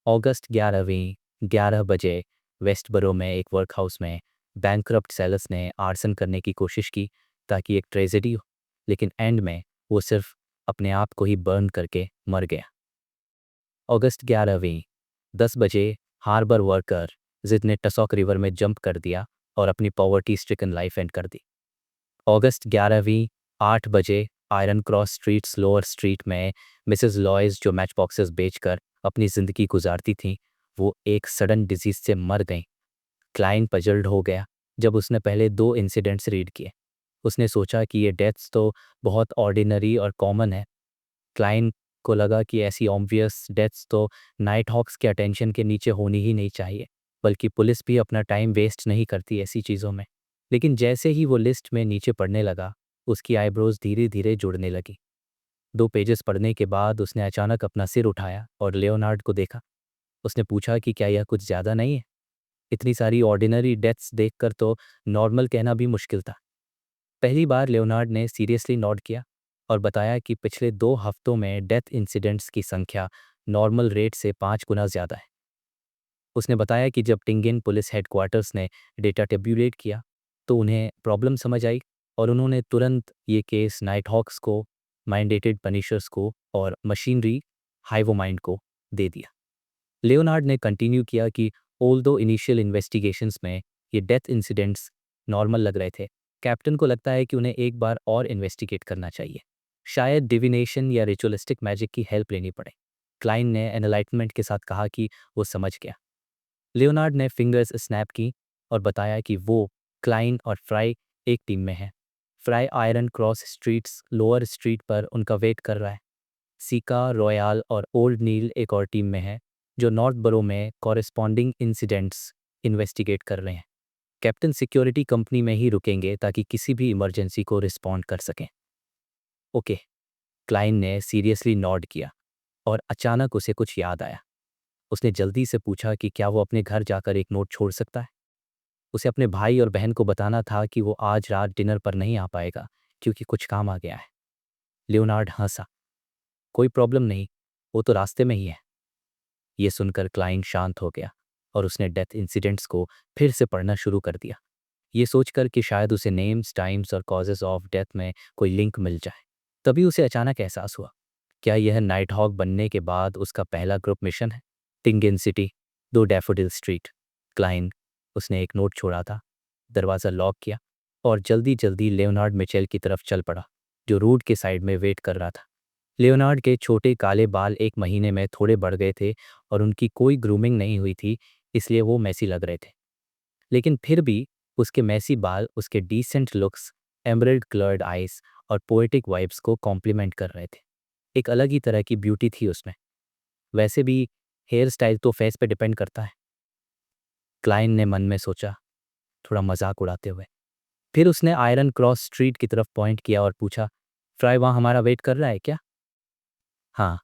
अगस्त 11वीं 11 बजे वेस्टबरो में एक वर्कहाउस में बैंकरप्ट सेलर्स ने आर्सन करने की कोशिश की ताकि एक ट्रेजेडी हो, लेकिन एंड में वो सिर्फ अपने आप को ही बर्न करके मर गया। अगस्त 11वीं 10 बजे हार्बर वर्कर जिद ने टसॉक रिवर में जंप कर दिया और अपनी पॉवर्टी स्ट्रिकन लाइफ एंड कर दी। अगस्त 11वीं 8 बजे iron cross streets lower street में मिसेस लॉयज़, जो मैच बॉक्सेस बेचकर अपनी ज़िंदगी गुजारती थीं, वो एक सडन डिजीज़ से मर गईं। क्लाइंट पजल्ड हो गया जब उसने पहले 2 इंसिडेंट्स रीड किए। उसने सोचा कि ये डेथ्स तो बहुत ऑर्डिनरी और कॉमन है। क्लाइंट को लगा कि ऐसी ऑब्वियस डेथ्स तो नाइट हॉक्स के अटेंशन के नीचे होनी ही नहीं चाहिए, बल्कि पुलिस भी अपना टाइम वेस्ट नहीं करती ऐसी चीज़ों में। लेकिन जैसे ही वो लिस्ट में नीचे पढ़ने लगा, उसकी आईब्रोज धीरे धीरे जुड़ने लगी। 2 पेजेस पढ़ने के बाद उसने अचानक अपना सिर उठाया और लियोनार्ड को देखा। उसने पूछा कि क्या यह कुछ ज़्यादा नहीं है? इतनी सारी ऑर्डिनरी डेथ्स देखकर तो नॉर्मल कहना भी मुश्किल था। पहली बार लियोनार्ड ने सीरियसली नोट किया और बताया कि पिछले 2 हफ्तों में डेथ इंसिडेंट्स की संख्या नॉर्मल रेट से 5 गुना ज़्यादा है। उसने बताया कि जब टिंगेन पुलिस हेडक्वार्टर्स ने डेटा टेब्यूलेट किया, तो उन्हें प्रॉब्लम समझ आई और उन्होंने तुरंत ये केस नाइट हॉक्स को, माइंडेटेड पनिशर्स को और मशीनरी हाइवोमाइंड को दे दिया। लियोनार्ड ने कंटिन्यू किया कि ऑल्दो इनिशियल इन्वेस्टिगेशंस में ये डेथ इंसिडेंट्स नॉर्मल लग रहे थे, कैप्टन को लगता है कि उन्हें एक बार और इन्वेस्टिगेट करना चाहिए। शायद डिविनेशन या रिचुअलिस्टिक मैजिक की हेल्प लेनी पड़े। क्लाइंट ने एनलाइटमेंट के साथ कहा कि वो समझ गया। लियोनार्ड ने फिंगर्स स्नैप की और बताया कि वो, क्लाइंट और फ्राई एक टीम में हैं। Fry iron cross streets lower street पर उनका वेट कर रहा है। सीका, रॉयल और ओल्ड नील एक और टीम में है, जो नॉर्थ बरो में कॉरेस्पॉन्डिंग इंसिडेंट्स इन्वेस्टिगेट कर रहे हैं। कैप्टन सिक्योरिटी कंपनी में ही रुकेंगे ताकि किसी भी इमरजेंसी को रिस्पॉन्ड कर सकें। ओके, क्लाइंट ने सीरियसली नॉड किया और अचानक उसे कुछ याद आया। उसने जल्दी से पूछा कि क्या वो अपने घर जाकर एक नोट छोड़ सकता है। उसे अपने भाई और बहन को बताना था कि वो आज रात डिनर पर नहीं आ पाएगा क्योंकि कुछ काम आ गया है। लियोनार्ड हंसा। कोई प्रॉब्लम नहीं, वो तो रास्ते में ही है। ये सुनकर क्लाइंट शांत हो गया और उसने डेथ इंसिडेंट्स को फिर से पढ़ना शुरू कर दिया, ये सोचकर कि शायद उसे नेम्स, टाइम्स और कॉजेज ऑफ डेथ में कोई लिंक मिल जाए। तभी उसे अचानक एहसास हुआ, क्या यह नाइट हॉक बनने के बाद उसका पहला ग्रुप मिशन है? टिंगेन सिटी, 2 डैफोडिल स्ट्रीट। क्लाइंट, उसने एक नोट छोड़ा था, दरवाज़ा लॉक किया और जल्दी जल्दी लियोनार्ड मिचेल की तरफ चल पड़ा, जो रोड के साइड में वेट कर रहा था। लियोनार्ड के छोटे काले बाल एक महीने में थोड़े बढ़ गए थे और उनकी कोई ग्रूमिंग नहीं हुई थी, इसलिए वो मैसी लग रहे थे। लेकिन फिर भी उसके मैसी बाल उसके decent looks, emerald coloured eyes और पोएटिक वाइब्स को कॉम्प्लीमेंट कर रहे थे। एक अलग ही तरह की ब्यूटी थी उसमें। वैसे भी हेयर स्टाइल तो फेस पे डिपेंड करता है, क्लाइन ने मन में सोचा, थोड़ा मजाक उड़ाते हुए। फिर उसने आयरन क्रॉस स्ट्रीट की तरफ पॉइंट किया और पूछा, फ्राई वहाँ हमारा वेट कर रहा है क्या? हाँ।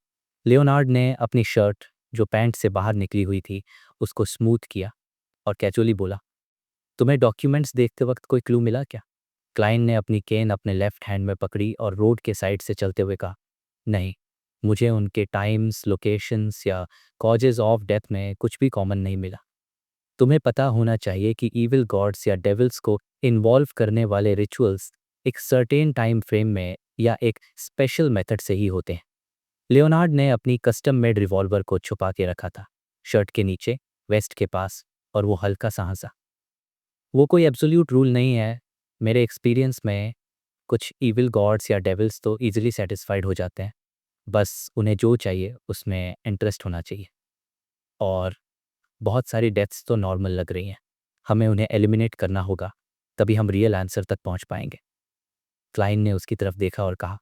लियोनार्ड ने अपनी शर्ट, जो पैंट से बाहर निकली हुई थी, उसको स्मूथ किया और कैजुअली बोला, तुम्हें डॉक्यूमेंट्स देखते वक्त कोई क्लू मिला क्या? क्लाइन ने अपनी केन अपने लेफ्ट हैंड में पकड़ी और रोड के साइड से चलते हुए कहा, नहीं, मुझे उनके टाइम्स, लोकेशंस या कॉजेज ऑफ डेथ में कुछ भी कॉमन नहीं मिला। तुम्हें पता होना चाहिए कि इविल गॉड्स या डेविल्स को इन्वॉल्व करने वाले रिचुअल्स एक सर्टेन टाइम फ्रेम में या एक स्पेशल मेथड से ही होते हैं। लियोनार्ड ने अपनी कस्टम मेड रिवॉल्वर को छुपा के रखा था, शर्ट के नीचे, वेस्ट के पास, और वो हल्का सा हंसा। वो कोई एब्सोल्यूट रूल नहीं है। मेरे एक्सपीरियंस में कुछ इविल गॉड्स या डेविल्स तो इजीली सेटिस्फाइड हो जाते हैं, बस उन्हें जो चाहिए उसमें इंटरेस्ट होना चाहिए। और बहुत सारी डेथ्स तो नॉर्मल लग रही हैं, हमें उन्हें एलिमिनेट करना होगा, तभी हम रियल आंसर तक पहुंच पाएंगे। क्लाइन ने उसकी तरफ देखा और कहा,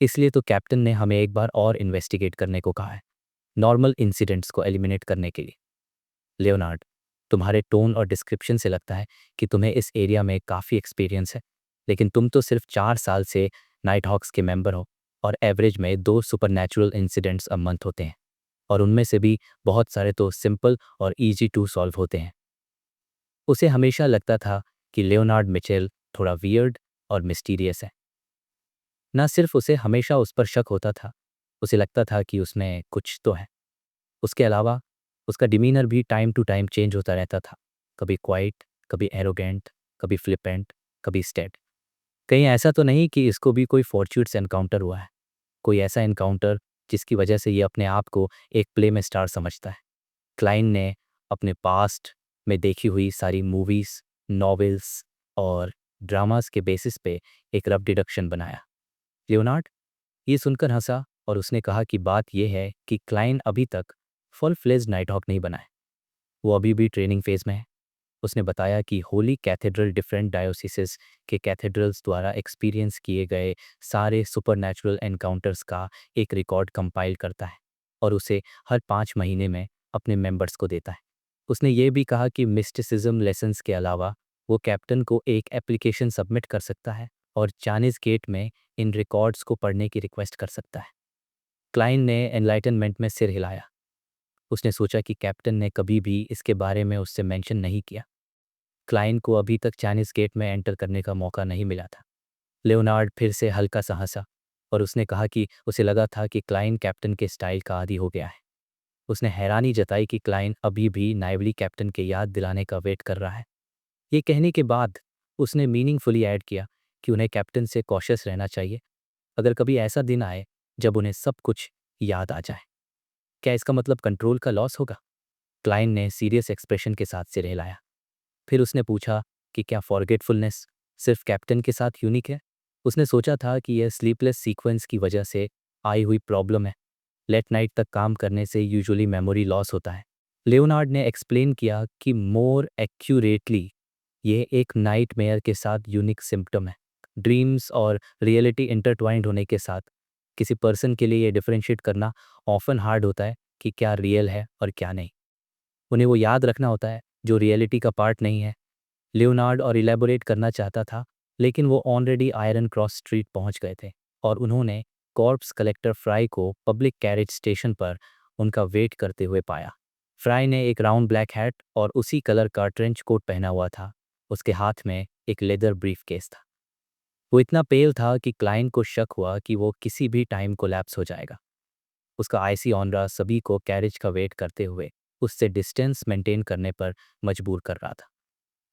इसलिए तो कैप्टन ने हमें एक बार और इन्वेस्टिगेट करने को कहा है, नॉर्मल इंसिडेंट्स को एलिमिनेट करने के लिए। लियोनार्ड, तुम्हारे टोन और डिस्क्रिप्शन से लगता है कि तुम्हें इस एरिया में काफ़ी एक्सपीरियंस है, लेकिन तुम तो सिर्फ 4 साल से नाइट हॉक्स के मेंबर हो और एवरेज में 2 सुपरनैचुरल इंसिडेंट्स अ मंथ होते हैं, और उनमें से भी बहुत सारे तो सिंपल और ईजी टू सॉल्व होते हैं। उसे हमेशा लगता था कि लियोनार्ड मिचेल थोड़ा वियर्ड और मिस्टीरियस है। ना सिर्फ उसे हमेशा उस पर शक होता था, उसे लगता था कि उसमें कुछ तो है। उसके अलावा उसका डिमीनर भी टाइम टू टाइम चेंज होता रहता था, कभी क्वाइट, कभी एरोगेंट, कभी फ्लिपेंट, कभी स्टेड। कहीं ऐसा तो नहीं कि इसको भी कोई फॉर्च्यूट्स एनकाउंटर हुआ है, कोई ऐसा एनकाउंटर जिसकी वजह से ये अपने आप को एक प्ले में स्टार समझता है। क्लाइन ने अपने पास्ट में देखी हुई सारी मूवीज़, नॉवेल्स और ड्रामास के बेसिस पे एक रफ डिडक्शन बनाया। लियोनार्ड ये सुनकर हंसा और उसने कहा कि बात यह है कि क्लाइन अभी तक फुल फ्लेज नाइटहॉक नहीं बना है, वो अभी भी ट्रेनिंग फेज में है। उसने बताया कि होली कैथेड्रल डिफरेंट डायोसिसेस के कैथेड्रल्स द्वारा एक्सपीरियंस किए गए सारे सुपरनैचुरल एनकाउंटर्स का एक रिकॉर्ड कंपाइल करता है और उसे हर 5 महीने में अपने मेंबर्स को देता है। उसने ये भी कहा कि मिस्टिसिज्म लेसन्स के अलावा वो कैप्टन को एक एप्लीकेशन सबमिट कर सकता है और चाइनीज गेट में इन रिकॉर्ड्स को पढ़ने की रिक्वेस्ट कर सकता है। क्लाइन ने एनलाइटनमेंट में सिर हिलाया। उसने सोचा कि कैप्टन ने कभी भी इसके बारे में उससे मेंशन नहीं किया। क्लाइन को अभी तक चाइनीज गेट में एंटर करने का मौका नहीं मिला था। लियोनार्ड फिर से हल्का सा हंसा और उसने कहा कि उसे लगा था कि क्लाइन कैप्टन के स्टाइल का आदी हो गया है। उसने हैरानी जताई कि क्लाइन अभी भी नाइवली कैप्टन के याद दिलाने का वेट कर रहा है। ये कहने के बाद उसने मीनिंगफुली ऐड किया कि उन्हें कैप्टन से कॉशियस रहना चाहिए, अगर कभी ऐसा दिन आए जब उन्हें सब कुछ याद आ जाए। क्या इसका मतलब कंट्रोल का लॉस होगा? क्लाइन ने सीरियस एक्सप्रेशन के साथ सिर हिलाया। फिर उसने पूछा कि क्या फॉरगेटफुलनेस सिर्फ कैप्टन के साथ यूनिक है? उसने सोचा था कि यह स्लीपलेस सीक्वेंस की वजह से आई हुई प्रॉब्लम है। लेट नाइट तक काम करने से यूजुअली मेमोरी लॉस होता है। लियोनार्ड ने एक्सप्लेन किया कि मोर एक्यूरेटली ये एक नाइटमेयर के साथ यूनिक सिम्पटम है। ड्रीम्स और रियलिटी इंटरट्वाइंड होने के साथ किसी पर्सन के लिए ये डिफरेंशिएट करना ऑफन हार्ड होता है कि क्या रियल है और क्या नहीं। उन्हें वो याद रखना होता है जो रियलिटी का पार्ट नहीं है। लियोनार्ड और इलेबोरेट करना चाहता था, लेकिन वो ऑलरेडी आयरन क्रॉस स्ट्रीट पहुंच गए थे और उन्होंने कॉर्प्स कलेक्टर फ्राई को पब्लिक कैरेज स्टेशन पर उनका वेट करते हुए पाया। फ्राई ने एक राउंड ब्लैक हैट और उसी कलर का ट्रेंच कोट पहना हुआ था। उसके हाथ में एक लेदर ब्रीफ केस था। वो इतना पेल था कि क्लाइंट को शक हुआ कि वो किसी भी टाइम कोलैप्स हो जाएगा। उसका आईसी ऑनरा सभी को कैरेज का वेट करते हुए उससे डिस्टेंस मेंटेन करने पर मजबूर कर रहा था।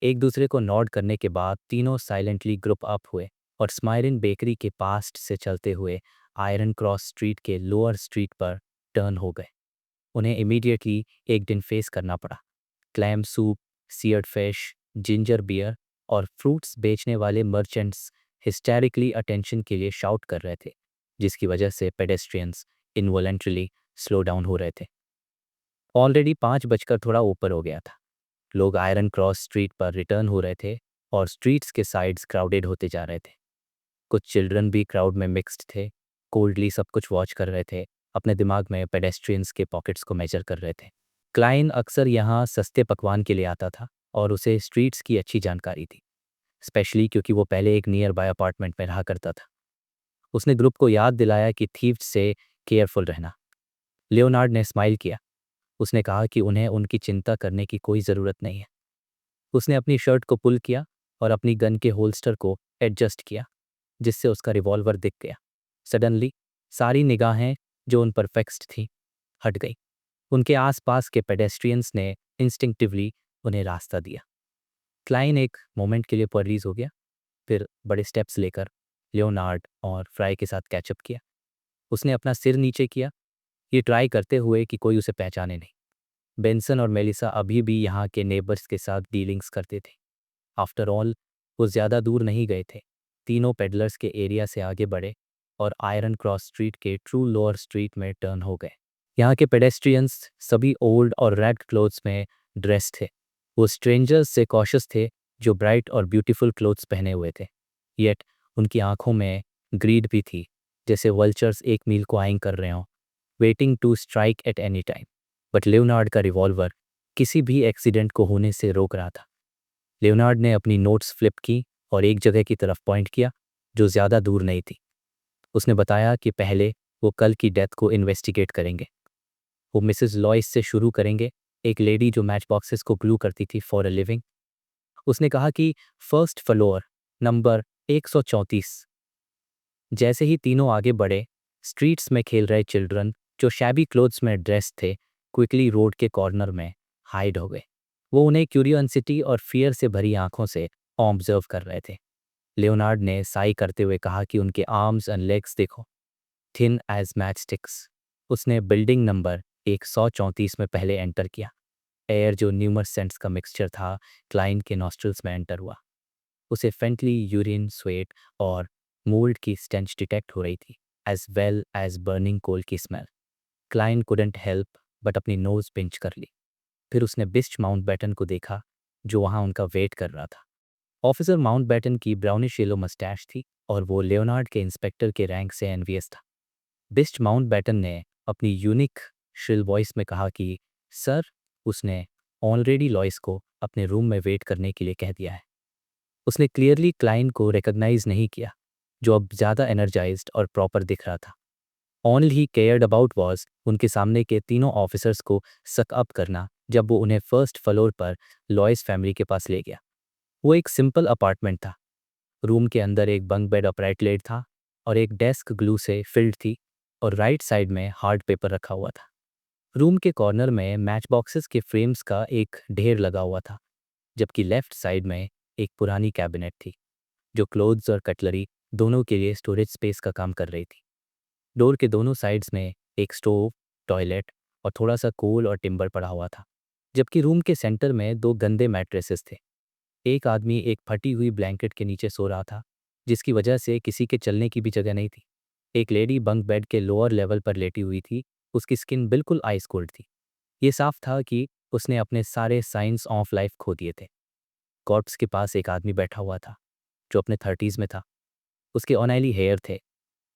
एक दूसरे को नॉड करने के बाद तीनों साइलेंटली ग्रुप अप हुए और स्माइरिन बेकरी के पास्ट से चलते हुए आयरन क्रॉस स्ट्रीट के लोअर स्ट्रीट पर टर्न हो गए। उन्हें इमीडिएटली एक दिन फेस करना पड़ा। Clam soup, seared fish, ginger beer और फ्रूट्स बेचने वाले मर्चेंट्स हिस्टेरिकली अटेंशन के लिए शाउट कर रहे थे। जिसकी वजह से पेडेस्ट्रियंस इनवॉलेंट्रली स्लो डाउन हो रहे थे। ऑलरेडी 5 बजकर थोड़ा ऊपर हो गया था। लोग आयरन क्रॉस स्ट्रीट पर रिटर्न हो रहे थे और स्ट्रीट्स के साइड्स क्राउडेड होते जा रहे थे। कुछ चिल्ड्रन भी क्राउड में मिक्स्ड थे, कोल्डली सब कुछ वॉच कर रहे थे, अपने दिमाग में पेडेस्ट्रियंस के पॉकेट्स को मेजर कर रहे थे। क्लाइन अक्सर यहाँ सस्ते पकवान के लिए आता था और उसे स्ट्रीट्स की अच्छी जानकारी थी, स्पेशली क्योंकि वो पहले एक नियर बाय अपार्टमेंट में रहा करता था। उसने ग्रुप को याद दिलाया कि थीव्स से केयरफुल रहना। लियोनार्ड ने स्माइल किया। उसने कहा कि उन्हें उनकी चिंता करने की कोई ज़रूरत नहीं है। उसने अपनी शर्ट को पुल किया और अपनी गन के होल्स्टर को एडजस्ट किया, जिससे उसका रिवॉल्वर दिख गया। सडनली सारी निगाहें जो उन पर फिक्स्ड थीं हट गई। उनके आसपास के पेडेस्ट्रियंस ने इंस्टिंक्टिवली उन्हें रास्ता दिया। क्लाइन एक मोमेंट के लिए परेज हो गया, फिर बड़े स्टेप्स लेकर लियोनार्ड और फ्राई के साथ कैचअप किया। उसने अपना सिर नीचे किया, ये ट्राई करते हुए कि कोई उसे पहचाने नहीं। बेंसन और मेलिसा अभी भी यहाँ के नेबर्स के साथ डीलिंग्स करते थे। आफ्टर ऑल वो ज़्यादा दूर नहीं गए थे। तीनों पेडलर्स के एरिया से आगे बढ़े और आयरन क्रॉस स्ट्रीट के ट्रू लोअर स्ट्रीट में टर्न हो गए। यहाँ के पेडेस्ट्रियंस सभी ओल्ड और रेड क्लोथ्स में ड्रेस थे। वो स्ट्रेंजर्स से कॉशियस थे जो ब्राइट और ब्यूटीफुल क्लोथ्स पहने हुए थे, येट उनकी आंखों में ग्रीड भी थी, जैसे वल्चर्स एक मील को आइंग कर रहे हों, waiting to strike at any time. But Leonard का रिवॉल्वर किसी भी एक्सीडेंट को होने से रोक रहा था। लियोनार्ड ने अपनी नोट्स फ्लिप की और एक जगह की तरफ पॉइंट किया जो ज़्यादा दूर नहीं थी। उसने बताया कि पहले वो कल की डेथ को इन्वेस्टिगेट करेंगे। वो मिसेस लॉइस से शुरू करेंगे, एक लेडी जो मैच बॉक्सेस को ग्लू करती थी फॉर अ लिविंग। उसने कहा कि फर्स्ट फ्लोर नंबर 134। जैसे ही तीनों आगे बढ़े, स्ट्रीट्स में खेल रहे चिल्ड्रन जो शैबी क्लोथ्स में ड्रेस थे क्विकली रोड के कॉर्नर में हाइड हो गए। वो उन्हें क्यूरियोसिटी और फियर से भरी आंखों से ऑब्जर्व कर रहे थे। लियोनार्ड ने साई करते हुए कहा कि उनके आर्म्स एंड लेग्स देखो, थिन एज मैच स्टिक्स। उसने बिल्डिंग नंबर 134 में पहले एंटर किया। एयर जो न्यूमरस सेंट्स का मिक्सचर था, क्लाइन के नॉस्ट्रल्स में एंटर हुआ। उसे फेंटली यूरिन, स्वेट और मोल्ड की स्टेंच डिटेक्ट हो रही थी, as well as burning coal की smell. Kline couldn't help but अपनी नोज पिंच कर ली। फिर उसने बिस्ट माउंटबेटन को देखा जो वहाँ उनका वेट कर रहा था। ऑफिसर माउंटबेटन की ब्राउनिश येलो मस्टैश थी और वो लियोनार्ड के इंस्पेक्टर के रैंक से एनवियस था। बिस्ट माउंटबेटन ने अपनी यूनिक श्रिल वॉइस में कहा कि सर, उसने ऑलरेडी लॉइस को अपने रूम में वेट करने के लिए कह दिया है। उसने क्लियरली क्लाइन को रिकॉग्नाइज नहीं किया, जो अब ज़्यादा एनर्जाइज्ड और प्रॉपर दिख रहा था। All he cared about was उनके सामने के तीनों ऑफिसर्स को सक अप करना जब वो उन्हें फर्स्ट फ्लोर पर लॉइस फैमिली के पास ले गया। वो एक सिंपल अपार्टमेंट था। रूम के अंदर एक बंक बेड अपराइट लेट था और एक डेस्क ग्लू से फिल्ड थी और राइट साइड में हार्ड पेपर रखा हुआ था। रूम के कॉर्नर में मैच बॉक्सेस के फ्रेम्स का एक ढेर लगा हुआ था, जबकि लेफ्ट साइड में एक पुरानी कैबिनेट थी जो क्लोथ्स और कटलरी दोनों के लिए स्टोरेज स्पेस का काम कर रही थी। डोर के दोनों साइड्स में एक स्टोव, टॉयलेट और थोड़ा सा कोल और टिम्बर पड़ा हुआ था, जबकि रूम के सेंटर में 2 गंदे मैट्रेसेस थे। एक आदमी एक फटी हुई ब्लैंकेट के नीचे सो रहा था, जिसकी वजह से किसी के चलने की भी जगह नहीं थी। एक लेडी बंक बेड के लोअर लेवल पर लेटी हुई थी, उसकी स्किन बिल्कुल आइस कोल्ड थी। ये साफ था कि उसने अपने सारे साइंस ऑफ लाइफ खो दिए थे। कॉर्प्स के पास एक आदमी बैठा हुआ था जो अपने 30s में था। उसके ऑनआइली हेयर थे,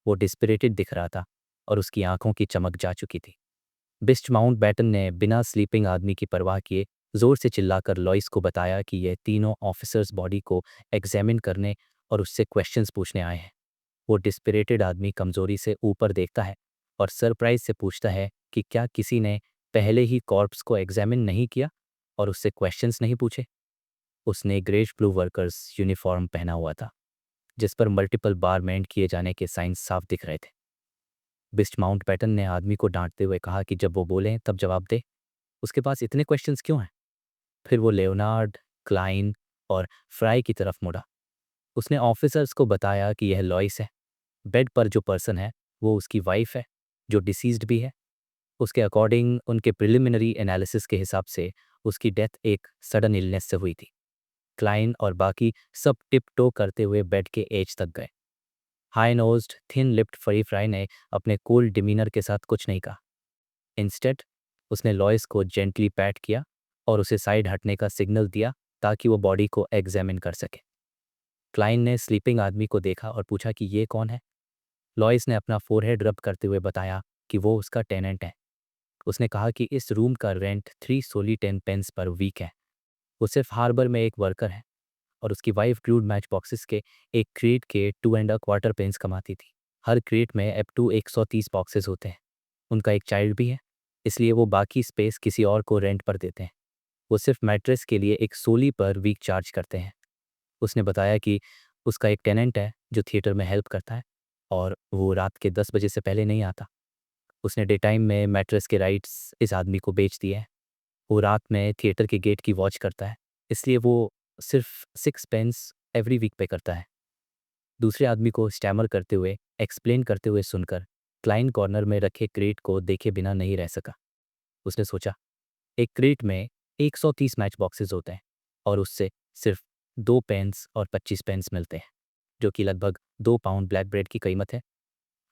वो डिस्पिरेटेड दिख रहा था और उसकी आंखों की चमक जा चुकी थी। बिस्ट माउंटबेटन ने बिना स्लीपिंग आदमी की परवाह किए जोर से चिल्लाकर लॉइस को बताया कि ये तीनों ऑफिसर्स बॉडी को एग्जामिन करने और उससे क्वेश्चंस पूछने आए हैं। वो डिस्पिरेटेड आदमी कमजोरी से ऊपर देखता है और सरप्राइज से पूछता है कि क्या किसी ने पहले ही कॉर्प्स को एग्जामिन नहीं किया और उससे क्वेश्चंस नहीं पूछे। उसने ग्रेश ब्लू वर्कर्स यूनिफॉर्म पहना हुआ था, जिस पर मल्टीपल बार मेंट किए जाने के साइंस साफ दिख रहे थे। बिस्ट माउंटबेटन ने आदमी को डांटते हुए कहा कि जब वो बोले तब जवाब दे, उसके पास इतने क्वेश्चंस क्यों हैं। फिर वो लियोनार्ड, क्लाइन और फ्राई की तरफ मुड़ा। उसने ऑफिसर्स को बताया कि यह लॉइस है। बेड पर जो पर्सन है वो उसकी वाइफ है, जो डिसीज्ड भी है। उसके अकॉर्डिंग उनके प्रिलिमिनरी एनालिसिस के हिसाब से उसकी डेथ एक सडन इलनेस से हुई थी। क्लाइन और बाकी सब टिप टो करते हुए बेड के एज तक गए। हाई नोज्ड थिन लिप्ड फरी फ्राई ने अपने कूल डिमीनर के साथ कुछ नहीं कहा। इंस्टेड उसने लॉयस को जेंटली पैट किया और उसे साइड हटने का सिग्नल दिया ताकि वो बॉडी को एग्जामिन कर सके। क्लाइन ने स्लीपिंग आदमी को देखा और पूछा कि ये कौन है। लॉयस ने अपना फोरहेड रब करते हुए बताया कि वो उसका टेनेंट है। उसने कहा कि इस रूम का रेंट 3 सोली 10 पेंस पर वीक है। वो सिर्फ हार्बर में एक वर्कर है और उसकी वाइफ क्रूड मैच बॉक्सेस के एक क्रेट के 2.25 पेंस कमाती थी। हर क्रेट में अप टू 130 बॉक्सेस होते हैं। उनका एक चाइल्ड भी है, इसलिए वो बाकी स्पेस किसी और को रेंट पर देते हैं। वो सिर्फ मैट्रेस के लिए एक सोली पर वीक चार्ज करते हैं। उसने बताया कि उसका एक टेनेंट है जो थिएटर में हेल्प करता है और वो रात के 10 बजे से पहले नहीं आता। उसने डे टाइम में मैट्रेस के राइट्स इस आदमी को बेच दिए हैं। वो रात में थिएटर के गेट की वॉच करता है, इसलिए वो सिर्फ 6 पेंस एवरी वीक पे करता है। दूसरे आदमी को स्टैमर करते हुए एक्सप्लेन करते हुए सुनकर क्लाइन कॉर्नर में रखे क्रेट को देखे बिना नहीं रह सका। उसने सोचा, एक क्रेट में 130 मैच बॉक्सेस होते हैं और उससे सिर्फ 2 पेंस और 25 पेंस मिलते हैं, जो कि लगभग 2 पाउंड ब्लैक ब्रेड की कीमत है।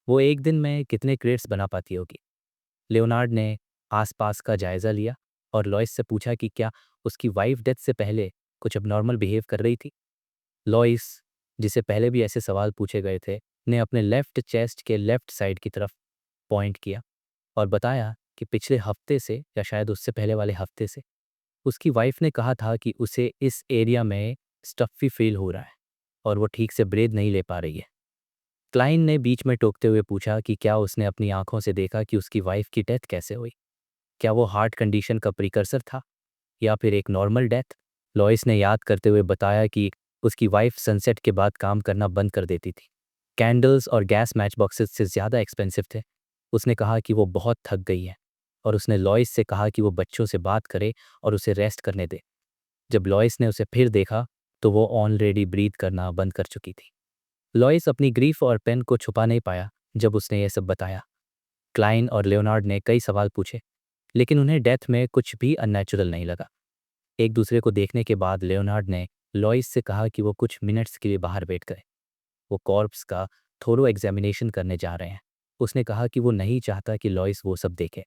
वो एक दिन में कितने क्रेट्स बना पाती होगी? लियोनार्ड ने आसपास का जायज़ा लिया और लॉइस से पूछा कि क्या उसकी वाइफ डेथ से पहले कुछ अबनॉर्मल बिहेव कर रही थी। लॉइस, जिसे पहले भी ऐसे सवाल पूछे गए थे, ने अपने लेफ्ट चेस्ट के लेफ्ट साइड की तरफ पॉइंट किया और बताया कि पिछले हफ्ते से या शायद उससे पहले वाले हफ्ते से उसकी वाइफ ने कहा था कि उसे इस एरिया में स्टफ़ी फील हो रहा है और वो ठीक से ब्रेथ नहीं ले पा रही है। क्लाइन ने बीच में टोकते हुए पूछा कि क्या उसने अपनी आंखों से देखा कि उसकी वाइफ की डेथ कैसे हुई? क्या वो हार्ट कंडीशन का प्रिकर्सर था या फिर एक नॉर्मल डेथ? लॉइस ने याद करते हुए बताया कि उसकी वाइफ सनसेट के बाद काम करना बंद कर देती थी। कैंडल्स और गैस मैच बॉक्सेस से ज़्यादा एक्सपेंसिव थे। उसने कहा कि वो बहुत थक गई है और उसने लॉइस से कहा कि वो बच्चों से बात करे और उसे रेस्ट करने दे। जब लॉइस ने उसे फिर देखा तो वो ऑलरेडी ब्रीथ करना बंद कर चुकी थी। लॉइस अपनी ग्रीफ और पेन को छुपा नहीं पाया जब उसने ये सब बताया। क्लाइन और लियोनार्ड ने कई सवाल पूछे, लेकिन उन्हें डेथ में कुछ भी अननेचुरल नहीं लगा। एक दूसरे को देखने के बाद लियोनार्ड ने लॉइस से कहा कि वो कुछ मिनट्स के लिए बाहर बैठ गए। वो कॉर्प्स का थोरो एग्जामिनेशन करने जा रहे हैं। उसने कहा कि वो नहीं चाहता कि लॉइस वो सब देखे।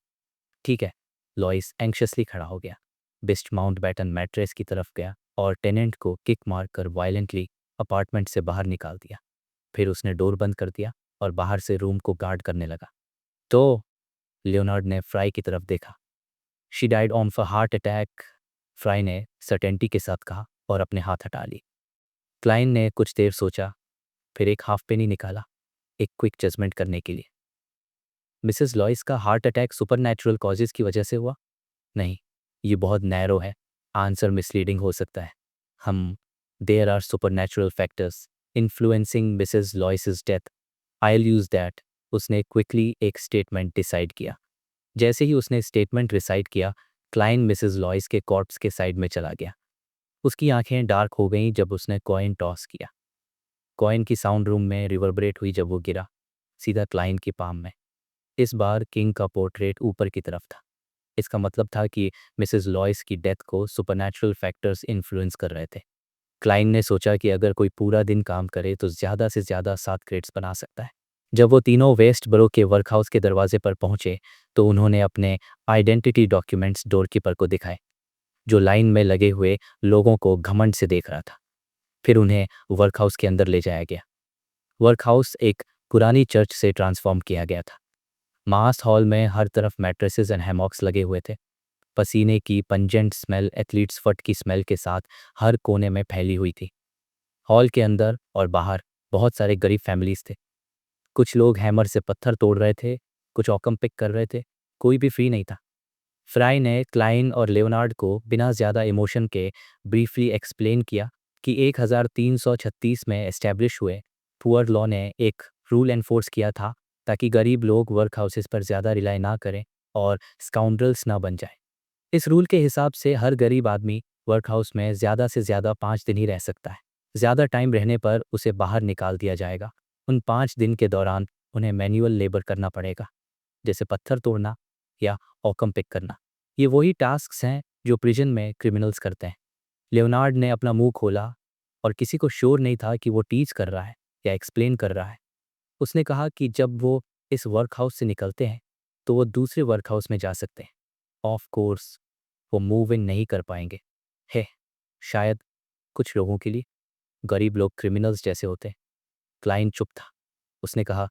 ठीक है, लॉइस एंक्शसली खड़ा हो गया, बिस्ट माउंटबैटन मैट्रेस की तरफ गया और टेनेंट को किक मारकर वायलेंटली अपार्टमेंट से बाहर निकाल दिया। फिर उसने डोर बंद कर दिया और बाहर से रूम को गार्ड करने लगा। तो लियोनार्ड ने फ्राई की तरफ देखा। She died on a heart attack, fry ने सर्टेनिटी के साथ कहा और अपने हाथ हटा लिए। क्लाइन ने कुछ देर सोचा, फिर एक हाफ पेनी निकाला, एक क्विक जजमेंट करने के लिए। मिसेस लॉइस का हार्ट अटैक सुपरनैचुरल कॉजेज़ की वजह से हुआ? नहीं, ये बहुत नैरो है। आंसर मिसलीडिंग हो सकता है। हम there are supernatural factors influencing Mrs Lois's death. I will use that. उसने क्विकली एक स्टेटमेंट डिसाइड किया। जैसे ही उसने स्टेटमेंट रिसाइट किया, क्लाइन मिसेस लॉइस के कॉर्प्स के साइड में चला गया। उसकी आंखें डार्क हो गईं जब उसने कॉइन टॉस किया। कॉइन की साउंड रूम में रिवर्बरेट हुई जब वो गिरा, सीधा क्लाइन की पाम में। इस बार किंग का पोर्ट्रेट ऊपर की तरफ था। इसका मतलब था कि मिसेस लॉइस की डेथ को सुपरनैचुरल फैक्टर्स इन्फ्लुएंस कर रहे थे। क्लाइन ने सोचा कि अगर कोई पूरा दिन काम करे तो ज़्यादा से ज़्यादा 7 क्रेट्स बना सकता है। जब वो तीनों वेस्ट बरो के वर्कहाउस के दरवाजे पर पहुंचे तो उन्होंने अपने आइडेंटिटी डॉक्यूमेंट्स डोरकीपर को दिखाए, जो लाइन में लगे हुए लोगों को घमंड से देख रहा था। फिर उन्हें वर्कहाउस के अंदर ले जाया गया। वर्कहाउस एक पुरानी चर्च से ट्रांसफॉर्म किया गया था। मास हॉल में हर तरफ मैट्रेसेस एंड हैमॉक्स लगे हुए थे। पसीने की पंजेंट स्मेल एथलीट्स फट की स्मेल के साथ हर कोने में फैली हुई थी। हॉल के अंदर और बाहर बहुत सारे गरीब फैमिलीज थे। कुछ लोग हैमर से पत्थर तोड़ रहे थे, कुछ ऑकम पिक कर रहे थे, कोई भी फ्री नहीं था। फ्राई ने क्लाइन और लियोनार्ड को बिना ज़्यादा इमोशन के ब्रीफली एक्सप्लेन किया कि 1336 में एस्टैब्लिश हुए पुअर लॉ ने एक रूल एनफोर्स किया था ताकि गरीब लोग वर्क हाउसेस पर ज़्यादा रिलाई ना करें और स्काउंड्रल्स ना बन जाए। इस रूल के हिसाब से हर गरीब आदमी वर्क हाउस में ज़्यादा से ज़्यादा 5 दिन ही रह सकता है। ज़्यादा टाइम रहने पर उसे बाहर निकाल दिया जाएगा। उन 5 दिन के दौरान उन्हें मैनुअल लेबर करना पड़ेगा, जैसे पत्थर तोड़ना या ऑकम पिक करना। ये वही टास्क्स हैं जो प्रिजन में क्रिमिनल्स करते हैं। लियोनार्ड ने अपना मुंह खोला और किसी को श्योर नहीं था कि वो टीच कर रहा है या एक्सप्लेन कर रहा है। उसने कहा कि जब वो इस वर्क हाउस से निकलते हैं तो वो दूसरे वर्क हाउस में जा सकते हैं। ऑफ कोर्स वो मूव इन नहीं कर पाएंगे। है शायद कुछ लोगों के लिए गरीब लोग क्रिमिनल्स जैसे होते हैं। क्लाइंट चुप था। उसने कहा,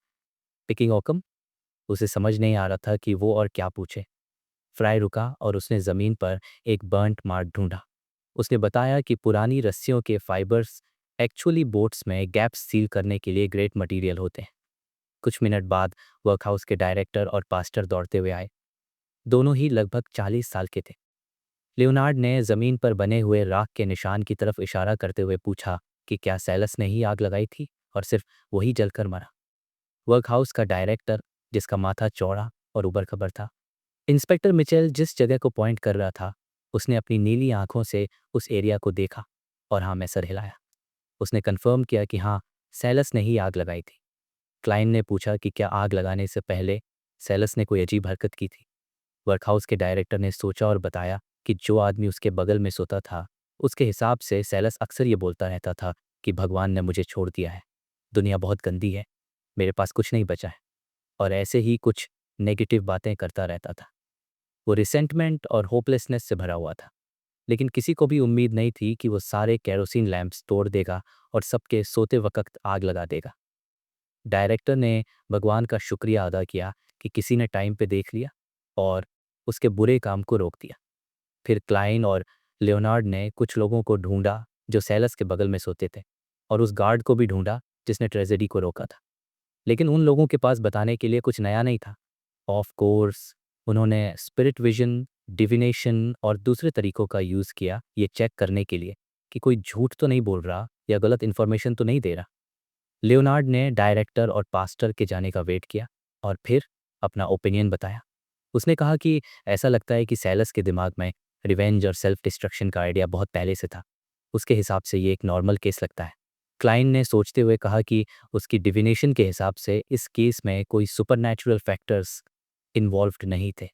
पिकिंग ऑकम। उसे समझ नहीं आ रहा था कि वो और क्या पूछे। फ्राई रुका और उसने ज़मीन पर एक बर्न्ट मार्क ढूंढा। उसने बताया कि पुरानी रस्सियों के फाइबर्स एक्चुअली बोट्स में गैप्स सील करने के लिए ग्रेट मटेरियल होते हैं। कुछ मिनट बाद वर्कहाउस के डायरेक्टर और पास्टर दौड़ते हुए आए। दोनों ही लगभग 40 साल के थे। लियोनार्ड ने ज़मीन पर बने हुए राख के निशान की तरफ इशारा करते हुए पूछा कि क्या सैलस ने ही आग लगाई थी और सिर्फ वही जलकर मरा। वर्कहाउस का डायरेक्टर, जिसका माथा चौड़ा और उबड़ खबर था, इंस्पेक्टर मिचेल जिस जगह को पॉइंट कर रहा था, उसने अपनी नीली आंखों से उस एरिया को देखा और हाँ में सर हिलाया। उसने कंफर्म किया कि हाँ, सैलस ने ही आग लगाई थी। क्लाइंट ने पूछा कि क्या आग लगाने से पहले सैलस ने कोई अजीब हरकत की थी। वर्कहाउस के डायरेक्टर ने सोचा और बताया कि जो आदमी उसके बगल में सोता था, उसके हिसाब से सैलस अक्सर ये बोलता रहता था कि भगवान ने मुझे छोड़ दिया है, दुनिया बहुत गंदी है, मेरे पास कुछ नहीं बचा है, और ऐसे ही कुछ नेगेटिव बातें करता रहता था। वो रिसेंटमेंट और होपलेसनेस से भरा हुआ था, लेकिन किसी को भी उम्मीद नहीं थी कि वो सारे कैरोसिन लैंप्स तोड़ देगा और सबके सोते वक्त आग लगा देगा। डायरेक्टर ने भगवान का शुक्रिया अदा किया कि किसी ने टाइम पे देख लिया और उसके बुरे काम को रोक दिया। फिर क्लाइन और लियोनार्ड ने कुछ लोगों को ढूंढा जो सैलस के बगल में सोते थे, और उस गार्ड को भी ढूंढा जिसने ट्रेजेडी को रोका था। लेकिन उन लोगों के पास बताने के लिए कुछ नया नहीं था। ऑफ कोर्स उन्होंने स्पिरिट विजन, डिविनेशन और दूसरे तरीकों का यूज़ किया ये चेक करने के लिए कि कोई झूठ तो नहीं बोल रहा या गलत इन्फॉर्मेशन तो नहीं दे रहा। लियोनार्ड ने डायरेक्टर और पास्टर के जाने का वेट किया और फिर अपना ओपिनियन बताया। उसने कहा कि ऐसा लगता है कि सैलस के दिमाग में रिवेंज और सेल्फ डिस्ट्रक्शन का आइडिया बहुत पहले से था। उसके हिसाब से ये एक नॉर्मल केस लगता है। क्लाइन ने सोचते हुए कहा कि उसकी डिविनेशन के हिसाब से इस केस में कोई सुपरनैचुरल फैक्टर्स इन्वॉल्व्ड नहीं थे।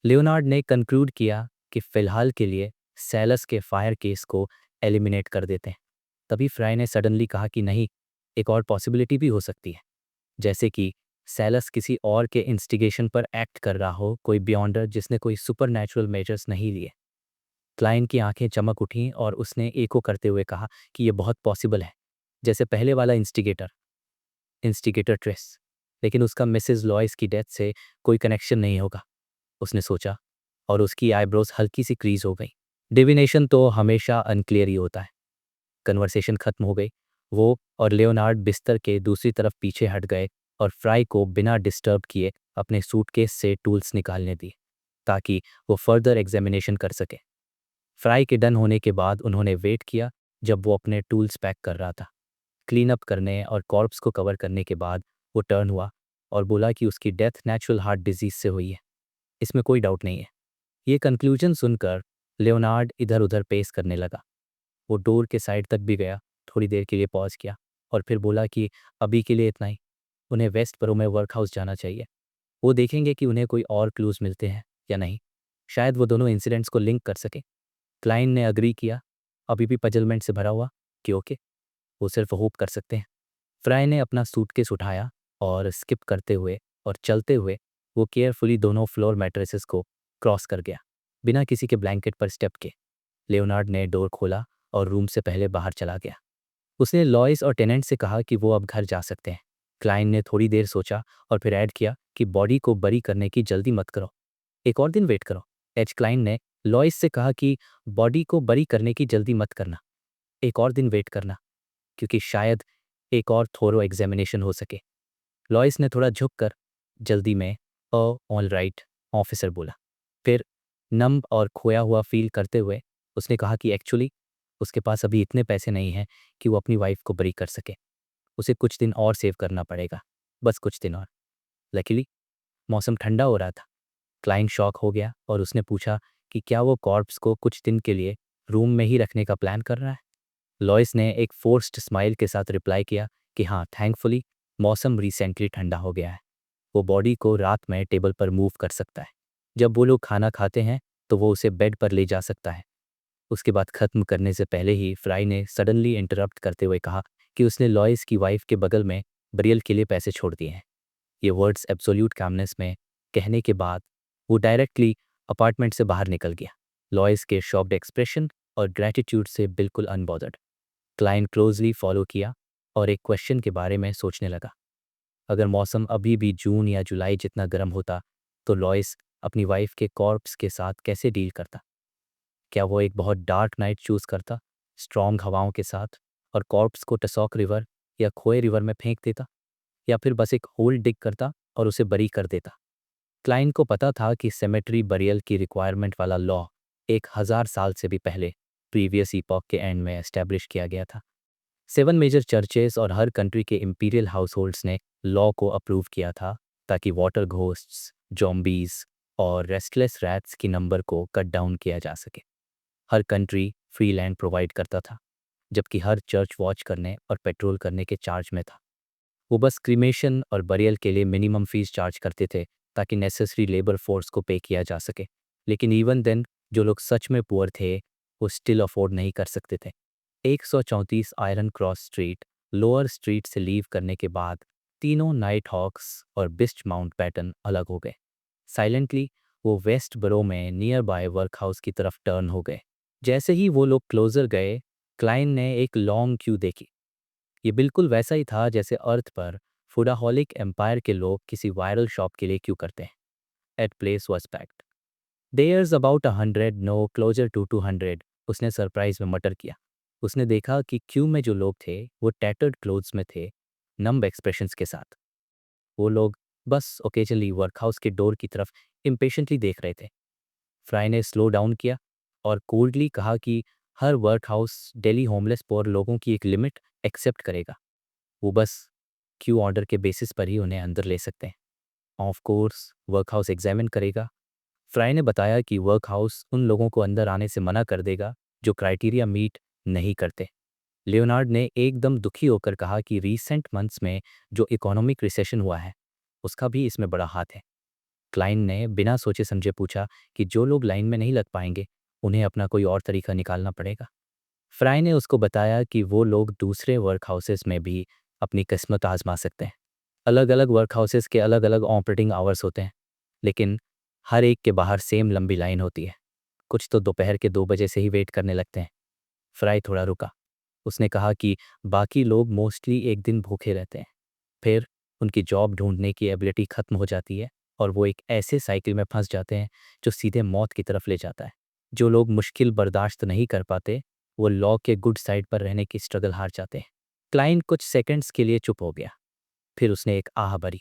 लियोनार्ड ने कंक्लूड किया कि फ़िलहाल के लिए सैलस के फायर केस को एलिमिनेट कर देते हैं। तभी फ्राई ने सडनली कहा कि नहीं, एक और पॉसिबिलिटी भी हो सकती है, जैसे कि सैलस किसी और के इंस्टिगेशन पर एक्ट कर रहा हो, कोई बियॉन्डर जिसने कोई सुपरनैचुरल मेजर्स नहीं लिए। क्लाइंट की आंखें चमक उठीं और उसने एको करते हुए कहा कि यह बहुत पॉसिबल है, जैसे पहले वाला इंस्टिगेटर इंस्टिगेटर ट्रेस। लेकिन उसका मिसेस लॉयस की डेथ से कोई कनेक्शन नहीं होगा, उसने सोचा, और उसकी आईब्रोज हल्की सी क्रीज हो गई। डिविनेशन तो हमेशा अनक्लियर ही होता है। कन्वर्सेशन खत्म हो गई। वो और लियोनार्ड बिस्तर के दूसरी तरफ पीछे हट गए और फ्राई को बिना डिस्टर्ब किए अपने सूटकेस से टूल्स निकालने दिए ताकि वो फर्दर एग्जामिनेशन कर सके। फ्राई के डन होने के बाद उन्होंने वेट किया जब वो अपने टूल्स पैक कर रहा था। क्लीन अप करने और कॉर्प्स को कवर करने के बाद वो टर्न हुआ और बोला कि उसकी डेथ नेचुरल हार्ट डिजीज से हुई है, इसमें कोई डाउट नहीं है। ये कंक्लूजन सुनकर लियोनार्ड इधर उधर पेस करने लगा। वो डोर के साइड तक भी गया, थोड़ी देर के लिए पॉज किया और फिर बोला कि अभी के लिए इतना ही। उन्हें वेस्ट बरो में वर्कहाउस जाना चाहिए। वो देखेंगे कि उन्हें कोई और क्लूज मिलते हैं या नहीं। शायद वो दोनों इंसिडेंट्स को लिंक कर सके। क्लाइंट ने अग्री किया, अभी भी पजलमेंट से भरा हुआ कि ओके, वो सिर्फ होप कर सकते हैं। फ्राई ने अपना सूटकेस उठाया और स्किप करते हुए और चलते हुए वो केयरफुली दोनों फ्लोर मैट्रेसेस को क्रॉस कर गया, बिना किसी के ब्लैंकेट पर स्टेप के। लियोनार्ड ने डोर खोला और रूम से पहले बाहर चला गया। उसने लॉइस और टेनेंट से कहा कि वो अब घर जा सकते हैं। क्लाइंट ने थोड़ी देर सोचा और फिर ऐड किया कि बॉडी को बरी करने की जल्दी मत करो, एक और दिन वेट करो। एच क्लाइंट ने लॉइस से कहा कि बॉडी को बरी करने की जल्दी मत करना, एक और दिन वेट करना, क्योंकि शायद एक और थोरो एग्जामिनेशन हो सके। लॉइस ने थोड़ा झुककर जल्दी में ऑल राइट ऑफिसर बोला। फिर नम और खोया हुआ फील करते हुए उसने कहा कि एक्चुअली उसके पास अभी इतने पैसे नहीं हैं कि वो अपनी वाइफ को बरी कर सके। उसे कुछ दिन और सेव करना पड़ेगा, बस कुछ दिन और। लकीली मौसम ठंडा हो रहा था। क्लाइंट शॉक हो गया और उसने पूछा कि क्या वो कॉर्प्स को कुछ दिन के लिए रूम में ही रखने का प्लान कर रहा है। लॉइस ने एक फोर्स्ड स्माइल के साथ रिप्लाई किया कि हाँ, थैंकफुली मौसम रिसेंटली ठंडा हो गया है, वो बॉडी को रात में टेबल पर मूव कर सकता है। जब वो लोग खाना खाते हैं तो वो उसे बेड पर ले जा सकता है। उसके बाद ख़त्म करने से पहले ही फ्राई ने सडनली इंटरप्ट करते हुए कहा कि उसने लॉइस की वाइफ के बगल में बरियल के लिए पैसे छोड़ दिए हैं। ये वर्ड्स एब्सोल्यूट कामनेस में कहने के बाद वो डायरेक्टली अपार्टमेंट से बाहर निकल गया, लॉयस के शॉक्ड एक्सप्रेशन और ग्रैटिट्यूड से बिल्कुल अनबॉदर्ड। क्लाइंट क्लोजली फॉलो किया और एक क्वेश्चन के बारे में सोचने लगा। अगर मौसम अभी भी जून या जुलाई जितना गर्म होता तो लॉयस अपनी वाइफ के कॉर्प्स के साथ कैसे डील करता? क्या वो एक बहुत डार्क नाइट चूज़ करता, स्ट्रॉन्ग हवाओं के साथ, और कॉर्प्स को टसॉक रिवर या खोए रिवर में फेंक देता, या फिर बस एक होल डिग करता और उसे बरी कर देता? क्लाइंट को पता था कि सेमेट्री बरियल की रिक्वायरमेंट वाला लॉ 1000 साल से भी पहले प्रीवियस ईपॉक के एंड में एस्टैब्लिश किया गया था। 7 मेजर चर्चेस और हर कंट्री के इंपीरियल हाउसहोल्ड्स ने लॉ को अप्रूव किया था ताकि वाटर घोस्ट्स, जॉम्बीज और रेस्टलेस रैट्स की नंबर को कट डाउन किया जा सके। हर कंट्री फ्री लैंड प्रोवाइड करता था, जबकि हर चर्च वॉच करने और पेट्रोल करने के चार्ज में था। वो बस क्रीमेशन और बरियल के लिए मिनिमम फीस चार्ज करते थे ताकि नेसेसरी लेबर फोर्स को पे किया जा सके। लेकिन इवन देन जो लोग सच में पुअर थे वो स्टिल अफोर्ड नहीं कर सकते थे। 134 iron Cross street lower street से लीव करने के बाद तीनों नाइट हॉक्स और बिस्ट माउंट पैटर्न अलग हो गए। साइलेंटली वो वेस्ट बरो में नियर बाय वर्कहाउस की तरफ टर्न हो गए। जैसे ही वो लोग क्लोजर गए, क्लाइंट ने एक लॉन्ग क्यू देखी। ये बिल्कुल वैसा ही था जैसे अर्थ पर फूडाहॉलिक एम्पायर के लोग किसी वायरल शॉप के लिए क्यू करते हैं। At place was packed. There's about 100, no closer to 200, उसने सरप्राइज में मटर किया। उसने देखा कि क्यू में जो लोग थे वो टैटर्ड क्लोथ्स में थे, नम्ब एक्सप्रेशंस के साथ। वो लोग बस ओकेजनली वर्कहाउस के डोर की तरफ इम्पेशेंटली देख रहे थे। फ्राई ने स्लो डाउन किया और कोल्डली कहा कि हर वर्कहाउस डेली होमलेस पोर लोगों की एक लिमिट एक्सेप्ट करेगा। वो बस क्यू ऑर्डर के बेसिस पर ही उन्हें अंदर ले सकते हैं। ऑफ कोर्स वर्कहाउस एग्जामिन करेगा। फ्राई ने बताया कि वर्कहाउस उन लोगों को अंदर आने से मना कर देगा जो क्राइटेरिया मीट नहीं करते। लियोनार्ड ने एकदम दुखी होकर कहा कि रीसेंट मंथ्स में जो इकोनॉमिक रिसेशन हुआ है उसका भी इसमें बड़ा हाथ है। क्लाइंट ने बिना सोचे समझे पूछा कि जो लोग लाइन में नहीं लग पाएंगे उन्हें अपना कोई और तरीका निकालना पड़ेगा। फ्राई ने उसको बताया कि वो लोग दूसरे वर्क हाउसेस में भी अपनी किस्मत आजमा सकते हैं। अलग अलग वर्क हाउसेस के अलग अलग ऑपरेटिंग आवर्स होते हैं, लेकिन हर एक के बाहर सेम लंबी लाइन होती है। कुछ तो दोपहर के 2 बजे से ही वेट करने लगते हैं। फ्राई थोड़ा रुका। उसने कहा कि बाकी लोग मोस्टली एक दिन भूखे रहते हैं, फिर उनकी जॉब ढूंढने की एबिलिटी खत्म हो जाती है और वो एक ऐसे साइकिल में फंस जाते हैं जो सीधे मौत की तरफ ले जाता है। जो लोग मुश्किल बर्दाश्त नहीं कर पाते वो लॉ के गुड साइड पर रहने की स्ट्रगल हार जाते हैं। क्लाइंट कुछ सेकंड्स के लिए चुप हो गया, फिर उसने एक आह भरी।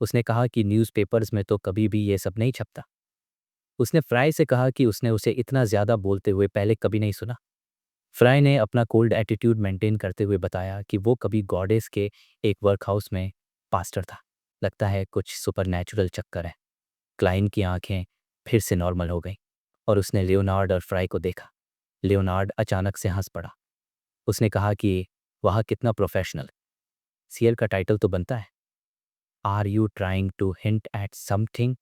उसने कहा कि न्यूज़पेपर्स में तो कभी भी ये सब नहीं छपता। उसने फ्राई से कहा कि उसने उसे इतना ज़्यादा बोलते हुए पहले कभी नहीं सुना। फ्राई ने अपना कोल्ड एटीट्यूड मेंटेन करते हुए बताया कि वो कभी गॉडेस के एक वर्कहाउस में पास्टर था। लगता है कुछ सुपरनैचुरल चक्कर है। क्लाइंट की आंखें फिर से नॉर्मल हो गईं और उसने लियोनार्ड और फ्राई को देखा। लियोनार्ड अचानक से हंस पड़ा। उसने कहा कि वह कितना प्रोफेशनल। सीएल का टाइटल तो बनता है। Are you trying to hint at something?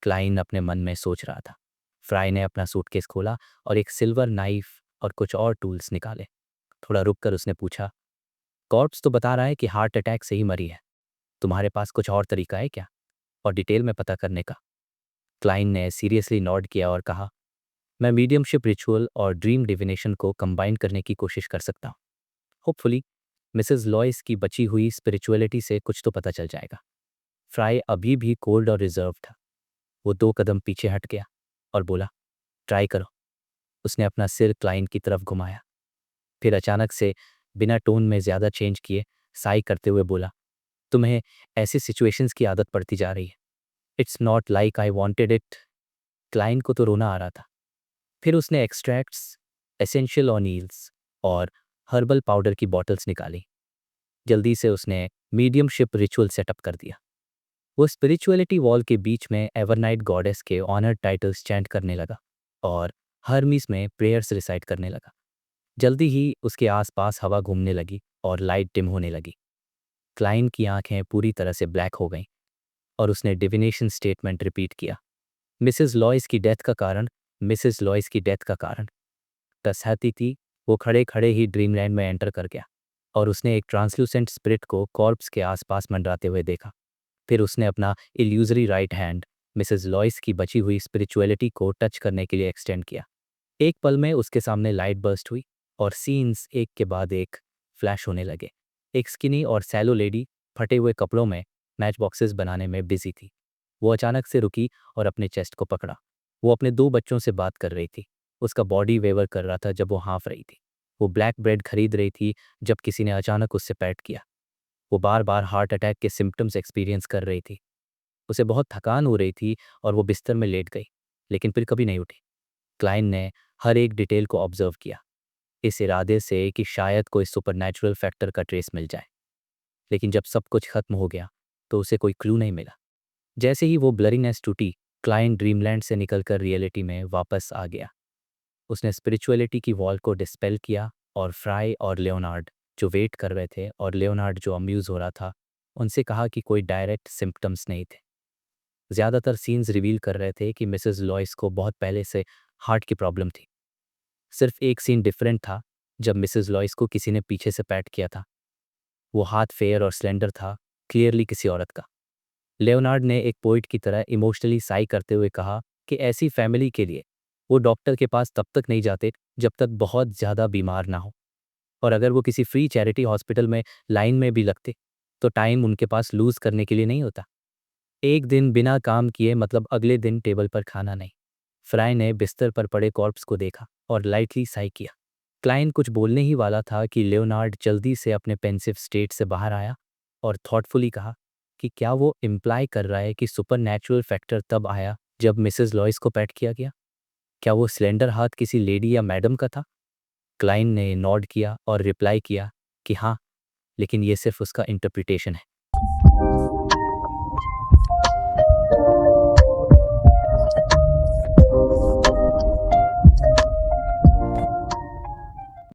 Client अपने मन में सोच रहा था। फ्राई ने अपना सूटकेस खोला और एक सिल्वर नाइफ और कुछ और टूल्स निकाले। थोड़ा रुककर उसने पूछा, कॉर्प्स तो बता रहा है कि हार्ट अटैक से ही मरी है। तुम्हारे पास कुछ और तरीका है क्या, और डिटेल में पता करने का? क्लाइंट ने सीरियसली नॉड किया और कहा, मैं मीडियमशिप रिचुअल और ड्रीम डिविनेशन को कंबाइन करने की कोशिश कर सकता हूँ। होपफुली मिसेस लॉयस की बची हुई स्पिरिचुअलिटी से कुछ तो पता चल जाएगा। फ्राई अभी भी कोल्ड और रिजर्व था। वो 2 कदम पीछे हट गया और बोला, ट्राई करो। उसने अपना सिर क्लाइंट की तरफ घुमाया, फिर अचानक से बिना टोन में ज़्यादा चेंज किए साई करते हुए बोला, तुम्हें ऐसी सिचुएशंस की आदत पड़ती जा रही है। It's not like I wanted it. Client को तो रोना आ रहा था। फिर उसने एक्सट्रैक्ट्स, एसेंशियल ऑनील्स और हर्बल पाउडर की बॉटल्स निकाली। जल्दी से उसने मीडियम शिप रिचुअल सेटअप कर दिया। वो स्पिरिचुअलिटी वॉल के बीच में एवरनाइट गॉडेस के ऑनर टाइटल्स चैंट करने लगा और हर्मीस में प्रेयर्स रिसाइट करने लगा। जल्दी ही उसके आसपास हवा घूमने लगी और लाइट डिम होने लगी। क्लाइंट की आंखें पूरी तरह से ब्लैक हो गईं और उसने डिविनेशन स्टेटमेंट रिपीट किया, मिसेस लॉयस की डेथ का कारण, मिसेस लॉयस की डेथ का कारण। टसहती थी वो खड़े खड़े ही ड्रीमलैंड में एंटर कर गया और उसने एक ट्रांसल्यूसेंट स्पिरिट को कॉर्प्स के आसपास मंडराते हुए देखा। फिर उसने अपना इल्यूजरी राइट हैंड मिसेस लॉइस की बची हुई स्पिरिचुअलिटी को टच करने के लिए एक्सटेंड किया। एक पल में उसके सामने लाइट बर्स्ट हुई और सीन्स एक के बाद एक फ्लैश होने लगे। एक स्किनी और सैलो लेडी फटे हुए कपड़ों में मैच बॉक्सेस बनाने में बिजी थी। वो अचानक से रुकी और अपने चेस्ट को पकड़ा। वो अपने 2 बच्चों से बात कर रही थी। उसका बॉडी वेवर कर रहा था जब वो हाँफ रही थी। वो ब्लैक ब्रेड खरीद रही थी जब किसी ने अचानक उससे पैट किया। वो बार बार हार्ट अटैक के सिम्टम्स एक्सपीरियंस कर रही थी। उसे बहुत थकान हो रही थी और वो बिस्तर में लेट गई, लेकिन फिर कभी नहीं उठी। क्लाइन ने हर एक डिटेल को ऑब्जर्व किया, इस इरादे से कि शायद कोई सुपरनैचुरल फैक्टर का ट्रेस मिल जाए। लेकिन जब सब कुछ खत्म हो गया तो उसे कोई क्लू नहीं मिला। जैसे ही वो ब्लरीनेस टूटी, क्लाइन ड्रीमलैंड से निकलकर रियलिटी में वापस आ गया। उसने स्पिरिचुअलिटी की वॉल को डिस्पेल किया और फ्राई और लियोनार्ड जो वेट कर रहे थे और लियोनार्ड जो अम्यूज़ हो रहा था, उनसे कहा कि कोई डायरेक्ट सिम्पटम्स नहीं थे। ज़्यादातर सीन्स रिवील कर रहे थे कि मिसेस लॉइस को बहुत पहले से हार्ट की प्रॉब्लम थी। सिर्फ एक सीन डिफरेंट था, जब मिसेस लॉइस को किसी ने पीछे से पैट किया था। वो हाथ फेयर और स्लेंडर था, क्लियरली किसी औरत का। लियोनार्ड ने एक पोइट की तरह इमोशनली साई करते हुए कहा कि ऐसी फैमिली के लिए वो डॉक्टर के पास तब तक नहीं जाते जब तक बहुत ज़्यादा बीमार ना हो, और अगर वो किसी फ्री चैरिटी हॉस्पिटल में लाइन में भी लगते तो टाइम उनके पास लूज़ करने के लिए नहीं होता। एक दिन बिना काम किए मतलब अगले दिन टेबल पर खाना नहीं। फ्राई ने बिस्तर पर पड़े कॉर्प्स को देखा और लाइटली साई किया। क्लाइन कुछ बोलने ही वाला था कि लियोनार्ड जल्दी से अपने पेंसिव स्टेट से बाहर आया और थॉटफुली कहा कि क्या वो इम्प्लाई कर रहा है कि सुपरनैचुरल फैक्टर तब आया जब मिसेस लॉइस को पैट किया गया? क्या वो स्लेंडर हाथ किसी लेडी या मैडम का था? क्लाइन ने नॉड किया और रिप्लाई किया कि हाँ, लेकिन ये सिर्फ उसका इंटरप्रिटेशन है।